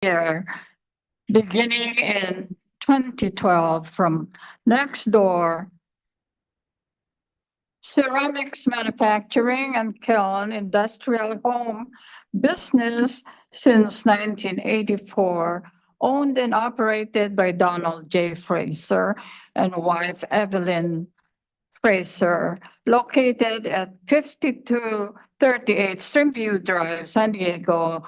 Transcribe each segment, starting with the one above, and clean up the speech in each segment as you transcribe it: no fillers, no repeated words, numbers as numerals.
year, beginning in 2012 from next door ceramics manufacturing and kiln industrial home business since 1984, owned and operated by Donald J. Fraser and wife Evelyn Fraser, located at 5238 Streamview Drive, San Diego,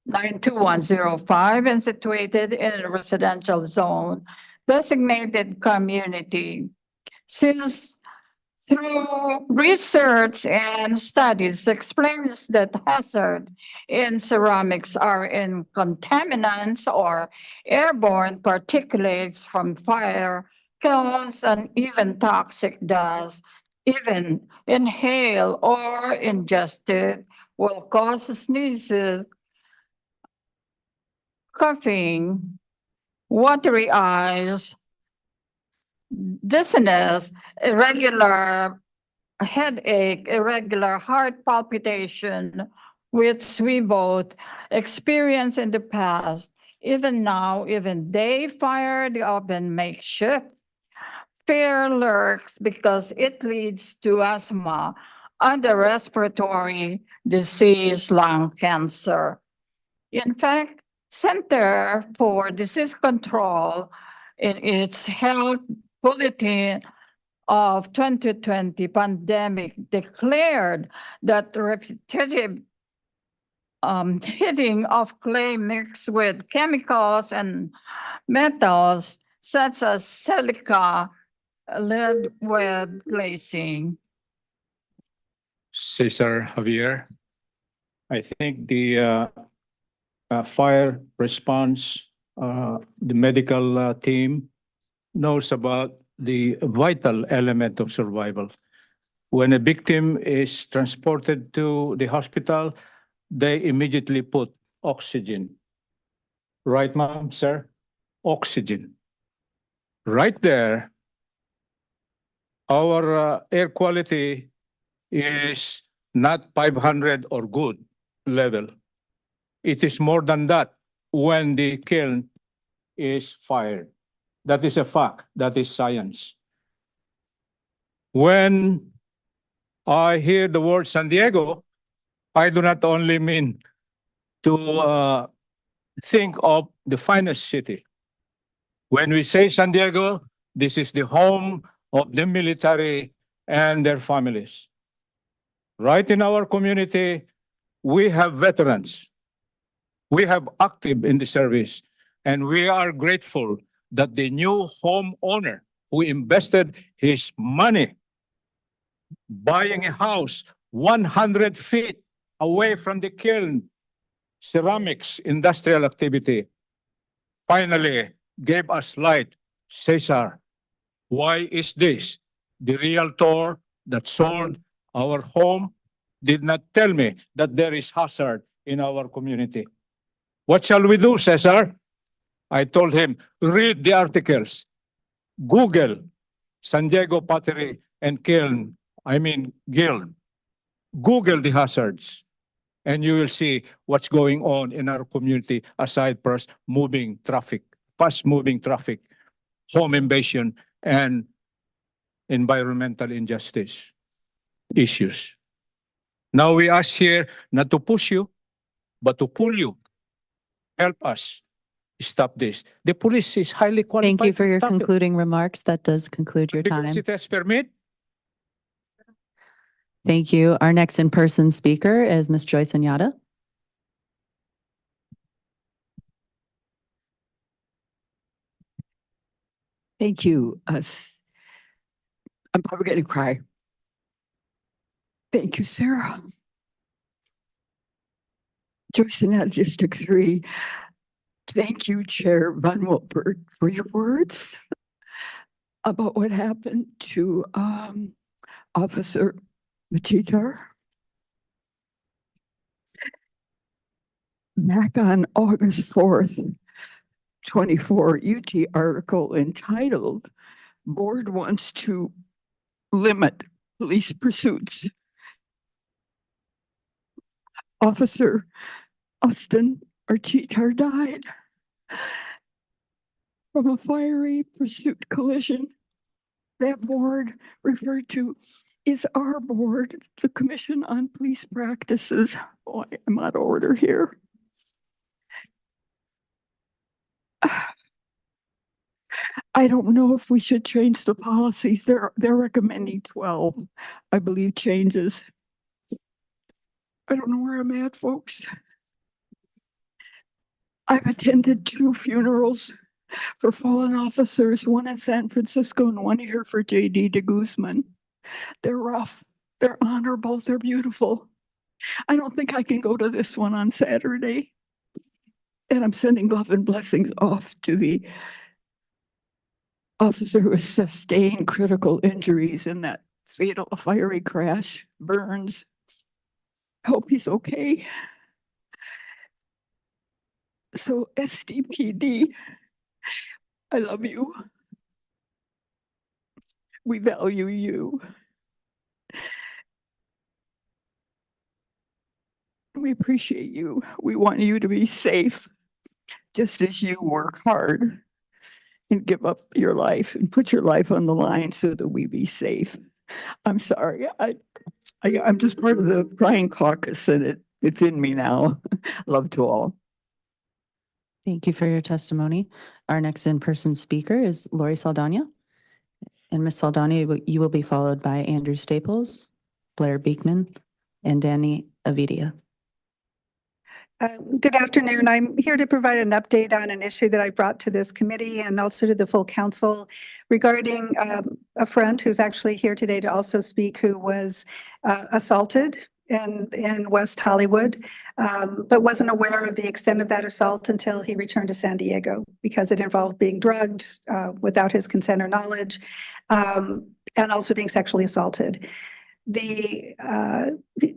92105, and situated in a residential zone designated community. Since through research and studies explains that hazard in ceramics are in contaminants or airborne particulates from fire, kilns, and even toxic dust, even inhale or ingested will cause sneezes, coughing, watery eyes, dizziness, irregular headache, irregular heart palpitation, which we both experienced in the past. Even now, even they fire the oven makeshift. Fear lurks because it leads to asthma, other respiratory disease, lung cancer. In fact, Center for Disease Control in its health bulletin of 2020 pandemic declared that repetitive hitting of clay mixed with chemicals and metals such as silica, lead with glazing. Cesar Javier. I think the fire response, the medical team knows about the vital element of survival. When a victim is transported to the hospital, they immediately put oxygen. Right, ma'am, sir? Oxygen. Right there, our air quality is not 500 or good level. It is more than that when the kiln is fired. That is a fact. That is science. When I hear the word San Diego, I do not only mean to think of the finest city. When we say San Diego, this is the home of the military and their families. Right in our community, we have veterans. We have active in the service, and we are grateful that the new homeowner who invested his money buying a house 100 feet away from the kiln, ceramics industrial activity, finally gave us light. Cesar, why is this? The realtor that sold our home did not tell me that there is hazard in our community. What shall we do, Cesar? I told him, read the articles. Google San Diego Pottery and Kiln, Guild. Google the hazards, and you will see what's going on in our community aside from moving traffic, fast-moving traffic, home invasion, and environmental injustice issues. Now we ask here not to push you, but to pull you. Help us stop this. The police is highly qualified. Thank you for to your stop it. concluding remarks. That does conclude your Because time. it has permit. Thank you. Our next in-person speaker is Ms. Joyce Anyata. Thank you. I'm probably going to cry. Thank you, Sarah. Joyce Anyata, District 3. Thank you, Chair Van Wilbert, for your words about what happened to Officer Machitar. Back on August 4th, 24 UT article entitled, Board Wants to Limit Police Pursuits. Officer Austin our teacher died from a fiery pursuit collision. That board referred to is our board, the Commission on Police Practices. Oh, I'm out of order here. I don't know if we should change the policies. They're recommending 12, I believe, changes. I don't know where I'm at, folks. I've attended 2 funerals for fallen officers, one in San Francisco and one here for JD de Guzman. They're rough, they're honorable, they're beautiful. I don't think I can go to this one on Saturday. And I'm sending love and blessings off to the officer who has sustained critical injuries in that fatal fiery crash, burns. Hope he's okay. So SDPD, I love you. We value you. We appreciate you. We want you to be safe, just as you work hard and give up your life and put your life on the line so that we be safe. I'm sorry. I'm just part of the crying caucus and it's in me now. Love to all. Thank you for your testimony. Our next in-person speaker is Lori Saldana. And Ms. Saldana, you will be followed by Andrew Staples, Blair Beekman, and Danny Avidia. Good afternoon. I'm here to provide an update on an issue that I brought to this committee and also to the full council regarding a friend who's actually here today to also speak, who was assaulted in West Hollywood, but wasn't aware of the extent of that assault until he returned to San Diego, because it involved being drugged without his consent or knowledge, and also being sexually assaulted.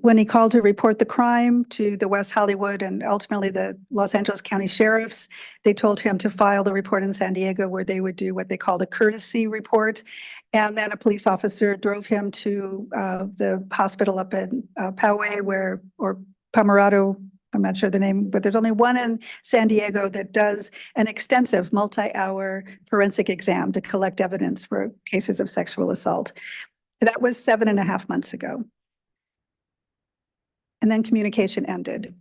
When he called to report the crime to the West Hollywood and ultimately the Los Angeles County Sheriffs, they told him to file the report in San Diego, where they would do what they called a courtesy report. And then a police officer drove him to the hospital up in Poway, or Pomerado, I'm not sure the name, but there's only one in San Diego that does an extensive multi-hour forensic exam to collect evidence for cases of sexual assault. That was 7.5 months ago. And then communication ended.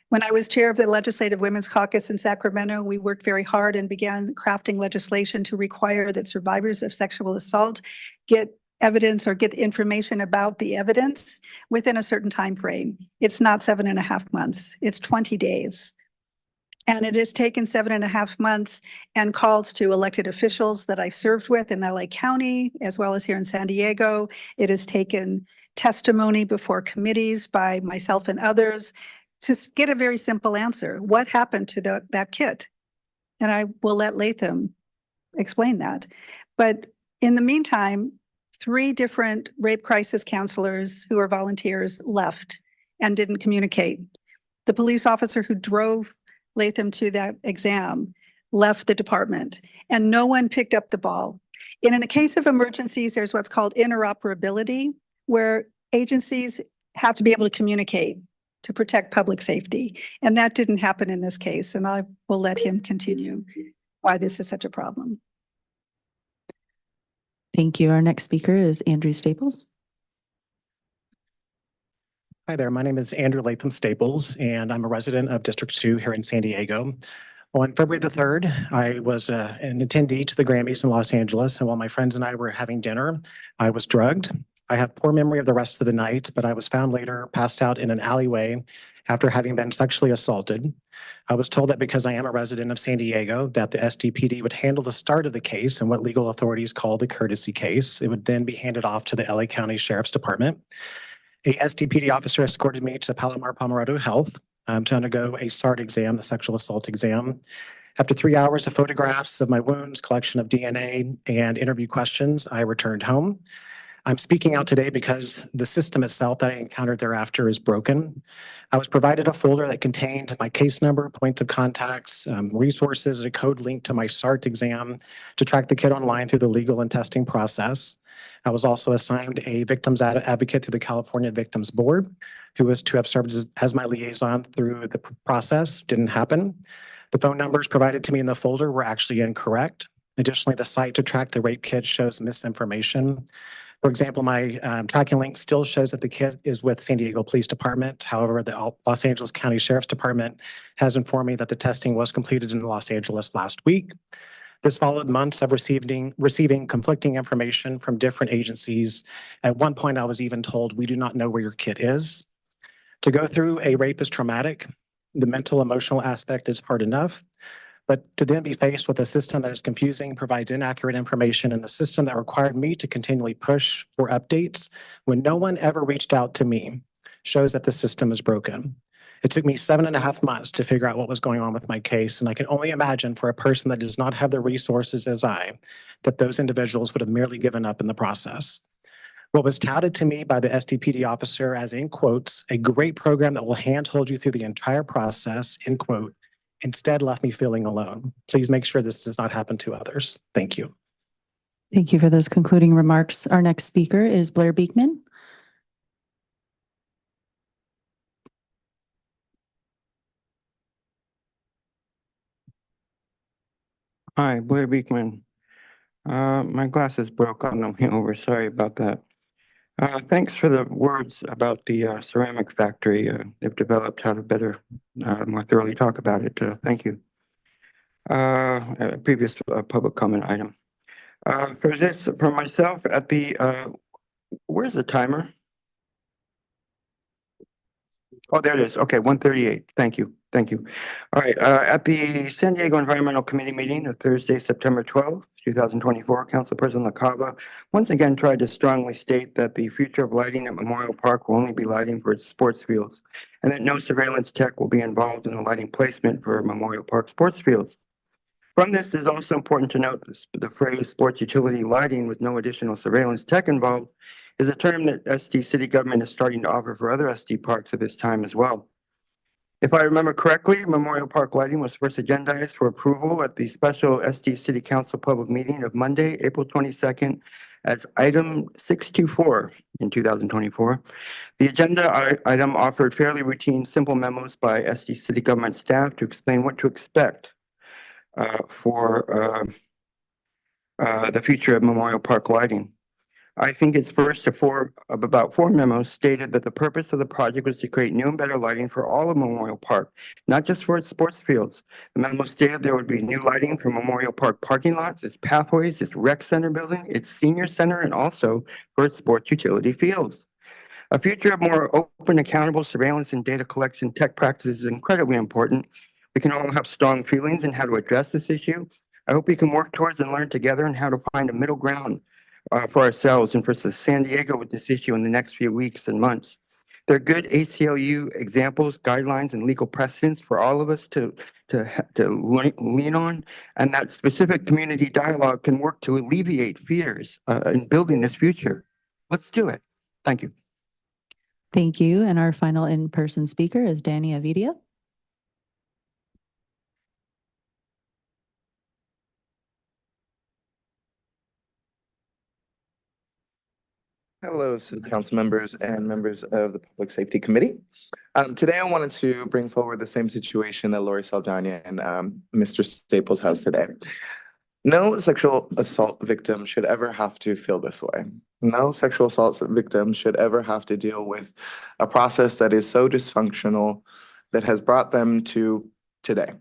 When I was chair of the Legislative Women's Caucus in Sacramento, we worked very hard and began crafting legislation to require that survivors of sexual assault get evidence or get information about the evidence within a certain time frame. It's not 7.5 months, it's 20 days. And it has taken 7.5 months and calls to elected officials that I served with in LA County, as well as here in San Diego. It has taken testimony before committees by myself and others to get a very simple answer. What happened to that kid? And I will let Latham explain that. But in the meantime, 3 different rape crisis counselors who are volunteers left and didn't communicate. The police officer who drove Latham to that exam left the department, and no one picked up the ball. In a case of emergencies, there's what's called interoperability, where agencies have to be able to communicate to protect public safety. And that didn't happen in this case. And I will let him continue why this is such a problem. Thank you. Our next speaker is Andrew Staples. Hi there, my name is Andrew Latham Staples, and I'm a resident of District 2 here in San Diego. On February the 3rd, I was an attendee to the Grammys in Los Angeles, and while my friends and I were having dinner, I was drugged. I have poor memory of the rest of the night, but I was found later passed out in an alleyway after having been sexually assaulted. I was told that because I am a resident of San Diego, that the SDPD would handle the start of the case and what legal authorities call the courtesy case. It would then be handed off to the LA County Sheriff's Department. A SDPD officer escorted me to Palomar Pomerado Health to undergo a SART exam, the sexual assault exam. After 3 hours of photographs of my wounds, collection of DNA, and interview questions, I returned home. I'm speaking out today because the system itself that I encountered thereafter is broken. I was provided a folder that contained my case number, points of contacts, resources, and a code linked to my SART exam to track the kid online through the legal and testing process. I was also assigned a victims advocate through the California Victims Board who was to have served as my liaison through the process. Didn't happen. The phone numbers provided to me in the folder were actually incorrect. Additionally, the site to track the rape kit shows misinformation. For example, my tracking link still shows that the kit is with San Diego Police Department. However, the Los Angeles County Sheriff's Department has informed me that the testing was completed in Los Angeles last week. This followed months of receiving conflicting information from different agencies. At one point, I was even told, "We do not know where your kit is." To go through a rape is traumatic. The mental, emotional aspect is hard enough. But to then be faced with a system that is confusing, provides inaccurate information, and a system that required me to continually push for updates when no one ever reached out to me shows that the system is broken. It took me 7.5 months to figure out what was going on with my case, and I can only imagine for a person that does not have the resources as I, that those individuals would have merely given up in the process. What was touted to me by the SDPD officer as, in quotes, a great program that will handhold you through the entire process, end quote, instead left me feeling alone. Please make sure this does not happen to others. Thank you. Thank you for those concluding remarks. Our next speaker is Blair Beekman. Hi, Blair Beekman. My glasses broke on the way over. Sorry about that. Thanks for the words about the ceramic factory. They've developed how to better, more thoroughly talk about it. Thank you. Previous public comment item. For myself, at the, where's the timer? Oh, there it is. Okay, 1:38. Thank you. Thank you. All right, at the San Diego Environmental Committee meeting of Thursday, September 12th, 2024, Council President LaCava once again tried to strongly state that the future of lighting at Memorial Park will only be lighting for its sports fields, and that no surveillance tech will be involved in the lighting placement for Memorial Park sports fields. From this, it is also important to note the phrase sports utility lighting with no additional surveillance tech involved is a term that SD city government is starting to offer for other SD parks at this time as well. If I remember correctly, Memorial Park lighting was first agendized for approval at the special SD City Council public meeting of Monday, April 22nd as item 624 in 2024. The agenda item offered fairly routine, simple memos by SD City government staff to explain what to expect for the future of Memorial Park lighting. I think its first of about four memos stated that the purpose of the project was to create new and better lighting for all of Memorial Park, not just for its sports fields. The memo stated there would be new lighting for Memorial Park parking lots, its pathways, its rec center building, its senior center, and also for its sports utility fields. A future of more open, accountable surveillance and data collection tech practices is incredibly important. We can all have strong feelings in how to address this issue. I hope we can work towards and learn together on how to find a middle ground for ourselves and for San Diego with this issue in the next few weeks and months. There are good ACLU examples, guidelines, and legal precedents for all of us to lean on, and that specific community dialogue can work to alleviate fears in building this future. Let's do it. Thank you. Thank you. And our final in-person speaker is Danny Avidia. Hello, City Council members and members of the Public Safety Committee. Today I wanted to bring forward the same situation that Lori Saldana and Mr. Staples has today. No sexual assault victim should ever have to feel this way. No sexual assault victim should ever have to deal with a process that is so dysfunctional that has brought them to today.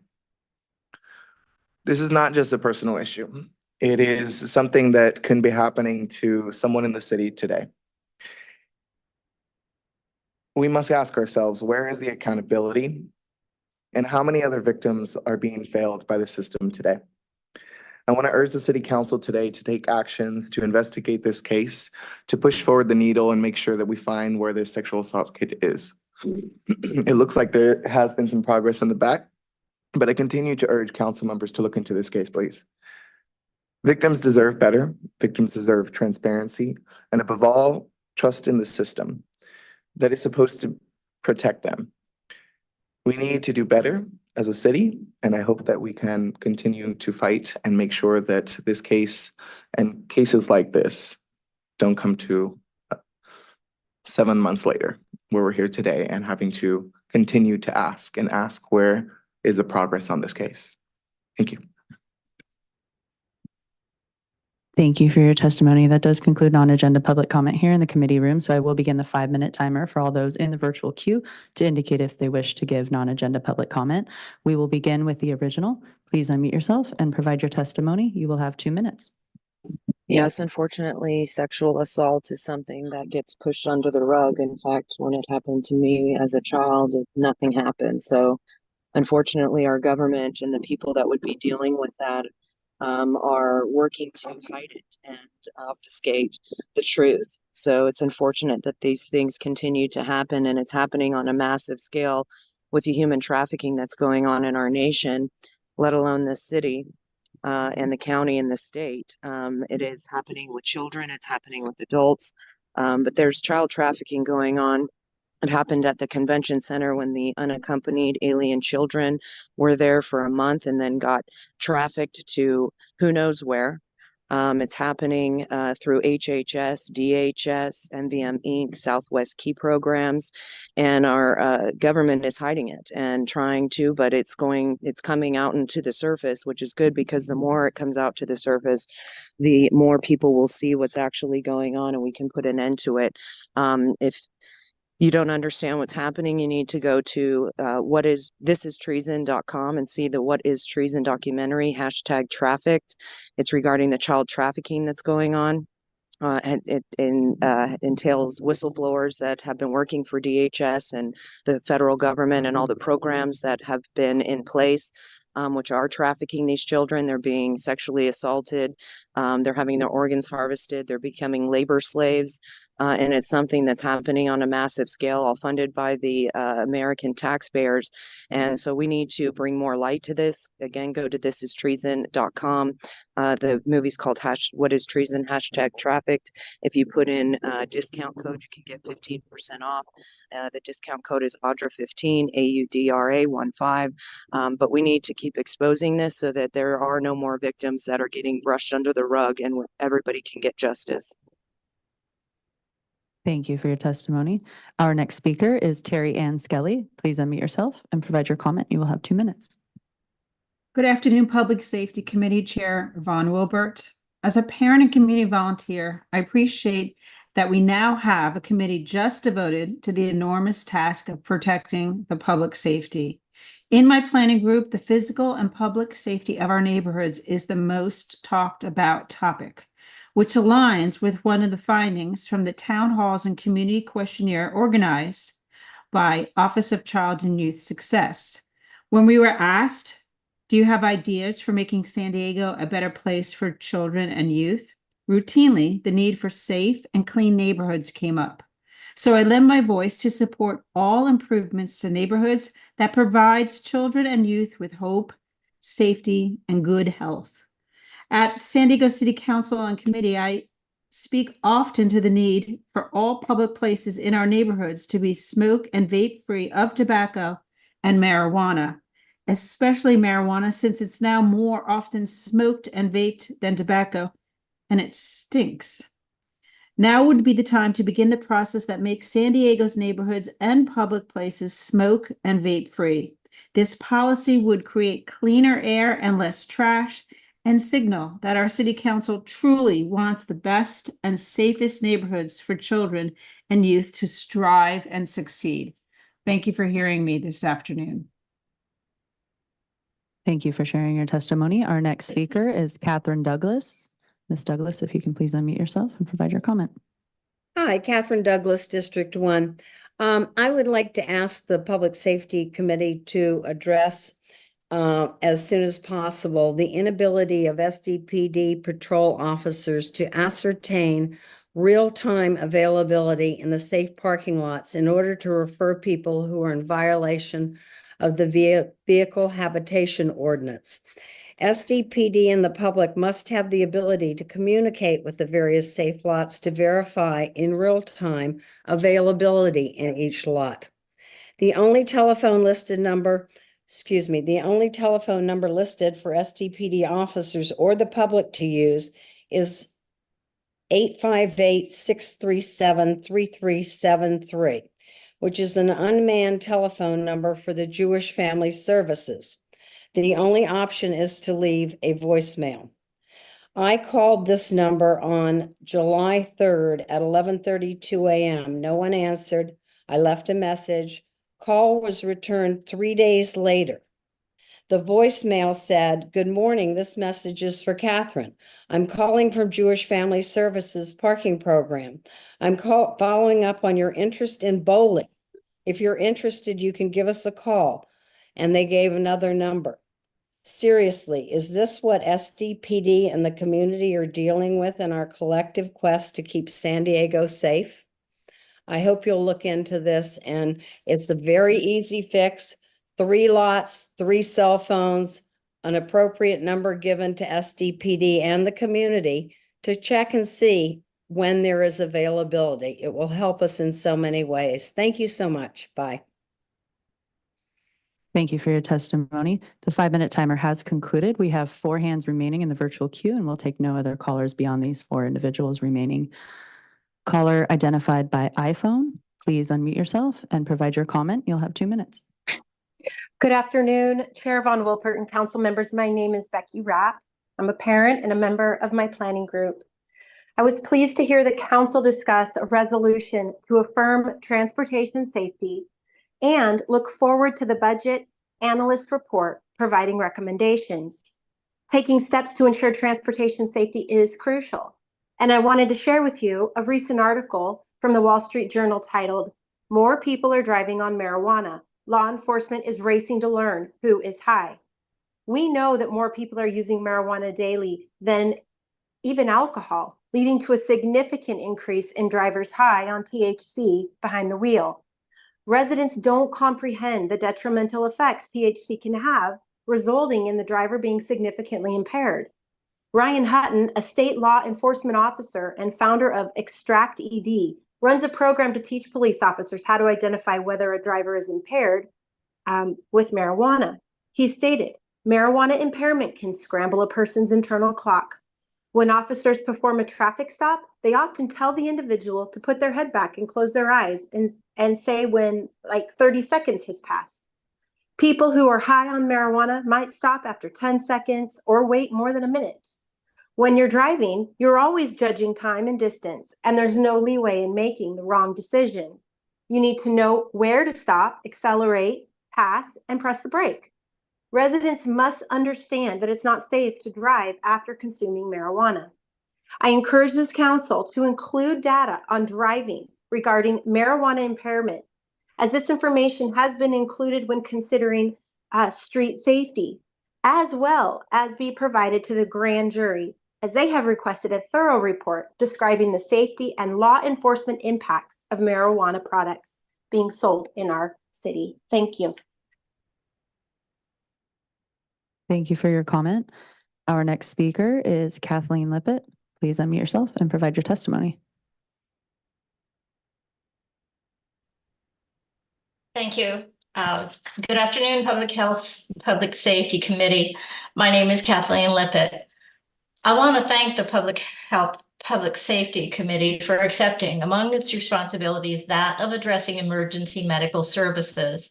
This is not just a personal issue. It is something that can be happening to someone in the city today. We must ask ourselves, where is the accountability? And how many other victims are being failed by the system today? I want to urge the City Council today to take actions to investigate this case, to push forward the needle and make sure that we find where this sexual assault kit is. It looks like there has been some progress in the back, but I continue to urge council members to look into this case, please. Victims deserve better. Victims deserve transparency, and above all, trust in the system that is supposed to protect them. We need to do better as a city, and I hope that we can continue to fight and make sure that this case and cases like this don't come to 7 months later. where we're here today and having to continue to ask and ask where is the progress on this case. Thank you. Thank you for your testimony. That does conclude non-agenda public comment here in the committee room. So I will begin the 5-minute timer for all those in the virtual queue to indicate if they wish to give non-agenda public comment. We will begin with the original. Please unmute yourself and provide your testimony. You will have 2 minutes. Yes, unfortunately, sexual assault is something that gets pushed under the rug. In fact, when it happened to me as a child, nothing happened. So unfortunately, our government and the people that would be dealing with that are working to hide it and obfuscate the truth. So it's unfortunate that these things continue to happen, and it's happening on a massive scale with the human trafficking that's going on in our nation, let alone this city. And the county and the state. It is happening with children, it's happening with adults, but there's child trafficking going on. It happened at the convention center when the unaccompanied alien children were there for a month and then got trafficked to who knows where. It's happening through HHS, DHS, NVM Inc., Southwest Key programs, and our government is hiding it and trying to, but it's coming out into the surface, which is good because the more it comes out to the surface, the more people will see what's actually going on and we can put an end to it. If you don't understand what's happening, you need to go to thisistrreason.com and see the What is Treason documentary, #trafficked. It's regarding the child trafficking that's going on. And it entails whistleblowers that have been working for DHS and the federal government and all the programs that have been in place, which are trafficking these children. They're being sexually assaulted. They're having their organs harvested. They're becoming labor slaves. And it's something that's happening on a massive scale, all funded by the American taxpayers. And so we need to bring more light to this. Again, go to thisistrreason.com. The movie's called What is Treason? #trafficked. If you put in a discount code, you can get 15% off. The discount code is AUDRA15, AUDRA15. But we need to keep exposing this so that there are no more victims that are getting brushed under the rug and everybody can get justice. Thank you for your testimony. Our next speaker is Terry Ann Skelly. Please unmute yourself and provide your comment. You will have 2 minutes. Good afternoon, Public Safety Committee Chair Vaughn Wilbert. As a parent and community volunteer, I appreciate that we now have a committee just devoted to the enormous task of protecting the public safety. In my planning group, the physical and public safety of our neighborhoods is the most talked about topic, which aligns with one of the findings from the town halls and community questionnaire organized by Office of Child and Youth Success. When we were asked, do you have ideas for making San Diego a better place for children and youth? Routinely, the need for safe and clean neighborhoods came up. So I lend my voice to support all improvements to neighborhoods that provides children and youth with hope, safety, and good health. At San Diego City Council and Committee, I speak often to the need for all public places in our neighborhoods to be smoke and vape free of tobacco and marijuana, especially marijuana, since it's now more often smoked and vaped than tobacco, and it stinks. Now would be the time to begin the process that makes San Diego's neighborhoods and public places smoke and vape free. This policy would create cleaner air and less trash, and signal that our city council truly wants the best and safest neighborhoods for children and youth to strive and succeed. Thank you for hearing me this afternoon. Thank you for sharing your testimony. Our next speaker is Catherine Douglas. Ms. Douglas, if you can please unmute yourself and provide your comment. Hi, Catherine Douglas, District 1. I would like to ask the Public Safety Committee to address as soon as possible the inability of SDPD patrol officers to ascertain real-time availability in the safe parking lots in order to refer people who are in violation of the vehicle habitation ordinance. SDPD and the public must have the ability to communicate with the various safe lots to verify in real time availability in each lot. The only telephone number listed for SDPD officers or the public to use is 858-637-3373. which is an unmanned telephone number for the Jewish Family Services. The only option is to leave a voicemail. I called this number on July 3rd at 11:32 a.m. No one answered. I left a message. Call was returned 3 days later. The voicemail said, "Good morning, this message is for Catherine. I'm calling from Jewish Family Services parking program. I'm following up on your interest in bowling. If you're interested, you can give us a call." And they gave another number. Seriously, is this what SDPD and the community are dealing with in our collective quest to keep San Diego safe? I hope you'll look into this, and it's a very easy fix. 3 lots, 3 cell phones, an appropriate number given to SDPD and the community to check and see when there is availability. It will help us in so many ways. Thank you so much. Bye. Thank you for your testimony. The 5-minute timer has concluded. We have 4 hands remaining in the virtual queue, and we'll take no other callers beyond these 4 individuals remaining. Caller identified by iPhone, please unmute yourself and provide your comment. You'll have 2 minutes. Good afternoon, Chair Von Wilpert and council members. My name is Becky Rapp. I'm a parent and a member of my planning group. I was pleased to hear the council discuss a resolution to affirm transportation safety and look forward to the budget analyst report providing recommendations. Taking steps to ensure transportation safety is crucial. And I wanted to share with you a recent article from the Wall Street Journal titled, "More People Are Driving on Marijuana. Law enforcement is racing to learn who is high." We know that more people are using marijuana daily than even alcohol, leading to a significant increase in drivers high on THC behind the wheel. Residents don't comprehend the detrimental effects THC can have, resulting in the driver being significantly impaired. Ryan Hutton, a state law enforcement officer and founder of Extract ED, runs a program to teach police officers how to identify whether a driver is impaired with marijuana. He stated, "Marijuana impairment can scramble a person's internal clock. When officers perform a traffic stop, they often tell the individual to put their head back and close their eyes and say when like 30 seconds has passed. People who are high on marijuana might stop after 10 seconds or wait more than a minute. When you're driving, you're always judging time and distance, and there's no leeway in making the wrong decision. You need to know where to stop, accelerate, pass, and press the brake. Residents must understand that it's not safe to drive after consuming marijuana. I encourage this council to include data on driving regarding marijuana impairment, as this information has been included when considering street safety, as well as be provided to the grand jury, as they have requested a thorough report describing the safety and law enforcement impacts of marijuana products being sold in our city. Thank you. Thank you for your comment. Our next speaker is Kathleen Lippett. Please unmute yourself and provide your testimony. Thank you. Good afternoon, Public Health, Public Safety Committee. My name is Kathleen Lippett. I want to thank the Public Health, Public Safety Committee for accepting among its responsibilities that of addressing emergency medical services.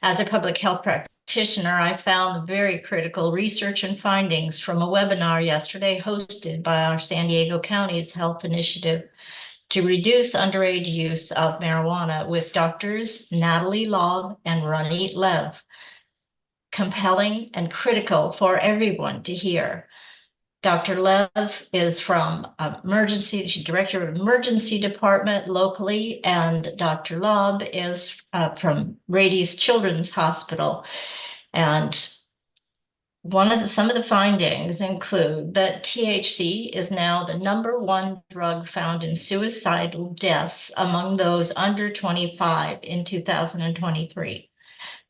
As a public health practitioner, I found very critical research and findings from a webinar yesterday hosted by our San Diego County's Health Initiative to reduce underage use of marijuana with doctors Natalie Laub and Ronit Lev. Compelling and critical for everyone to hear. Dr. Lev is from she's director of emergency department locally, and Dr. Laub is from Rady's Children's Hospital. And some of the findings include that THC is now the #1 drug found in suicidal deaths among those under 25 in 2023.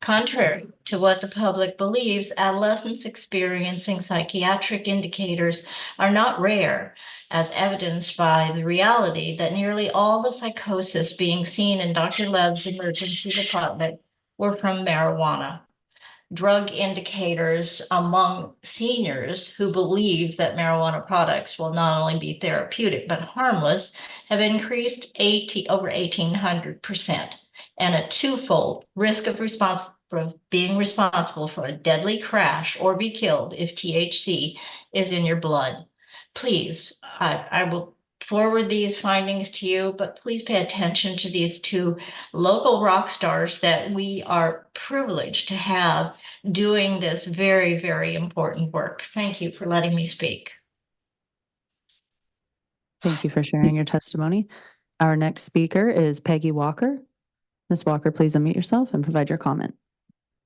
Contrary to what the public believes, adolescents experiencing psychiatric indicators are not rare, as evidenced by the reality that nearly all the psychosis being seen in Dr. Lev's emergency department were from marijuana. drug indicators among seniors who believe that marijuana products will not only be therapeutic but harmless have increased over 1,800%, and a twofold risk of being responsible for a deadly crash or be killed if THC is in your blood. Please, I will forward these findings to you, but please pay attention to these two local rock stars that we are privileged to have doing this very, very important work. Thank you for letting me speak. Thank you for sharing your testimony. Our next speaker is Peggy Walker. Ms. Walker, please unmute yourself and provide your comment.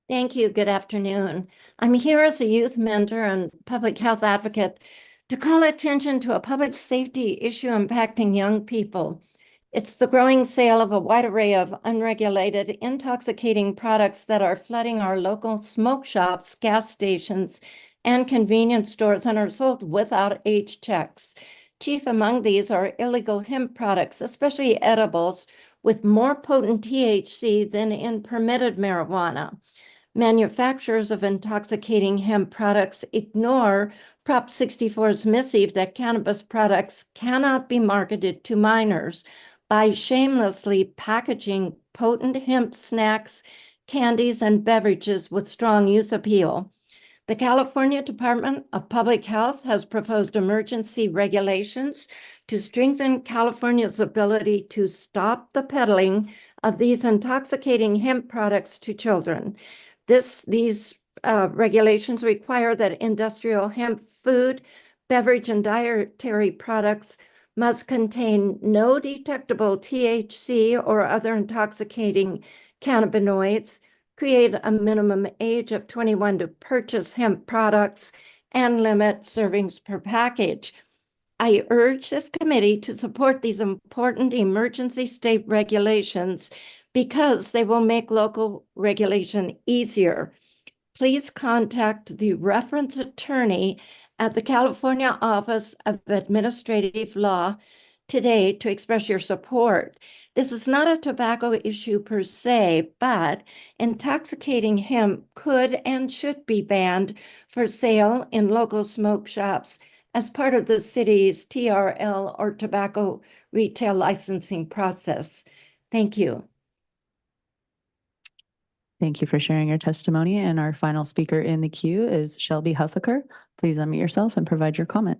Thank you. Good afternoon. I'm here as a youth mentor and public health advocate to call attention to a public safety issue impacting young people. It's the growing sale of a wide array of unregulated, intoxicating products that are flooding our local smoke shops, gas stations, and convenience stores and are sold without age checks. Chief among these are illegal hemp products, especially edibles, with more potent THC than in permitted marijuana. Manufacturers of intoxicating hemp products ignore Prop 64's missive that cannabis products cannot be marketed to minors by shamelessly packaging potent hemp snacks, candies, and beverages with strong youth appeal. The California Department of Public Health has proposed emergency regulations to strengthen California's ability to stop the peddling of these intoxicating hemp products to children. These regulations require that industrial hemp food, beverage, and dietary products must contain no detectable THC or other intoxicating cannabinoids, create a minimum age of 21 to purchase hemp products, and limit servings per package. I urge this committee to support these important emergency state regulations because they will make local regulation easier. Please contact the reference attorney at the California Office of Administrative Law today to express your support. This is not a tobacco issue per se, but intoxicating hemp could and should be banned for sale in local smoke shops as part of the city's TRL or tobacco retail licensing process. Thank you. Thank you for sharing your testimony. And our final speaker in the queue is Shelby Huffaker. Please unmute yourself and provide your comment.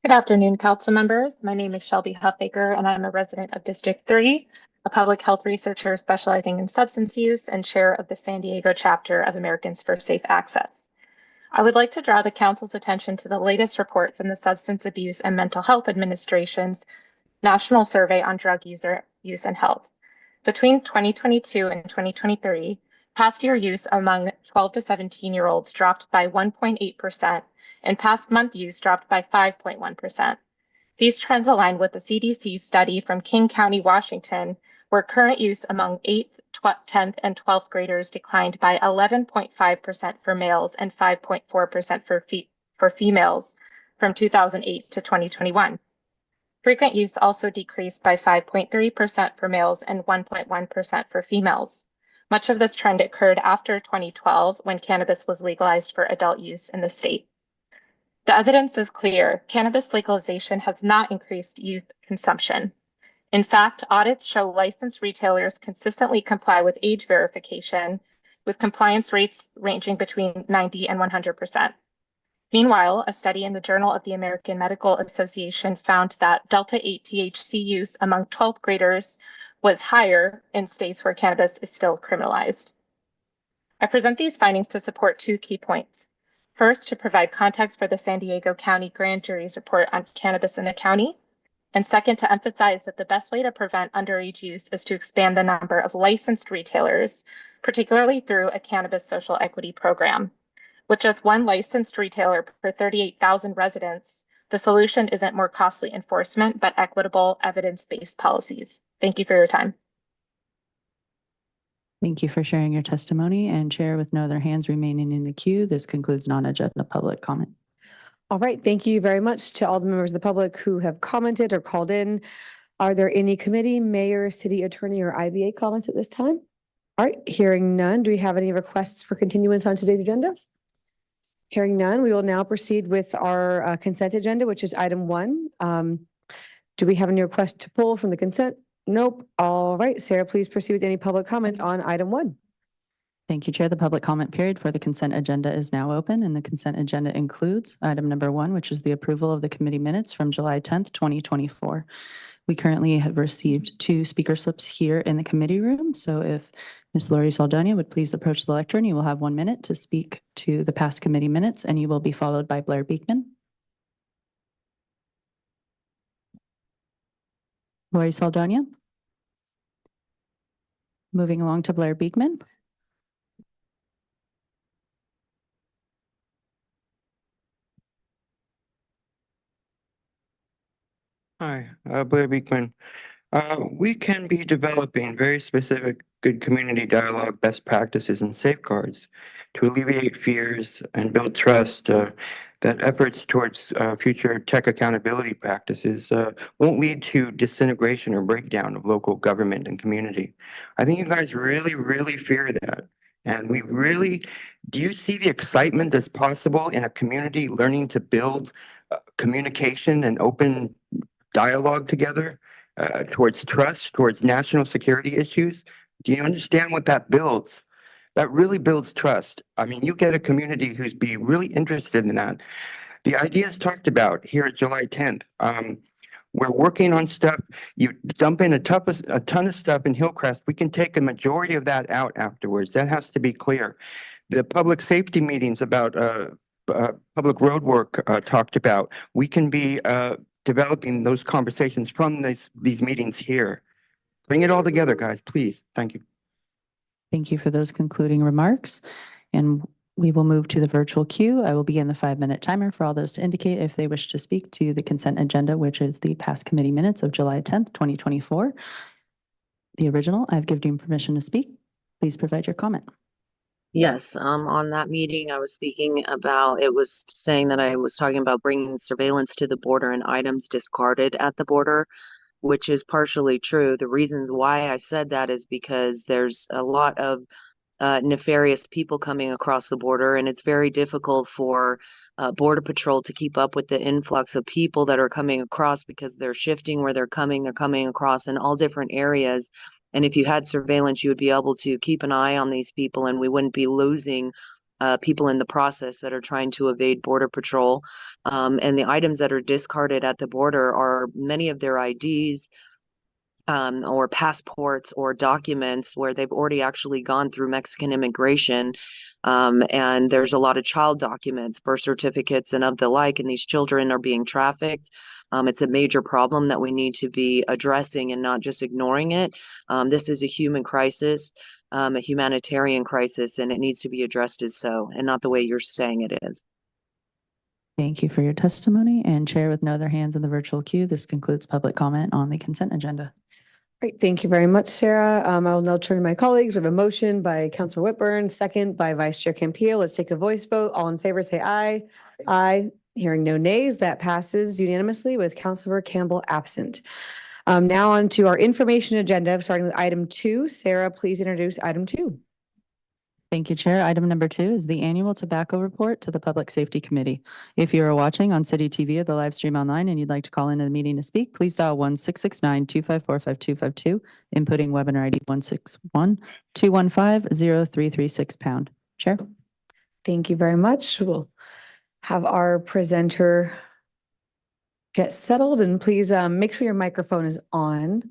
Good afternoon, council members. My name is Shelby Huffaker, and I'm a resident of District 3, a public health researcher specializing in substance use and chair of the San Diego chapter of Americans for Safe Access. I would like to draw the council's attention to the latest report from the Substance Abuse and Mental Health Administration's National Survey on Drug User Use and Health. Between 2022 and 2023, past year use among 12 to 17-year-olds dropped by 1.8%, and past month use dropped by 5.1%. These trends align with the CDC study from King County, Washington, where current use among 8th, 10th, and 12th graders declined by 11.5% for males and 5.4% for females from 2008 to 2021. Frequent use also decreased by 5.3% for males and 1.1% for females. Much of this trend occurred after 2012, when cannabis was legalized for adult use in the state. The evidence is clear. Cannabis legalization has not increased youth consumption. In fact, audits show licensed retailers consistently comply with age verification, with compliance rates ranging between 90 and 100%. Meanwhile, a study in the Journal of the American Medical Association found that Delta-8 THC use among 12th graders was higher in states where cannabis is still criminalized. I present these findings to support two key points. First, to provide context for the San Diego County Grand Jury's report on cannabis in the county. And second, to emphasize that the best way to prevent underage use is to expand the number of licensed retailers, particularly through a cannabis social equity program. With just one licensed retailer per 38,000 residents, the solution isn't more costly enforcement, but equitable, evidence-based policies. Thank you for your time. Thank you for sharing your testimony. And Chair, with no other hands remaining in the queue, this concludes non-agenda public comment. All right, thank you very much to all the members of the public who have commented or called in. Are there any committee, mayor, city attorney, or IBA comments at this time? All right, hearing none, do we have any requests for continuance on today's agenda? Hearing none, we will now proceed with our consent agenda, which is item 1. Do we have any requests to pull from the consent? Nope. All right, Sarah, please proceed with any public comment on item 1. Thank you, Chair. The public comment period for the consent agenda is now open, and the consent agenda includes item number 1, which is the approval of the committee minutes from July 10th, 2024. We currently have received 2 speaker slips here in the committee room. So if Ms. Lori Saldana would please approach the lectern, you will have 1 minute to speak to the past committee minutes, and you will be followed by Blair Beekman. Lori Saldana. Moving along to Blair Beekman. Hi, Blair Beekman. We can be developing very specific good community dialogue, best practices, and safeguards to alleviate fears and build trust. That efforts towards future tech accountability practices won't lead to disintegration or breakdown of local government and community. I think you guys really, really fear that. And do you see the excitement that's possible in a community learning to build communication and open dialogue together towards trust, towards national security issues? Do you understand what that builds? That really builds trust. I mean, you get a community who's be really interested in that. The ideas talked about here at July 10th. We're working on stuff. You dump in a ton of stuff in Hillcrest. We can take a majority of that out afterwards. That has to be clear. The public safety meetings about public road work talked about. We can be developing those conversations from these meetings here. Bring it all together, guys, please. Thank you. Thank you for those concluding remarks. And we will move to the virtual queue. I will begin the 5-minute timer for all those to indicate if they wish to speak to the consent agenda, which is the past committee minutes of July 10th, 2024. The original, I've given you permission to speak. Please provide your comment. Yes, on that meeting, I was speaking about, it was saying that I was talking about bringing surveillance to the border and items discarded at the border, which is partially true. The reasons why I said that is because there's a lot of nefarious people coming across the border, and it's very difficult for Border Patrol to keep up with the influx of people that are coming across because they're shifting where they're coming across in all different areas. And if you had surveillance, you would be able to keep an eye on these people, and we wouldn't be losing people in the process that are trying to evade Border Patrol. And the items that are discarded at the border are many of their IDs, or passports or documents where they've already actually gone through Mexican immigration. And there's a lot of child documents, birth certificates, and of the like, and these children are being trafficked. It's a major problem that we need to be addressing and not just ignoring it. This is a human crisis, a humanitarian crisis, and it needs to be addressed as so, and not the way you're saying it is. Thank you for your testimony. And Chair, with no other hands in the virtual queue, this concludes public comment on the consent agenda. Great, thank you very much, Sarah. I will now turn to my colleagues. We have a motion by Councilor Whitburn, second by Vice Chair Campillo. Let's take a voice vote. All in favor, say aye. Aye. Hearing no nays, that passes unanimously with Councilor Campbell absent. Now on to our information agenda, starting with item 2. Sarah, please introduce item 2. Thank you, Chair. Item number 2 is the annual tobacco report to the Public Safety Committee. If you are watching on City TV or the live stream online and you'd like to call into the meeting to speak, please dial 1-669-254-5252, inputting webinar ID 161-215-0336 #. Chair. Thank you very much. We'll have our presenter get settled, and please make sure your microphone is on.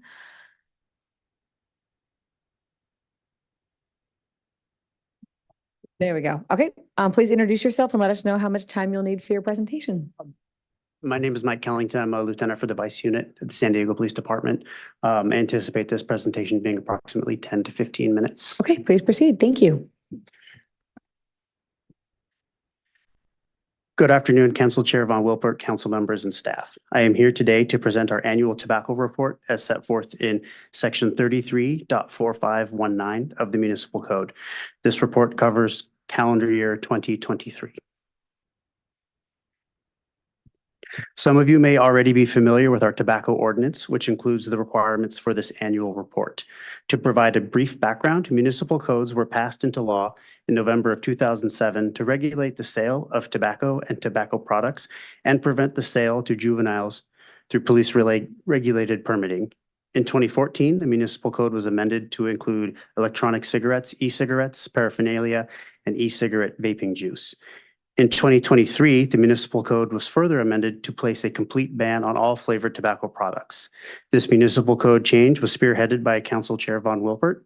There we go. Okay, please introduce yourself and let us know how much time you'll need for your presentation. My name is Mike Kellington. I'm a lieutenant for the Vice Unit at the San Diego Police Department. I anticipate this presentation being approximately 10 to 15 minutes. Okay, please proceed. Thank you. Good afternoon, Council Chair Von Wilpert, council members and staff. I am here today to present our annual tobacco report as set forth in section 33.4519 of the Municipal Code. This report covers calendar year 2023. Some of you may already be familiar with our tobacco ordinance, which includes the requirements for this annual report. To provide a brief background, municipal codes were passed into law in November of 2007 to regulate the sale of tobacco and tobacco products and prevent the sale to juveniles through police-regulated permitting. In 2014, the municipal code was amended to include electronic cigarettes, e-cigarettes, paraphernalia, and e-cigarette vaping juice. In 2023, the municipal code was further amended to place a complete ban on all flavored tobacco products. This municipal code change was spearheaded by Council Chair Von Wilpert.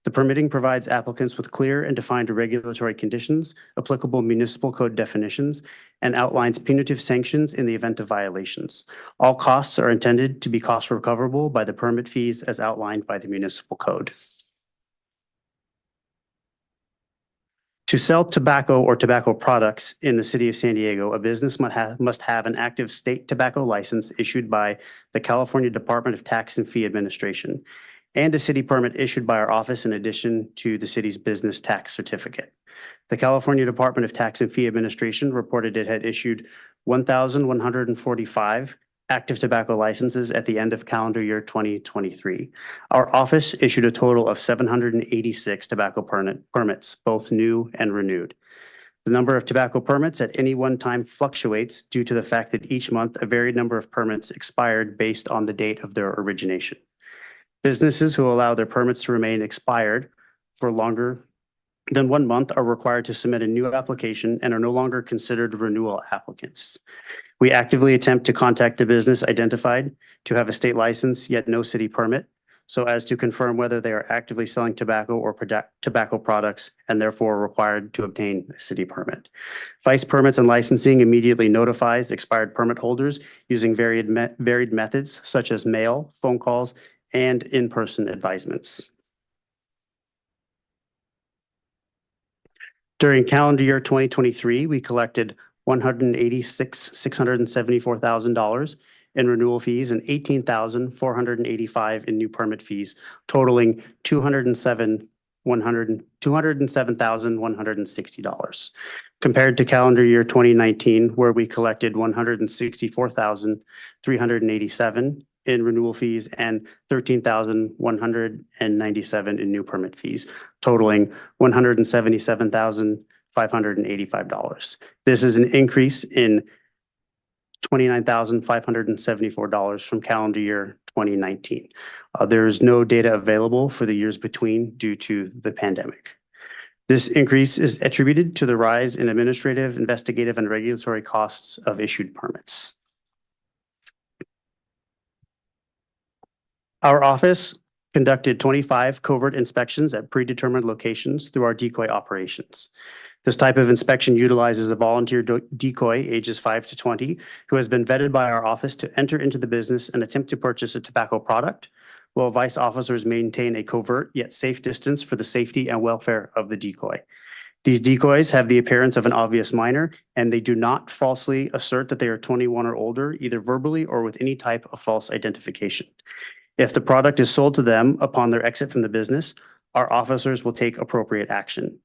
The permitting provides applicants with clear and defined regulatory conditions, applicable municipal code definitions, and outlines punitive sanctions in the event of violations. All costs are intended to be cost recoverable by the permit fees as outlined by the municipal code. To sell tobacco or tobacco products in the city of San Diego, a business must have an active state tobacco license issued by the California Department of Tax and Fee Administration and a city permit issued by our office in addition to the city's business tax certificate. The California Department of Tax and Fee Administration reported it had issued 1,145 active tobacco licenses at the end of calendar year 2023. Our office issued a total of 786 tobacco permits, both new and renewed. The number of tobacco permits at any one time fluctuates due to the fact that each month a varied number of permits expired based on the date of their origination. Businesses who allow their permits to remain expired for longer than 1 month are required to submit a new application and are no longer considered renewal applicants. We actively attempt to contact the business identified to have a state license, yet no city permit, so as to confirm whether they are actively selling tobacco or tobacco products and therefore required to obtain a city permit. Vice Permits and Licensing immediately notifies expired permit holders using varied methods such as mail, phone calls, and in-person advisements. During calendar year 2023, we collected $186,674,000 in renewal fees and $18,485 in new permit fees, totaling $207,160. Compared to calendar year 2019, where we collected $164,387 in renewal fees and $13,197 in new permit fees, totaling $177,585. This is an increase in $29,574 from calendar year 2019. There is no data available for the years between due to the pandemic. This increase is attributed to the rise in administrative, investigative, and regulatory costs of issued permits. Our office conducted 25 covert inspections at predetermined locations through our decoy operations. This type of inspection utilizes a volunteer decoy ages 5 to 20 who has been vetted by our office to enter into the business and attempt to purchase a tobacco product, while vice officers maintain a covert yet safe distance for the safety and welfare of the decoy. These decoys have the appearance of an obvious minor, and they do not falsely assert that they are 21 or older, either verbally or with any type of false identification. If the product is sold to them upon their exit from the business, our officers will take appropriate action.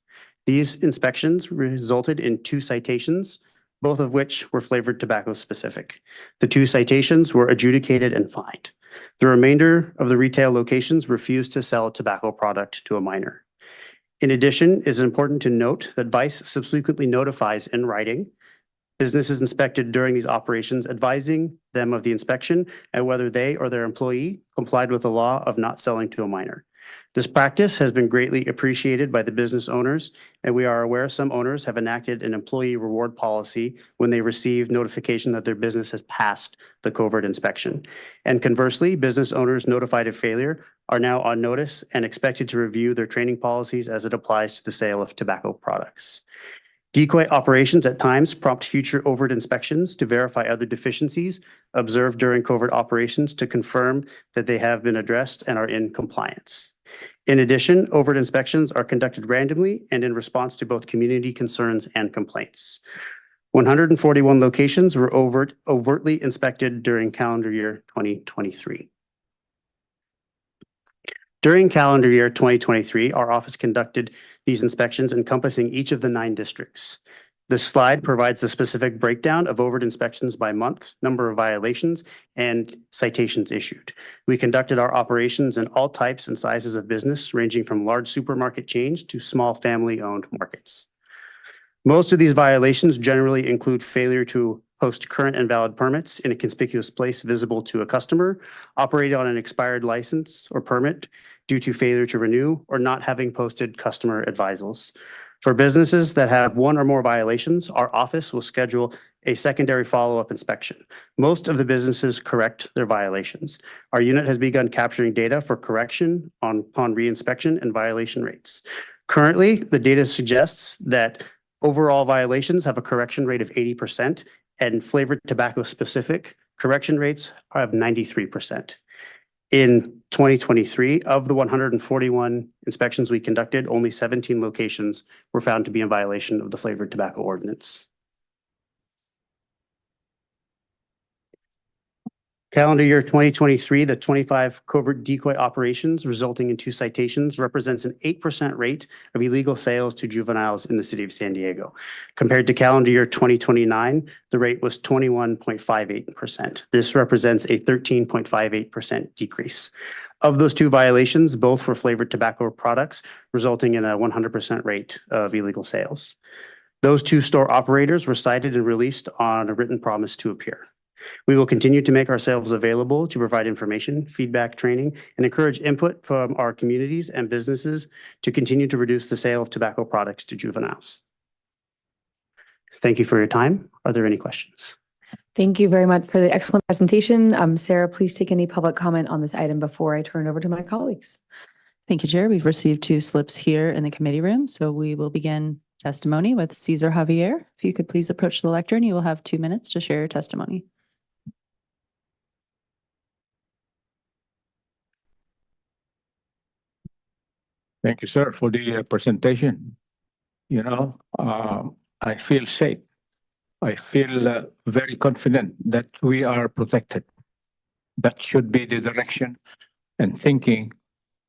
These inspections resulted in 2 citations, both of which were flavored tobacco specific. The 2 citations were adjudicated and fined. The remainder of the retail locations refused to sell a tobacco product to a minor. In addition, it is important to note that Vice subsequently notifies in writing businesses inspected during these operations, advising them of the inspection and whether they or their employee complied with the law of not selling to a minor. This practice has been greatly appreciated by the business owners, and we are aware some owners have enacted an employee reward policy when they receive notification that their business has passed the covert inspection. And conversely, business owners notified of failure are now on notice and expected to review their training policies as it applies to the sale of tobacco products. Decoy operations at times prompt future overt inspections to verify other deficiencies observed during covert operations to confirm that they have been addressed and are in compliance. In addition, overt inspections are conducted randomly and in response to both community concerns and complaints. 141 locations were overtly inspected during calendar year 2023. During calendar year 2023, our office conducted these inspections encompassing each of the 9 districts. This slide provides the specific breakdown of overt inspections by month, number of violations, and citations issued. We conducted our operations in all types and sizes of business, ranging from large supermarket chains to small family-owned markets. Most of these violations generally include failure to post current and valid permits in a conspicuous place visible to a customer, operate on an expired license or permit due to failure to renew, or not having posted customer advisals. For businesses that have one or more violations, our office will schedule a secondary follow-up inspection. Most of the businesses correct their violations. Our unit has begun capturing data for correction upon reinspection and violation rates. Currently, the data suggests that overall violations have a correction rate of 80%, and flavored tobacco specific correction rates are of 93%. In 2023, of the 141 inspections we conducted, only 17 locations were found to be in violation of the flavored tobacco ordinance. Calendar year 2023, the 25 covert decoy operations resulting in 2 citations represents an 8% rate of illegal sales to juveniles in the city of San Diego. Compared to calendar year 2029, the rate was 21.58%. This represents a 13.58% decrease. Of those 2 violations, both were flavored tobacco products, resulting in a 100% rate of illegal sales. Those 2 store operators were cited and released on a written promise to appear. We will continue to make ourselves available to provide information, feedback, training, and encourage input from our communities and businesses to continue to reduce the sale of tobacco products to juveniles. Thank you for your time. Are there any questions? Thank you very much for the excellent presentation. Sarah, please take any public comment on this item before I turn it over to my colleagues. Thank you, Chair. We've received 2 slips here in the committee room, so we will begin testimony with Cesar Javier. If you could please approach the lectern, you will have 2 minutes to share your testimony. Thank you, sir, for the presentation. You know, I feel safe. I feel very confident that we are protected. That should be the direction and thinking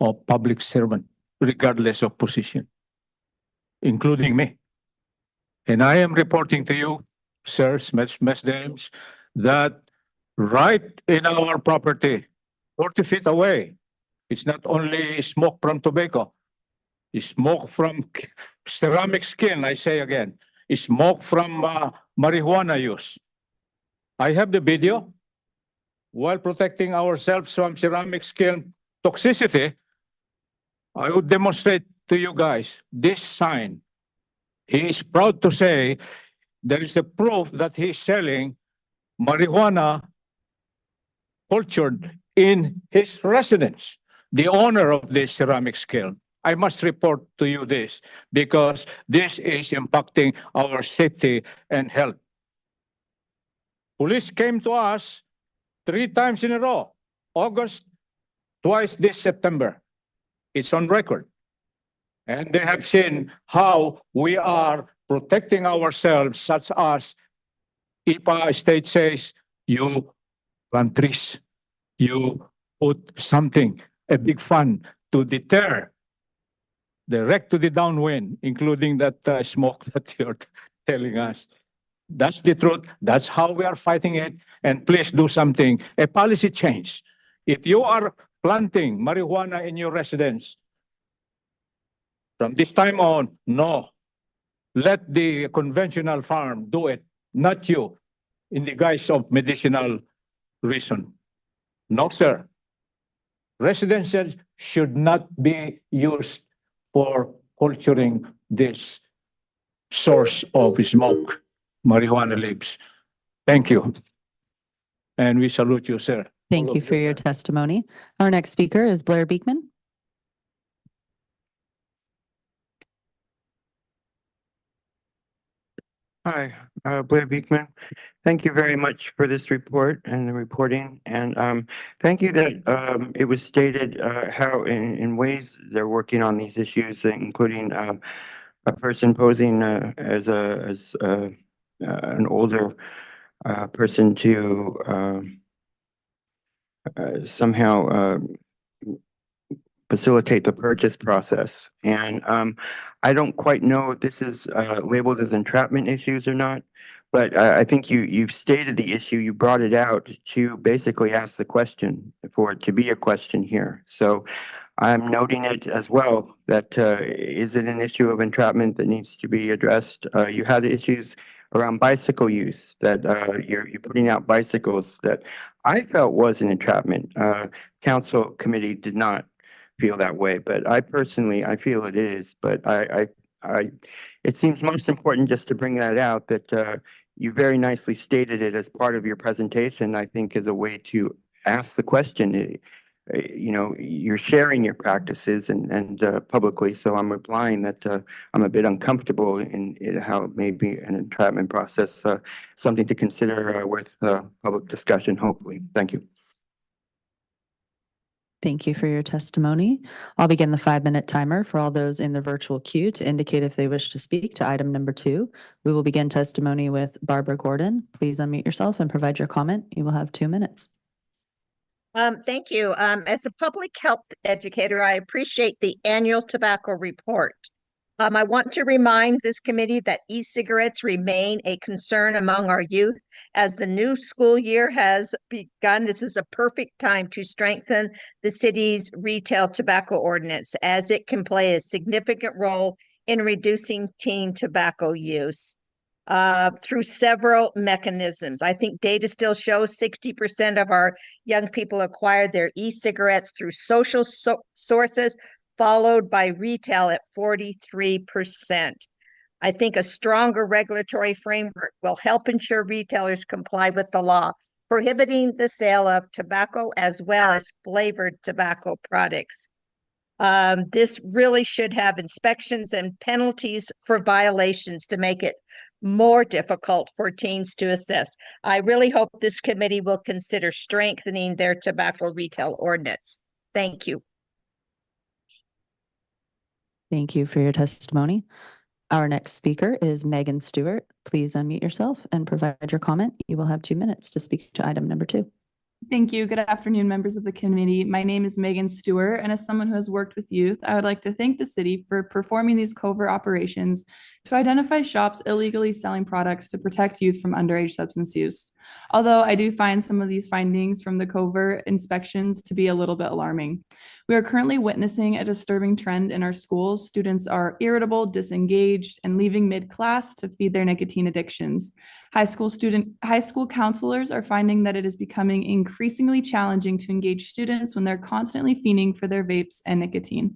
of public servant, regardless of position, including me. And I am reporting to you, sirs, mesdames, that right in our property, 40 feet away, it's not only smoke from tobacco, it's smoke from ceramic skin, I say again, it's smoke from marijuana use. I have the video. While protecting ourselves from ceramic skin toxicity, I would demonstrate to you guys this sign. He is proud to say there is a proof that he is selling marijuana cultured in his residence, the owner of this ceramic kiln. I must report to you this because this is impacting our safety and health. Police came to us 3 times in a row, August, twice this September. It's on record. And they have seen how we are protecting ourselves, such as IPA state says, you plant trees, you put something, a big fund to deter direct to the downwind, including that smoke that you're telling us. That's the truth. That's how we are fighting it. And please do something, a policy change. If you are planting marijuana in your residence, from this time on, no. Let the conventional farm do it, not you, in the guise of medicinal reason. No, sir. Residences should not be used for culturing this source of smoke, marijuana leaves. Thank you. And we salute you, sir. Thank you for your testimony. Our next speaker is Blair Beekman. Hi, Blair Beekman. Thank you very much for this report and the reporting. And thank you that it was stated how in ways they're working on these issues, including a person posing as an older person to somehow facilitate the purchase process. And I don't quite know if this is labeled as entrapment issues or not, but I think you've stated the issue, you brought it out to basically ask the question, for it to be a question here. So I'm noting it as well, that is it an issue of entrapment that needs to be addressed? You had issues around bicycle use, that you're putting out bicycles that I felt was an entrapment. Council committee did not feel that way, but I personally, I feel it is, but it seems most important just to bring that out, that you very nicely stated it as part of your presentation, I think, as a way to ask the question. You know, you're sharing your practices and publicly, so I'm replying that I'm a bit uncomfortable in how it may be an entrapment process, something to consider with public discussion, hopefully. Thank you. Thank you for your testimony. I'll begin the 5-minute timer for all those in the virtual queue to indicate if they wish to speak to item number 2. We will begin testimony with Barbara Gordon. Please unmute yourself and provide your comment. You will have 2 minutes. Thank you. As a public health educator, I appreciate the annual tobacco report. I want to remind this committee that e-cigarettes remain a concern among our youth. As the new school year has begun, this is a perfect time to strengthen the city's retail tobacco ordinance, as it can play a significant role in reducing teen tobacco use through several mechanisms. I think data still shows 60% of our young people acquire their e-cigarettes through social sources, followed by retail at 43%. I think a stronger regulatory framework will help ensure retailers comply with the law, prohibiting the sale of tobacco as well as flavored tobacco products. This really should have inspections and penalties for violations to make it more difficult for teens to assess. I really hope this committee will consider strengthening their tobacco retail ordinance. Thank you. Thank you for your testimony. Our next speaker is Megan Stewart. Please unmute yourself and provide your comment. You will have 2 minutes to speak to item number 2. Thank you. Good afternoon, members of the committee. My name is Megan Stewart, and as someone who has worked with youth, I would like to thank the city for performing these covert operations to identify shops illegally selling products to protect youth from underage substance use. Although I do find some of these findings from the covert inspections to be a little bit alarming. We are currently witnessing a disturbing trend in our schools. Students are irritable, disengaged, and leaving mid-class to feed their nicotine addictions. High school counselors are finding that it is becoming increasingly challenging to engage students when they're constantly fiending for their vapes and nicotine.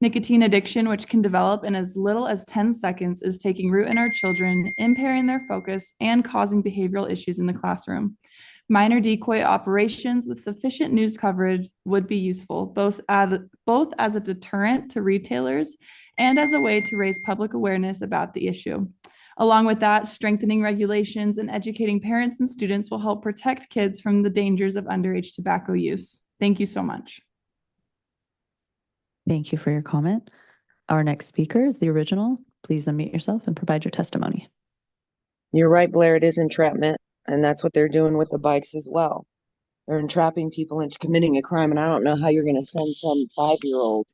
Nicotine addiction, which can develop in as little as 10 seconds, is taking root in our children, impairing their focus and causing behavioral issues in the classroom. Minor decoy operations with sufficient news coverage would be useful, both as a deterrent to retailers and as a way to raise public awareness about the issue. Along with that, strengthening regulations and educating parents and students will help protect kids from the dangers of underage tobacco use. Thank you so much. Thank you for your comment. Our next speaker is the original. Please unmute yourself and provide your testimony. You're right, Blair, it is entrapment, and that's what they're doing with the bikes as well. They're entrapping people into committing a crime, and I don't know how you're going to send some 5-year-old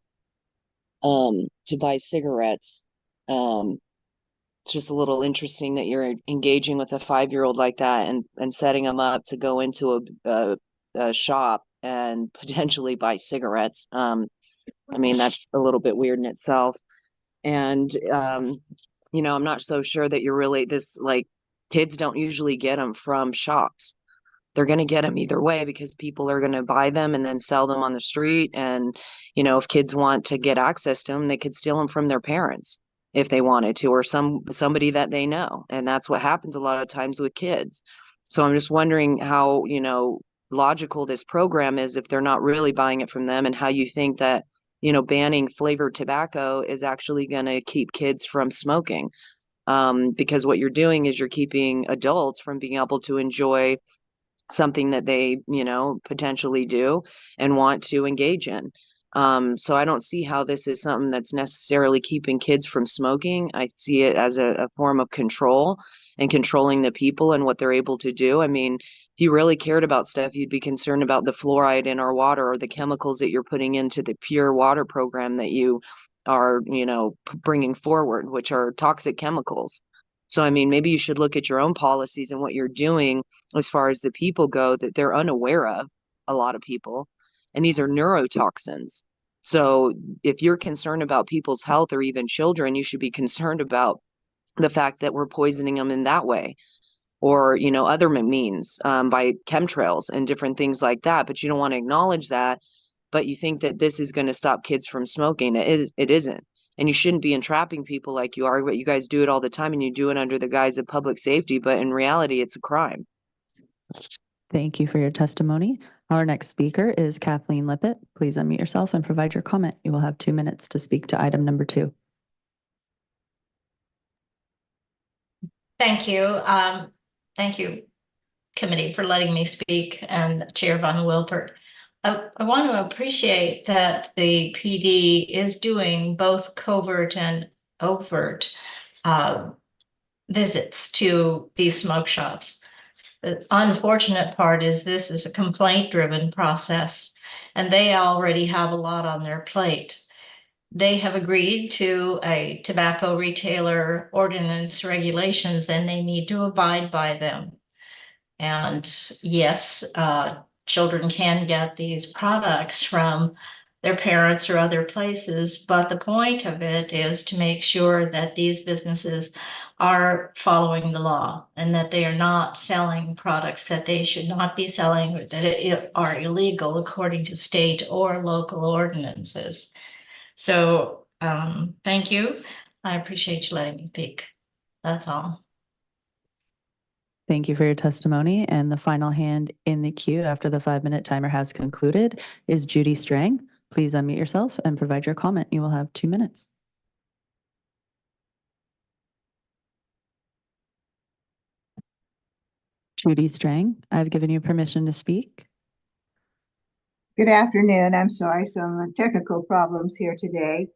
to buy cigarettes. It's just a little interesting that you're engaging with a 5-year-old like that and setting them up to go into a shop and potentially buy cigarettes. I mean, that's a little bit weird in itself. And, you know, I'm not so sure that you're really kids don't usually get them from shops. They're going to get them either way because people are going to buy them and then sell them on the street. And, you know, if kids want to get access to them, they could steal them from their parents if they wanted to, or somebody that they know. And that's what happens a lot of times with kids. So I'm just wondering how, you know, logical this program is if they're not really buying it from them, and how you think that, you know, banning flavored tobacco is actually going to keep kids from smoking. Because what you're doing is you're keeping adults from being able to enjoy something that they, you know, potentially do and want to engage in. So I don't see how this is something that's necessarily keeping kids from smoking. I see it as a form of control. and controlling the people and what they're able to do. I mean, if you really cared about stuff, you'd be concerned about the fluoride in our water or the chemicals that you're putting into the pure water program that you are, bringing forward, which are toxic chemicals. So, I mean, maybe you should look at your own policies and what you're doing as far as the people go that they're unaware of, a lot of people. And these are neurotoxins. So if you're concerned about people's health or even children, you should be concerned about the fact that we're poisoning them in that way, or, other means, by chemtrails and different things like that. But you don't want to acknowledge that, but you think that this is going to stop kids from smoking. It isn't. And you shouldn't be entrapping people like you are, but you guys do it all the time, and you do it under the guise of public safety. But in reality, it's a crime. Thank you for your testimony. Our next speaker is Kathleen Lippett. Please unmute yourself and provide your comment. You will have 2 minutes to speak to item number 2. Thank you. Thank you, committee, for letting me speak, and Chair Von Wilpert. I want to appreciate that the PD is doing both covert and overt visits to these smoke shops. The unfortunate part is this is a complaint-driven process, and they already have a lot on their plate. They have agreed to a tobacco retailer ordinance regulations, and they need to abide by them. And yes, children can get these products from their parents or other places, but the point of it is to make sure that these businesses are following the law and that they are not selling products that they should not be selling, or that are illegal according to state or local ordinances. So thank you. I appreciate you letting me speak. That's all. Thank you for your testimony. And the final hand in the queue after the 5-minute timer has concluded is Judy Strang. Please unmute yourself and provide your comment. You will have 2 minutes. Judy Strang, I've given you permission to speak. Good afternoon. I'm sorry, some technical problems here today.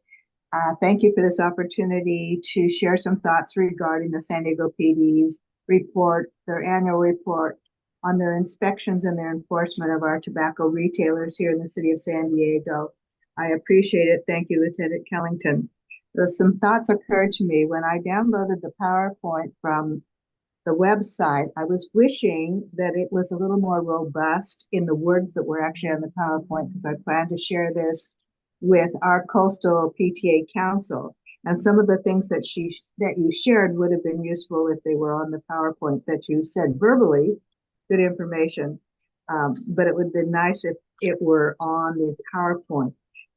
Thank you for this opportunity to share some thoughts regarding the San Diego PD's report, their annual report on their inspections and their enforcement of our tobacco retailers here in the city of San Diego. I appreciate it. Thank you, Lieutenant Kellington. Some thoughts occurred to me when I downloaded the PowerPoint from the website. I was wishing that it was a little more robust in the words that were actually on the PowerPoint, because I plan to share this with our coastal PTA council. And some of the things that you shared would have been useful if they were on the PowerPoint that you said verbally. Good information, but it would have been nice if it were on the PowerPoint.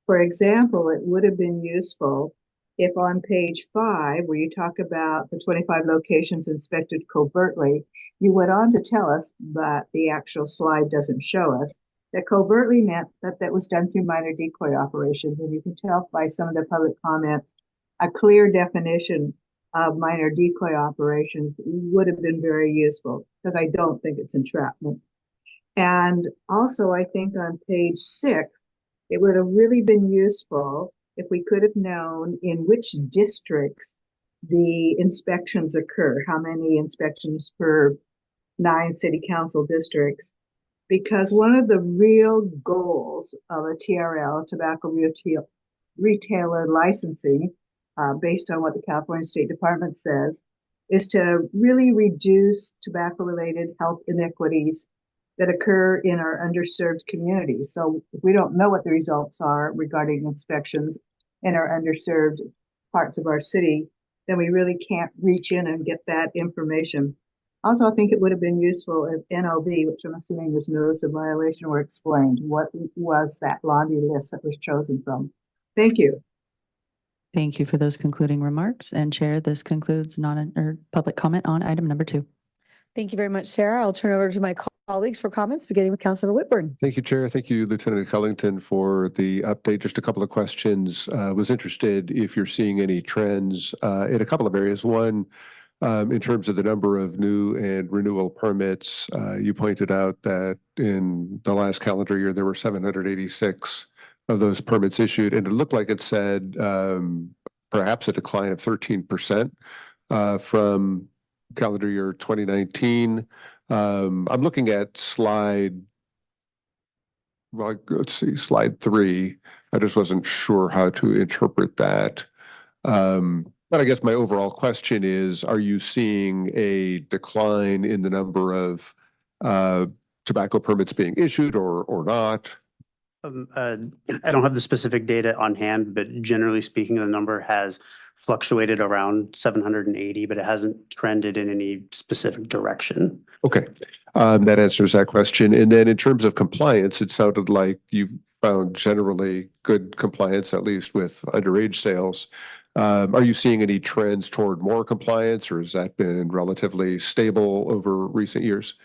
For example, it would have been useful if on page 5, where you talk about the 25 locations inspected covertly, you went on to tell us, but the actual slide doesn't show us, that covertly meant that was done through minor decoy operations. And you can tell by some of the public comments, a clear definition of minor decoy operations would have been very useful, because I don't think it's entrapment. And also, I think on page 6, it would have really been useful if we could have known in which districts the inspections occur, how many inspections per 9 city council districts, because one of the real goals of a TRL, tobacco retailer licensing, based on what the California State Department says, is to really reduce tobacco-related health inequities that occur in our underserved communities. So if we don't know what the results are regarding inspections in our underserved parts of our city, then we really can't reach in and get that information. Also, I think it would have been useful if NOV, which I'm assuming was notice of violation, were explained. What was that laundry list that was chosen from? Thank you. Thank you for those concluding remarks. And Chair, this concludes public comment on item number 2. Thank you very much, Sarah. I'll turn over to my colleagues for comments, beginning with Councilor Whitburn. Thank you, Chair. Thank you, Lieutenant Kellington, for the update. Just a couple of questions. Was interested if you're seeing any trends in a couple of areas. One, in terms of the number of new and renewal permits, you pointed out that in the last calendar year, there were 786 of those permits issued, and it looked like it said perhaps a decline of 13% from calendar year 2019. I'm looking at slide, well, let's see, slide 3. I just wasn't sure how to interpret that. But I guess my overall question is, are you seeing a decline in the number of tobacco permits being issued or not? I don't have the specific data on hand, but generally speaking, the number has fluctuated around 780, but it hasn't trended in any specific direction. Okay, that answers that question. And then in terms of compliance, it sounded like you found generally good compliance, at least with underage sales. Are you seeing any trends toward more compliance, or has that been relatively stable over recent years?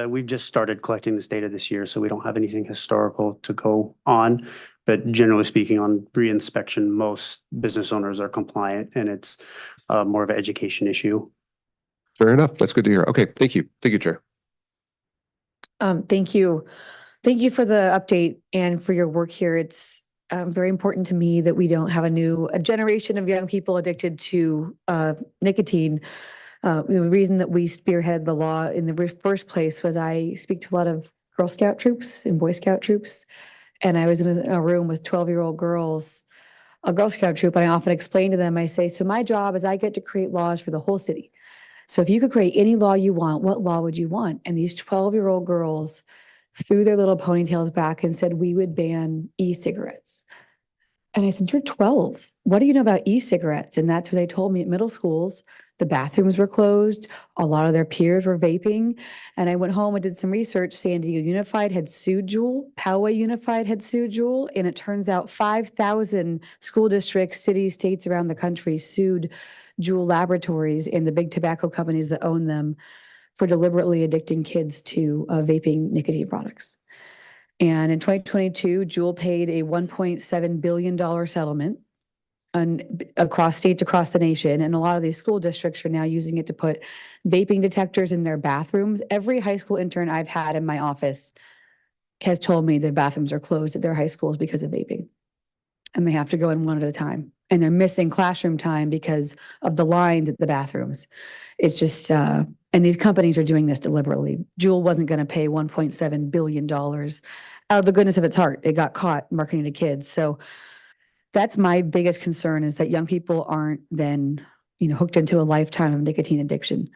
We've just started collecting this data this year, so we don't have anything historical to go on. But generally speaking, on re-inspection, most business owners are compliant, and it's more of an education issue. Fair enough. That's good to hear. Okay, thank you. Thank you, Chair. Thank you. Thank you for the update and for your work here. It's very important to me that we don't have a generation of young people addicted to nicotine. The reason that we spearheaded the law in the first place was I speak to a lot of Girl Scout troops and Boy Scout troops, and I was in a room with 12-year-old girls, a Girl Scout troop, and I often explain to them, I say, so my job is I get to create laws for the whole city. So if you could create any law you want, what law would you want? And these 12-year-old girls threw their little ponytails back and said, we would ban e-cigarettes. And I said, you're 12. What do you know about e-cigarettes? And that's what they told me at middle schools. The bathrooms were closed. A lot of their peers were vaping. And I went home and did some research. San Diego Unified had sued Juul. Poway Unified had sued Juul. And it turns out 5,000 school districts, cities, states around the country sued Juul Laboratories and the big tobacco companies that own them for deliberately addicting kids to vaping nicotine products. And in 2022, Juul paid a $1.7 billion settlement across states across the nation. And a lot of these school districts are now using it to put vaping detectors in their bathrooms. Every high school intern I've had in my office has told me the bathrooms are closed at their high schools because of vaping. And they have to go in one at a time. And they're missing classroom time because of the lines at the bathrooms. It's just, and these companies are doing this deliberately. Juul wasn't going to pay $1.7 billion out of the goodness of its heart. It got caught marketing to kids. So that's my biggest concern, is that young people aren't then, hooked into a lifetime of nicotine addiction.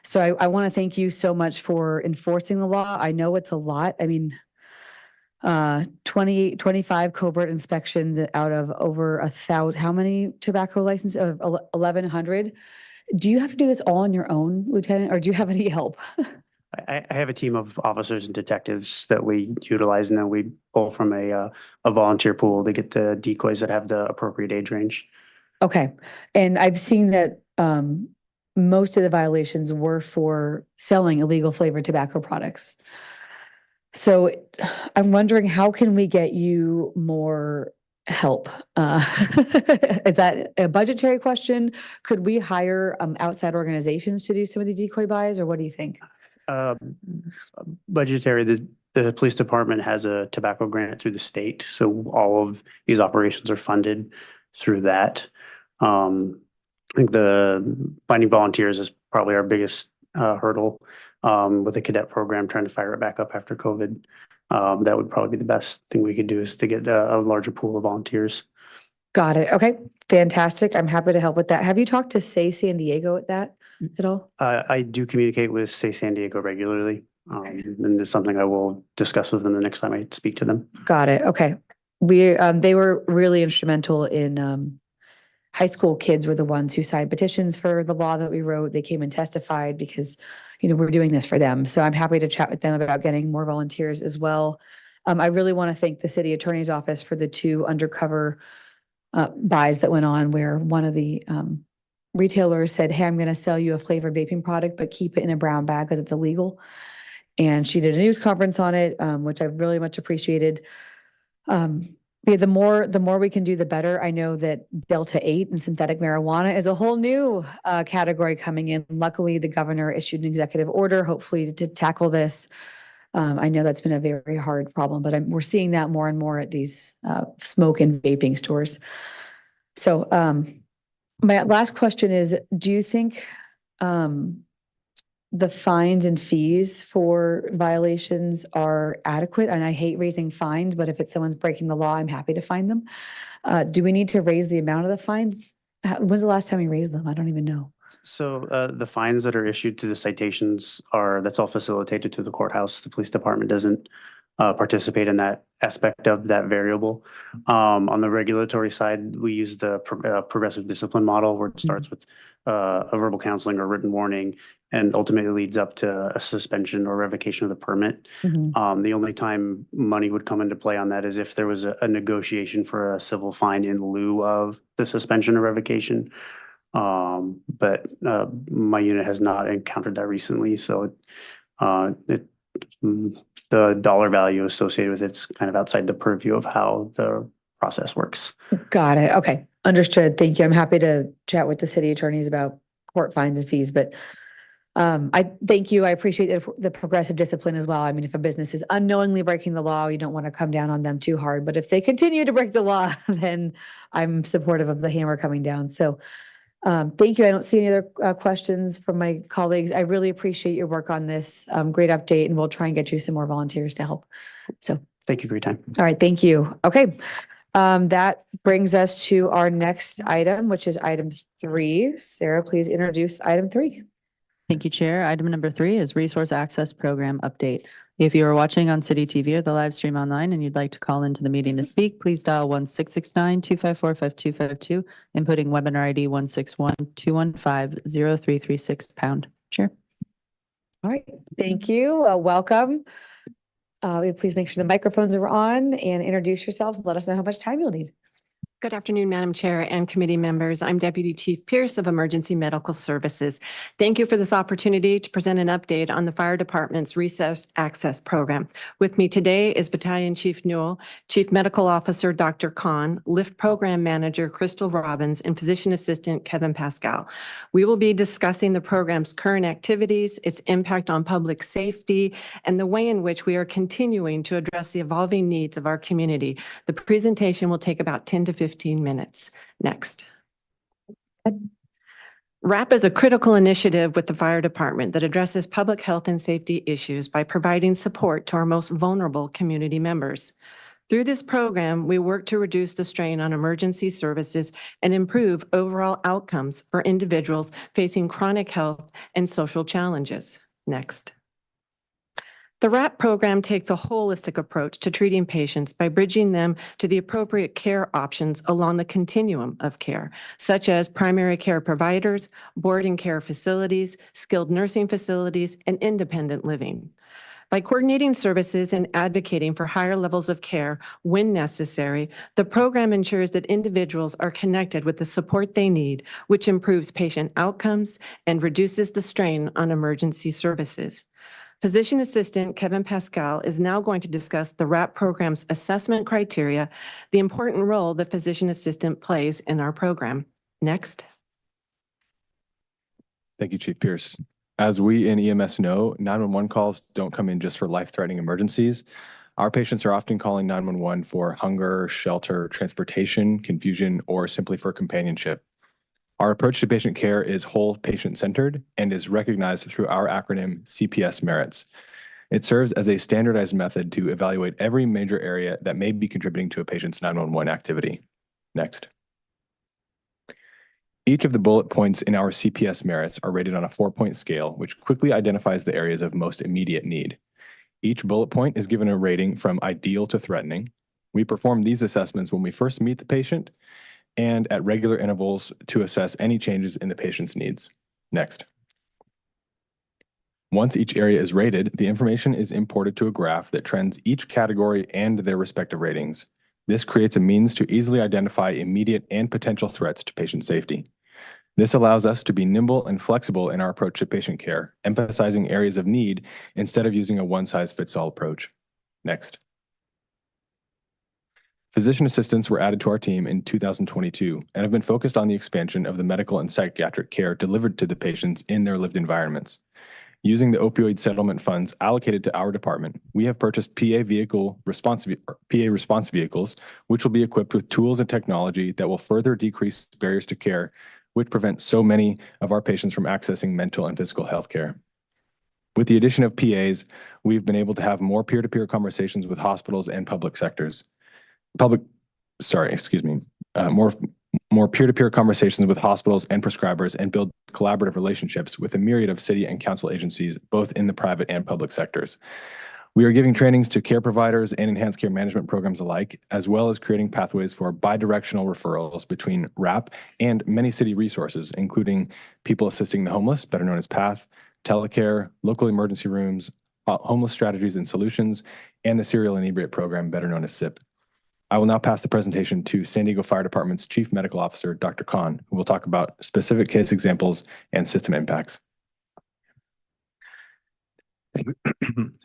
So I want to thank you so much for enforcing the law. I know it's a lot. I mean, 25 covert inspections out of over 1,000. How many tobacco licenses? Of 1,100. Do you have to do this all on your own, Lieutenant, or do you have any help? I have a team of officers and detectives that we utilize, and then we pull from a volunteer pool to get the decoys that have the appropriate age range. Okay. And I've seen that most of the violations were for selling illegal flavored tobacco products. So I'm wondering, how can we get you more help? Is that a budgetary question? Could we hire outside organizations to do some of these decoy buys, or what do you think? Budgetary, the police department has a tobacco grant through the state, so all of these operations are funded through that. I think the finding volunteers is probably our biggest hurdle with the cadet program, trying to fire it back up after COVID. That would probably be the best thing we could do, is to get a larger pool of volunteers. Got it. Okay, fantastic. I'm happy to help with that. Have you talked to Say San Diego at all? I do communicate with Say San Diego regularly, and it's something I will discuss with them the next time I speak to them. Got it. Okay. They were really instrumental in high school kids were the ones who signed petitions for the law that we wrote. They came and testified because, we're doing this for them. So I'm happy to chat with them about getting more volunteers as well. I really want to thank the city attorney's office for the 2 undercover buys that went on, where one of the retailers said, hey, I'm going to sell you a flavored vaping product, but keep it in a brown bag because it's illegal. And she did a news conference on it, which I really much appreciated. The more we can do, the better. I know that Delta 8 and synthetic marijuana is a whole new category coming in. Luckily, the governor issued an executive order, hopefully to tackle this. I know that's been a very hard problem, but we're seeing that more and more at these smoke and vaping stores. So my last question is, do you think the fines and fees for violations are adequate, and I hate raising fines, but if it's someone's breaking the law, I'm happy to fine them. Do we need to raise the amount of the fines? When's the last time we raised them? I don't even know. So the fines that are issued to the citations that's all facilitated to the courthouse. The police department doesn't participate in that aspect of that variable. On the regulatory side, we use the progressive discipline model where it starts with a verbal counseling or written warning and ultimately leads up to a suspension or revocation of the permit. The only time money would come into play on that is if there was a negotiation for a civil fine in lieu of the suspension or revocation. But my unit has not encountered that recently, so the dollar value associated with it's kind of outside the purview of how the process works. Got it. Okay. Understood. Thank you. I'm happy to chat with the city attorneys about court fines and fees, but I thank you. I appreciate the progressive discipline as well. I mean, if a business is unknowingly breaking the law, you don't want to come down on them too hard, but if they continue to break the law, then I'm supportive of the hammer coming down. So thank you. I don't see any other questions from my colleagues. I really appreciate your work on this. Great update, and we'll try and get you some more volunteers to help. So thank you for your time. All right. Thank you. Okay. That brings us to our next item, which is item 3. Sarah, please introduce item 3. Thank you, Chair. Item number 3 is Resource Access Program Update. If you are watching on City TV or the live stream online and you'd like to call into the meeting to speak, please dial 1-669-254-5252, inputting webinar ID 161-215-0336 #. Chair. All right. Thank you. Welcome. Please make sure the microphones are on and introduce yourselves. Let us know how much time you'll need. Good afternoon, Madam Chair and committee members. I'm Deputy Chief Pierce of Emergency Medical Services. Thank you for this opportunity to present an update on the Fire Department's Resource Access Program. With me today is Battalion Chief Newell, Chief Medical Officer Dr. Khan, Lift Program Manager Crystal Robbins, and Physician Assistant Kevin Pascal. We will be discussing the program's current activities, its impact on public safety, and the way in which we are continuing to address the evolving needs of our community. The presentation will take about 10 to 15 minutes. Next. RAP is a critical initiative with the fire department that addresses public health and safety issues by providing support to our most vulnerable community members. Through this program, we work to reduce the strain on emergency services and improve overall outcomes for individuals facing chronic health and social challenges. Next. The RAP program takes a holistic approach to treating patients by bridging them to the appropriate care options along the continuum of care, such as primary care providers, boarding care facilities, skilled nursing facilities, and independent living. By coordinating services and advocating for higher levels of care when necessary, the program ensures that individuals are connected with the support they need, which improves patient outcomes and reduces the strain on emergency services. Physician Assistant Kevin Pascal is now going to discuss the RAP program's assessment criteria, the important role the physician assistant plays in our program. Next. Thank you, Chief Pierce. As we in EMS know, 911 calls don't come in just for life-threatening emergencies. Our patients are often calling 911 for hunger, shelter, transportation, confusion, or simply for companionship. Our approach to patient care is whole patient-centered and is recognized through our acronym CPS Merits. It serves as a standardized method to evaluate every major area that may be contributing to a patient's 911 activity. Next. Each of the bullet points in our CPS Merits are rated on a 4-point scale, which quickly identifies the areas of most immediate need. Each bullet point is given a rating from ideal to threatening. We perform these assessments when we first meet the patient and at regular intervals to assess any changes in the patient's needs. Next. Once each area is rated, the information is imported to a graph that trends each category and their respective ratings. This creates a means to easily identify immediate and potential threats to patient safety. This allows us to be nimble and flexible in our approach to patient care, emphasizing areas of need instead of using a one-size-fits-all approach. Next. Physician assistants were added to our team in 2022 and have been focused on the expansion of the medical and psychiatric care delivered to the patients in their lived environments. Using the opioid settlement funds allocated to our department, we have purchased PA response vehicles, which will be equipped with tools and technology that will further decrease barriers to care, which prevent so many of our patients from accessing mental and physical health care. With the addition of PAs, we've been able to have more peer-to-peer conversations with hospitals and public sectors. More peer-to-peer conversations with hospitals and prescribers and build collaborative relationships with a myriad of city and council agencies, both in the private and public sectors. We are giving trainings to care providers and enhanced care management programs alike, as well as creating pathways for bidirectional referrals between RAP and many city resources, including people assisting the homeless, better known as PATH, telecare, local emergency rooms, homeless strategies and solutions, and the serial inebriate program, better known as SIP. I will now pass the presentation to San Diego Fire Department's Chief Medical Officer, Dr. Khan, who will talk about specific case examples and system impacts.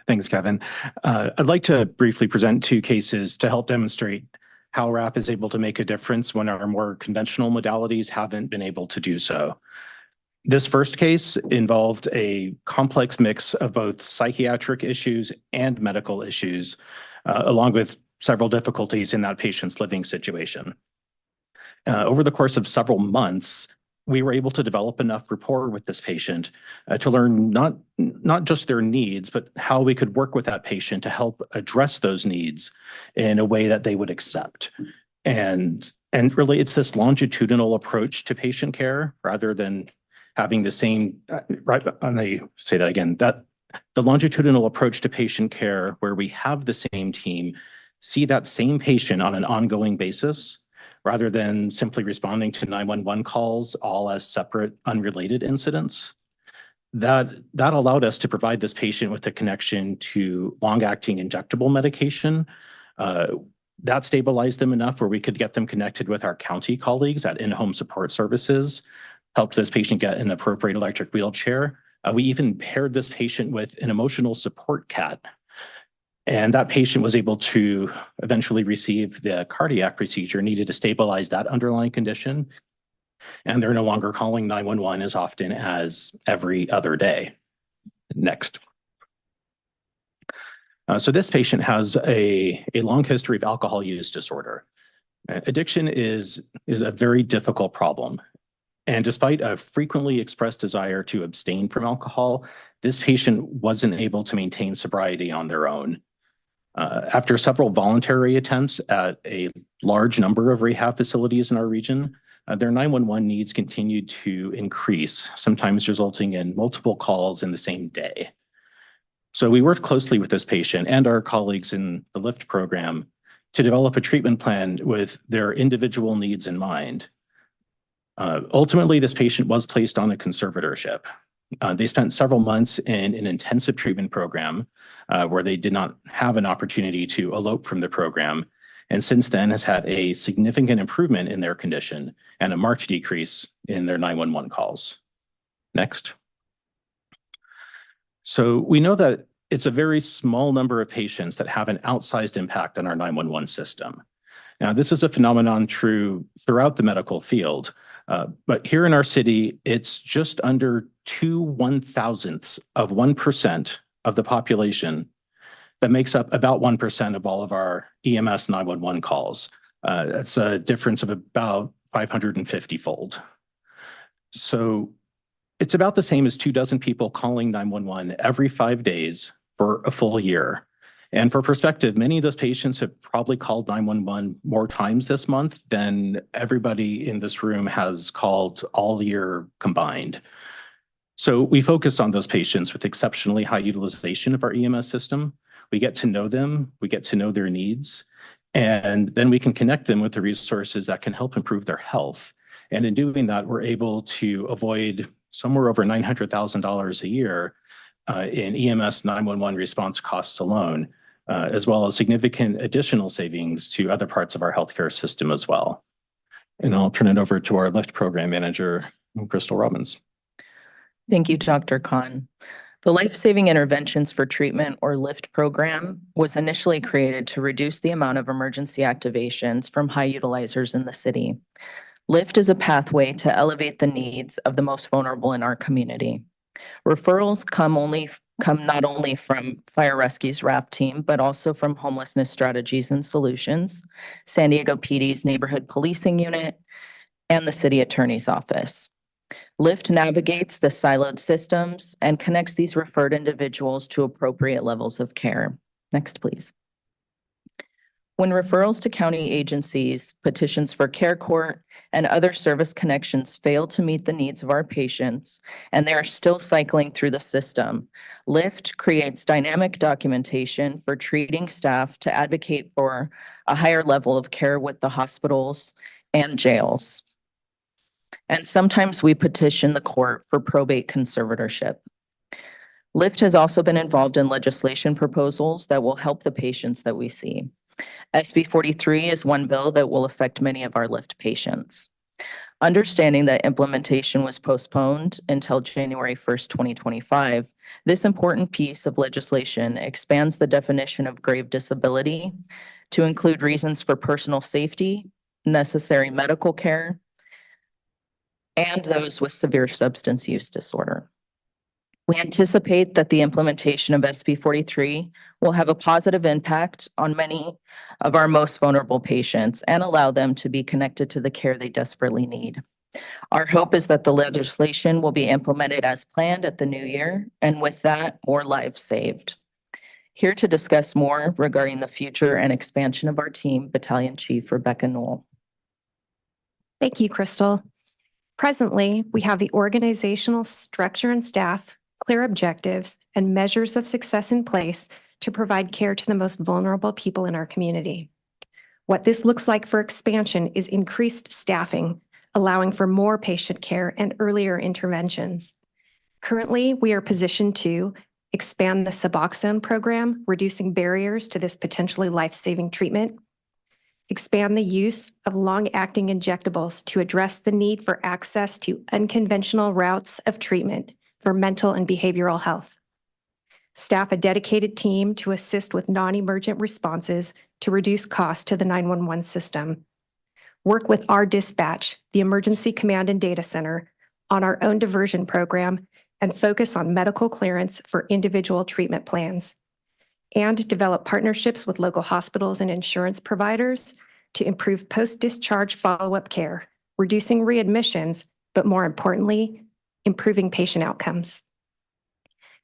Thanks, Kevin. I'd like to briefly present two cases to help demonstrate how RAP is able to make a difference when our more conventional modalities haven't been able to do so. This first case involved a complex mix of both psychiatric issues and medical issues, along with several difficulties in that patient's living situation. Over the course of several months, we were able to develop enough rapport with this patient to learn not just their needs, but how we could work with that patient to help address those needs in a way that they would accept. And really, it's this longitudinal approach to patient care rather than having the same, say that again, that the longitudinal approach to patient care where we have the same team see that same patient on an ongoing basis, rather than simply responding to 911 calls all as separate, unrelated incidents. That allowed us to provide this patient with a connection to long-acting injectable medication. That stabilized them enough where we could get them connected with our county colleagues at in-home support services, helped this patient get an appropriate electric wheelchair. We even paired this patient with an emotional support cat. And that patient was able to eventually receive the cardiac procedure needed to stabilize that underlying condition. And they're no longer calling 911 as often as every other day. Next. So this patient has a long history of alcohol use disorder. Addiction is a very difficult problem. And despite a frequently expressed desire to abstain from alcohol, this patient wasn't able to maintain sobriety on their own. After several voluntary attempts at a large number of rehab facilities in our region, their 911 needs continued to increase, sometimes resulting in multiple calls in the same day. So we worked closely with this patient and our colleagues in the LIFT program to develop a treatment plan with their individual needs in mind. Ultimately, this patient was placed on a conservatorship. They spent several months in an intensive treatment program where they did not have an opportunity to elope from the program, and since then has had a significant improvement in their condition and a marked decrease in their 911 calls. Next. So we know that it's a very small number of patients that have an outsized impact on our 911 system. Now, this is a phenomenon true throughout the medical field, but here in our city, it's just under 1/1000th of 1% of the population that makes up about 1% of all of our EMS 911 calls. That's a difference of about 550-fold. So it's about the same as 24 people calling 911 every 5 days for a full year. And for perspective, many of those patients have probably called 911 more times this month than everybody in this room has called all year combined. So we focus on those patients with exceptionally high utilization of our EMS system. We get to know them, we get to know their needs, and then we can connect them with the resources that can help improve their health. And in doing that, we're able to avoid somewhere over $900,000 a year in EMS 911 response costs alone, as well as significant additional savings to other parts of our healthcare system as well. And I'll turn it over to our LIFT program manager, Crystal Robbins. Thank you, Dr. Khan. The Life-Saving Interventions for Treatment, or LIFT program, was initially created to reduce the amount of emergency activations from high utilizers in the city. LIFT is a pathway to elevate the needs of the most vulnerable in our community. Referrals come not only from Fire Rescue's RAP team, but also from Homelessness Strategies and Solutions, San Diego PD's Neighborhood Policing Unit, and the City Attorney's Office. LIFT navigates the siloed systems and connects these referred individuals to appropriate levels of care. Next, please. When referrals to county agencies, petitions for care court, and other service connections fail to meet the needs of our patients, and they are still cycling through the system, LIFT creates dynamic documentation for treating staff to advocate for a higher level of care with the hospitals and jails. And sometimes we petition the court for probate conservatorship. LIFT has also been involved in legislation proposals that will help the patients that we see. SB 43 is one bill that will affect many of our LIFT patients. Understanding that implementation was postponed until January 1st, 2025, this important piece of legislation expands the definition of grave disability to include reasons for personal safety, necessary medical care, and those with severe substance use disorder. We anticipate that the implementation of SB 43 will have a positive impact on many of our most vulnerable patients and allow them to be connected to the care they desperately need. Our hope is that the legislation will be implemented as planned at the new year, and with that, more lives saved. Here to discuss more regarding the future and expansion of our team, Battalion Chief Rebecca Newell. Thank you, Crystal. Presently, we have the organizational structure and staff, clear objectives, and measures of success in place to provide care to the most vulnerable people in our community. What this looks like for expansion is increased staffing, allowing for more patient care and earlier interventions. Currently, we are positioned to expand the Suboxone program, reducing barriers to this potentially life-saving treatment, expand the use of long-acting injectables to address the need for access to unconventional routes of treatment for mental and behavioral health. Staff a dedicated team to assist with non-emergent responses to reduce costs to the 911 system. Work with our dispatch, the Emergency Command and Data Center, on our own diversion program and focus on medical clearance for individual treatment plans. And develop partnerships with local hospitals and insurance providers to improve post-discharge follow-up care, reducing readmissions, but more importantly, improving patient outcomes.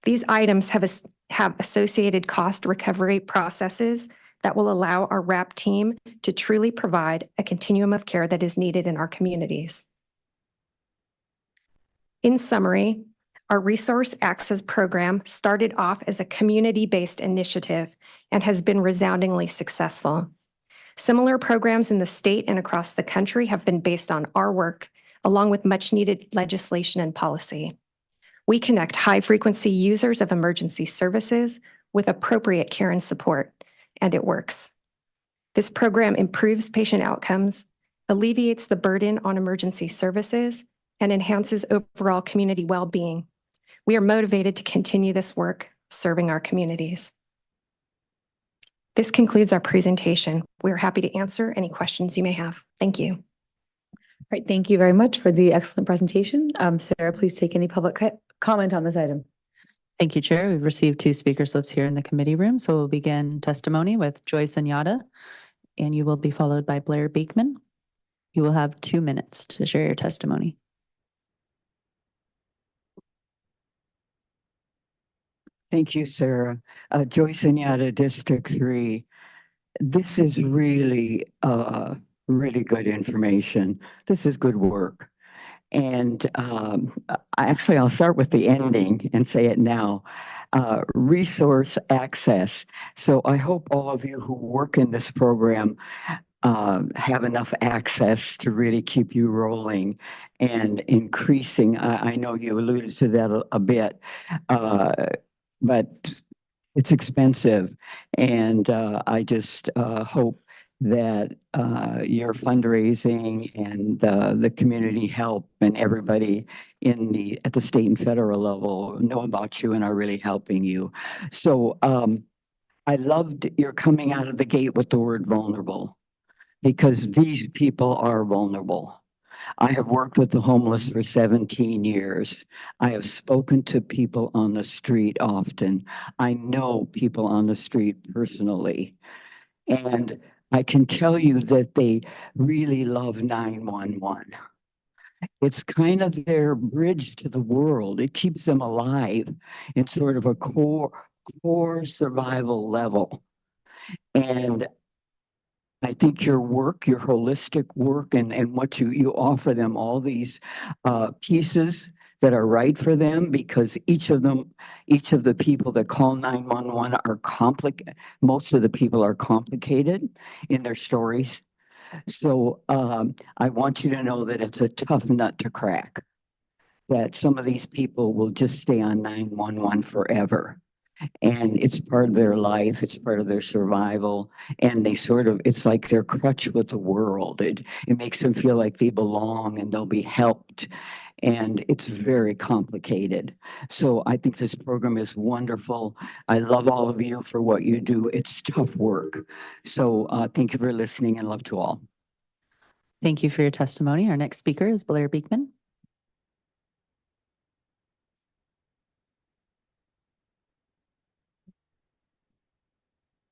These items have associated cost recovery processes that will allow our RAP team to truly provide a continuum of care that is needed in our communities. In summary, our Resource Access Program started off as a community-based initiative and has been resoundingly successful. Similar programs in the state and across the country have been based on our work, along with much-needed legislation and policy. We connect high-frequency users of emergency services with appropriate care and support, and it works. This program improves patient outcomes, alleviates the burden on emergency services, and enhances overall community well-being. We are motivated to continue this work serving our communities. This concludes our presentation. We are happy to answer any questions you may have. Thank you. All right, thank you very much for the excellent presentation. Sarah, please take any public comment on this item. Thank you, Chair. We've received 2 speaker slips here in the committee room, so we'll begin testimony with Joyce Anyata, and you will be followed by Blair Beekman. You will have 2 minutes to share your testimony. Thank you, Sarah. Joyce Anyata, District 3. This is really, really good information. This is good work. And actually, I'll start with the ending and say it now. Resource access. So I hope all of you who work in this program have enough access to really keep you rolling and increasing. I know you alluded to that a bit, but it's expensive. And I just hope that your fundraising and the community help and everybody at the state and federal level know about you and are really helping you. So I loved your coming out of the gate with the word vulnerable, because these people are vulnerable. I have worked with the homeless for 17 years. I have spoken to people on the street often. I know people on the street personally. And I can tell you that they really love 911. It's kind of their bridge to the world. It keeps them alive in sort of a core survival level. And I think your work, your holistic work and what you offer them, all these pieces that are right for them, because each of the people that call 911 are complicated. Most of the people are complicated in their stories. So I want you to know that it's a tough nut to crack, that some of these people will just stay on 911 forever. And it's part of their life, it's part of their survival. And they sort of, it's like their crutch with the world. It makes them feel like they belong and they'll be helped. And it's very complicated. So I think this program is wonderful. I love all of you for what you do. It's tough work. So thank you for listening and love to all. Thank you for your testimony. Our next speaker is Blair Beekman.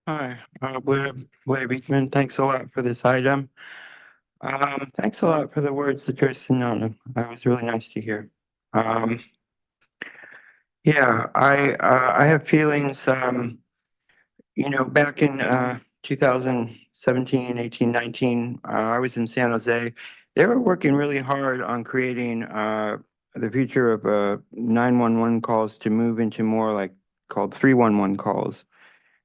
Hi, Blair Beekman. Thanks a lot for this item. Thanks a lot for the words that you're saying on them. That was really nice to hear. Yeah, I have feelings, back in 2017, 18, 19, I was in San Jose. They were working really hard on creating the future of 911 calls to move into more like called 311 calls.